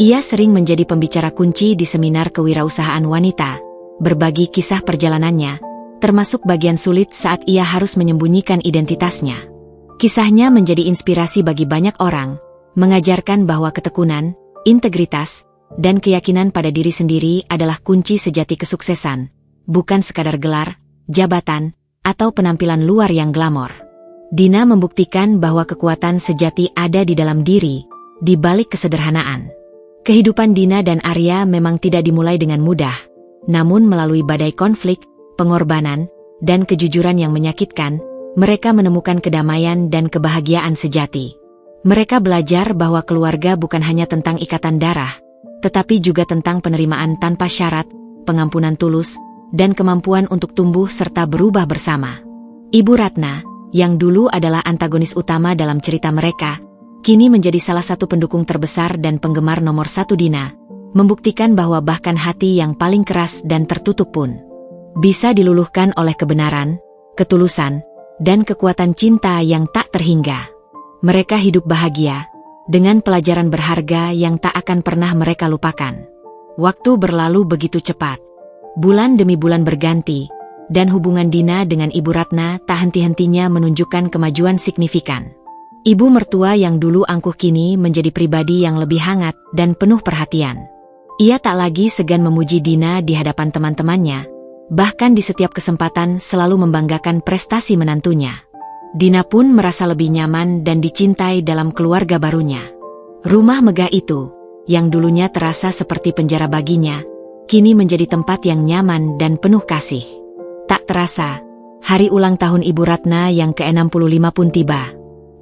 S1: Ia sering menjadi pembicara kunci di seminar kewirausahaan wanita, berbagi kisah perjalanannya, termasuk bagian sulit saat ia harus menyembunyikan identitasnya. Kisahnya menjadi inspirasi bagi banyak orang, mengajarkan bahwa ketekunan, integritas, dan keyakinan pada diri sendiri adalah kunci sejati kesuksesan, bukan sekadar gelar, jabatan, atau penampilan luar yang glamor. Dina membuktikan bahwa kekuatan sejati ada di dalam diri, di balik kesederhanaan. Kehidupan Dina dan Arya memang tidak dimulai dengan mudah, namun melalui badai konflik, pengorbanan, dan kejujuran yang menyakitkan, mereka menemukan kedamaian dan kebahagiaan sejati. Mereka belajar bahwa keluarga bukan hanya tentang ikatan darah, tetapi juga tentang penerimaan tanpa syarat, pengampunan tulus, dan kemampuan untuk tumbuh serta berubah bersama. Ibu Ratna, yang dulu adalah antagonis utama dalam cerita mereka, kini menjadi salah satu pendukung terbesar dan penggemar nomor satu Dina, membuktikan bahwa bahkan hati yang paling keras dan tertutup pun bisa diluluhkan oleh kebenaran, ketulusan, dan kekuatan cinta yang tak terhingga. Mereka hidup bahagia, dengan pelajaran berharga yang tak akan pernah mereka lupakan. Waktu berlalu begitu cepat. Bulan demi bulan berganti, dan hubungan Dina dengan Ibu Ratna tak henti-hentinya menunjukkan kemajuan signifikan. Ibu mertua yang dulu angkuh kini menjadi pribadi yang lebih hangat dan penuh perhatian. Ia tak lagi segan memuji Dina di hadapan teman-temannya, bahkan di setiap kesempatan selalu membanggakan prestasi menantunya. Dina pun merasa lebih nyaman dan dicintai dalam keluarga barunya. Rumah megah itu, yang dulunya terasa seperti penjara baginya, kini menjadi tempat yang nyaman dan penuh kasih. Tak terasa, hari ulang tahun Ibu Ratna yang ke-65 pun tiba.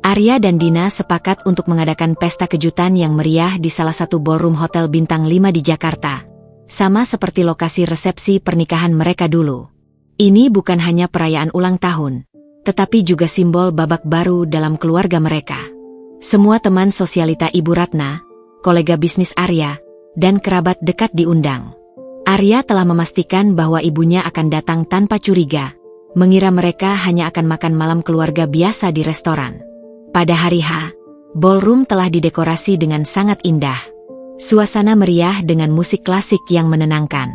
S1: Arya dan Dina sepakat untuk mengadakan pesta kejutan yang meriah di salah satu ballroom hotel bintang 5 di Jakarta. Sama seperti lokasi resepsi pernikahan mereka dulu. Ini bukan hanya perayaan ulang tahun, tetapi juga simbol babak baru dalam keluarga mereka. Semua teman sosialita Ibu Ratna, kolega bisnis Arya, dan kerabat dekat diundang. Arya telah memastikan bahwa ibunya akan datang tanpa curiga, mengira mereka hanya akan makan malam keluarga biasa di restoran. Pada hari H, ballroom telah didekorasi dengan sangat indah. Suasana meriah dengan musik klasik yang menenangkan.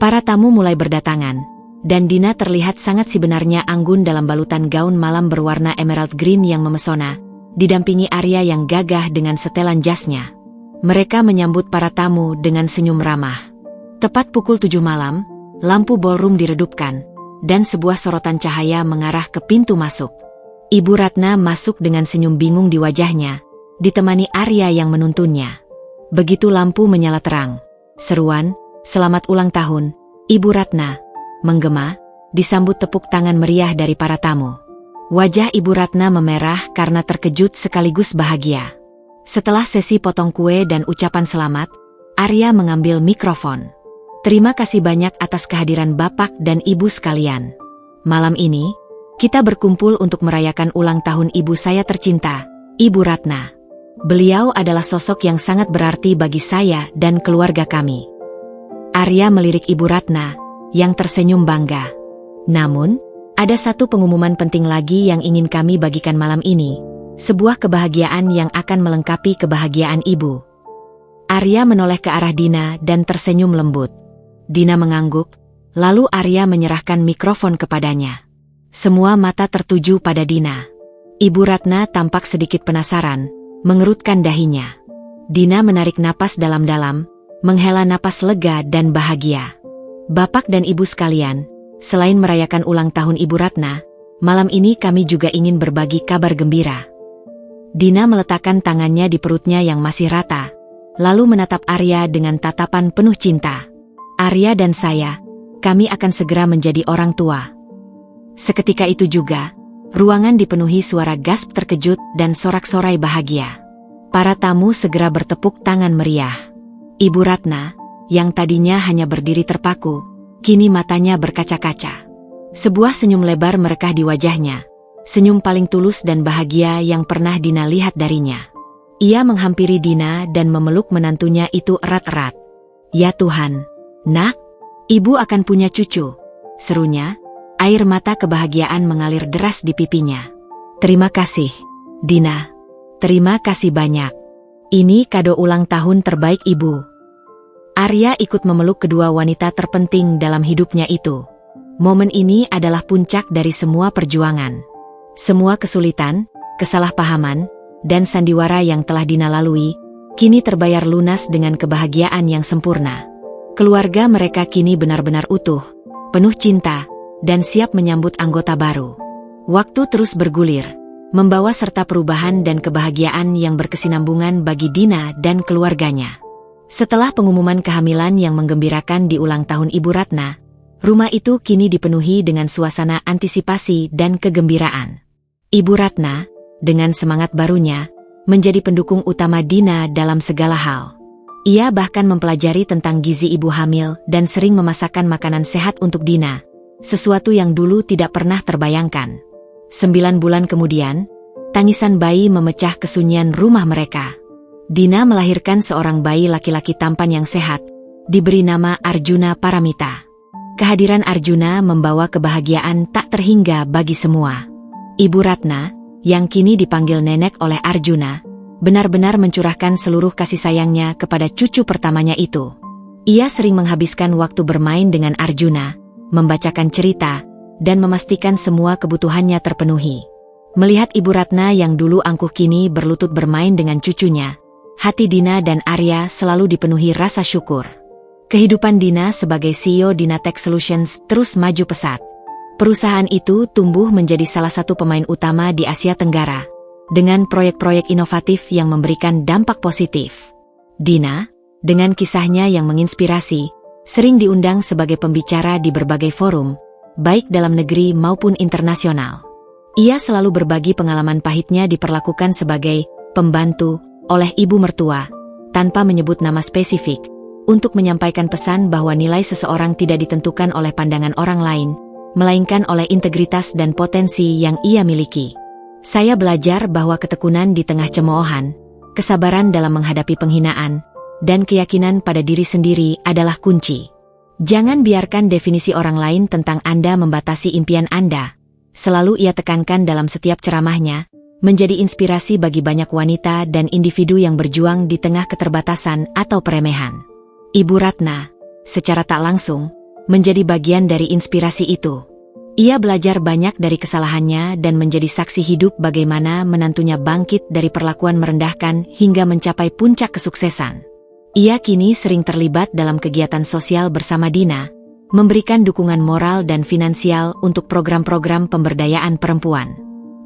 S1: Para tamu mulai berdatangan, dan Dina terlihat sangat sebenarnya anggun dalam balutan gaun malam berwarna emerald green yang memesona, didampingi Arya yang gagah dengan setelan jasnya. Mereka menyambut para tamu dengan senyum ramah. Tepat pukul 7 malam, lampu ballroom diredupkan, dan sebuah sorotan cahaya mengarah ke pintu masuk. Ibu Ratna masuk dengan senyum bingung di wajahnya, ditemani Arya yang menuntunnya. Begitu lampu menyala terang, seruan, "Selamat ulang tahun, Ibu Ratna," menggema, disambut tepuk tangan meriah dari para tamu. Wajah Ibu Ratna memerah karena terkejut sekaligus bahagia. Setelah sesi potong kue dan ucapan selamat, Arya mengambil mikrofon. "Terima kasih banyak atas kehadiran Bapak dan Ibu sekalian. Malam ini, kita berkumpul untuk merayakan ulang tahun ibu saya tercinta, Ibu Ratna. Beliau adalah sosok yang sangat berarti bagi saya dan keluarga kami." Arya melirik Ibu Ratna, yang tersenyum bangga. "Namun, ada satu pengumuman penting lagi yang ingin kami bagikan malam ini. Sebuah kebahagiaan yang akan melengkapi kebahagiaan ibu." Arya menoleh ke arah Dina dan tersenyum lembut. Dina mengangguk, lalu Arya menyerahkan mikrofon kepadanya. Semua mata tertuju pada Dina. Ibu Ratna tampak sedikit penasaran, mengerutkan dahinya. Dina menarik napas dalam-dalam, menghela napas lega dan bahagia. "Bapak dan Ibu sekalian, selain merayakan ulang tahun Ibu Ratna, malam ini kami juga ingin berbagi kabar gembira." Dina meletakkan tangannya di perutnya yang masih rata, lalu menatap Arya dengan tatapan penuh cinta. "Arya dan saya, kami akan segera menjadi orang tua." Seketika itu juga, ruangan dipenuhi suara gasp terkejut dan sorak-sorai bahagia. Para tamu segera bertepuk tangan meriah. Ibu Ratna, yang tadinya hanya berdiri terpaku, kini matanya berkaca-kaca. Sebuah senyum lebar merekah di wajahnya. Senyum paling tulus dan bahagia yang pernah Dina lihat darinya. Ia menghampiri Dina dan memeluk menantunya itu erat-erat. "Ya Tuhan, Nak, Ibu akan punya cucu," serunya. Air mata kebahagiaan mengalir deras di pipinya. "Terima kasih, Dina. Terima kasih banyak. Ini kado ulang tahun terbaik Ibu." Arya ikut memeluk kedua wanita terpenting dalam hidupnya itu. Momen ini adalah puncak dari semua perjuangan. Semua kesulitan, kesalahpahaman, dan sandiwara yang telah Dina lalui, kini terbayar lunas dengan kebahagiaan yang sempurna. Keluarga mereka kini benar-benar utuh, penuh cinta, dan siap menyambut anggota baru. Waktu terus bergulir, membawa serta perubahan dan kebahagiaan yang berkesinambungan bagi Dina dan keluarganya. Setelah pengumuman kehamilan yang menggembirakan di ulang tahun Ibu Ratna, rumah itu kini dipenuhi dengan suasana antisipasi dan kegembiraan. Ibu Ratna, dengan semangat barunya, menjadi pendukung utama Dina dalam segala hal. Ia bahkan mempelajari tentang gizi ibu hamil dan sering memasakkan makanan sehat untuk Dina, sesuatu yang dulu tidak pernah terbayangkan. 9 bulan kemudian, tangisan bayi memecah kesunyian rumah mereka. Dina melahirkan seorang bayi laki-laki tampan yang sehat, diberi nama Arjuna Paramita. Kehadiran Arjuna membawa kebahagiaan tak terhingga bagi semua. Ibu Ratna, yang kini dipanggil nenek oleh Arjuna, benar-benar mencurahkan seluruh kasih sayangnya kepada cucu pertamanya itu. Ia sering menghabiskan waktu bermain dengan Arjuna, membacakan cerita, dan memastikan semua kebutuhannya terpenuhi. Melihat Ibu Ratna yang dulu angkuh kini berlutut bermain dengan cucunya, hati Dina dan Arya selalu dipenuhi rasa syukur. Kehidupan Dina sebagai CEO Dinatech Solutions terus maju pesat. Perusahaan itu tumbuh menjadi salah satu pemain utama di Asia Tenggara, dengan proyek-proyek inovatif yang memberikan dampak positif. Dina, dengan kisahnya yang menginspirasi, sering diundang sebagai pembicara di berbagai forum, baik dalam negeri maupun internasional. Ia selalu berbagi pengalaman pahitnya diperlakukan sebagai pembantu oleh ibu mertua, tanpa menyebut nama spesifik, untuk menyampaikan pesan bahwa nilai seseorang tidak ditentukan oleh pandangan orang lain, melainkan oleh integritas dan potensi yang ia miliki. Saya belajar bahwa ketekunan di tengah cemoohan, kesabaran dalam menghadapi penghinaan, dan keyakinan pada diri sendiri adalah kunci. Jangan biarkan definisi orang lain tentang Anda membatasi impian Anda. Selalu ia tekankan dalam setiap ceramahnya, menjadi inspirasi bagi banyak wanita dan individu yang berjuang di tengah keterbatasan atau peremehan. Ibu Ratna, secara tak langsung, menjadi bagian dari inspirasi itu. Ia belajar banyak dari kesalahannya dan menjadi saksi hidup bagaimana menantunya bangkit dari perlakuan merendahkan hingga mencapai puncak kesuksesan. Ia kini sering terlibat dalam kegiatan sosial bersama Dina, memberikan dukungan moral dan finansial untuk program-program pemberdayaan perempuan.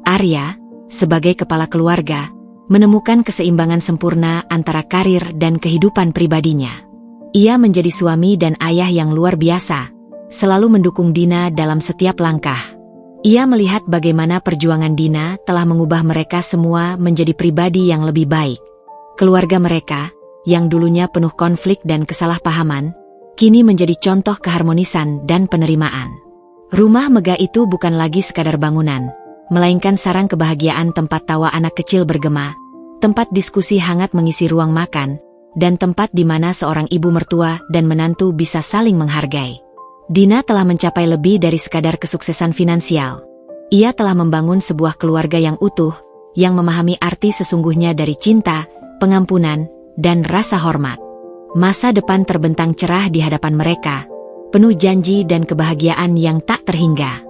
S1: Arya, sebagai kepala keluarga, menemukan keseimbangan sempurna antara karir dan kehidupan pribadinya. Ia menjadi suami dan ayah yang luar biasa, selalu mendukung Dina dalam setiap langkah. Ia melihat bagaimana perjuangan Dina telah mengubah mereka semua menjadi pribadi yang lebih baik. Keluarga mereka, yang dulunya penuh konflik dan kesalahpahaman, kini menjadi contoh keharmonisan dan penerimaan. Rumah megah itu bukan lagi sekadar bangunan, melainkan sarang kebahagiaan tempat tawa anak kecil bergema, tempat diskusi hangat mengisi ruang makan, dan tempat di mana seorang ibu mertua dan menantu bisa saling menghargai. Dina telah mencapai lebih dari sekadar kesuksesan finansial. Ia telah membangun sebuah keluarga yang utuh, yang memahami arti sesungguhnya dari cinta, pengampunan, dan rasa hormat. Masa depan terbentang cerah di hadapan mereka, penuh janji dan kebahagiaan yang tak terhingga.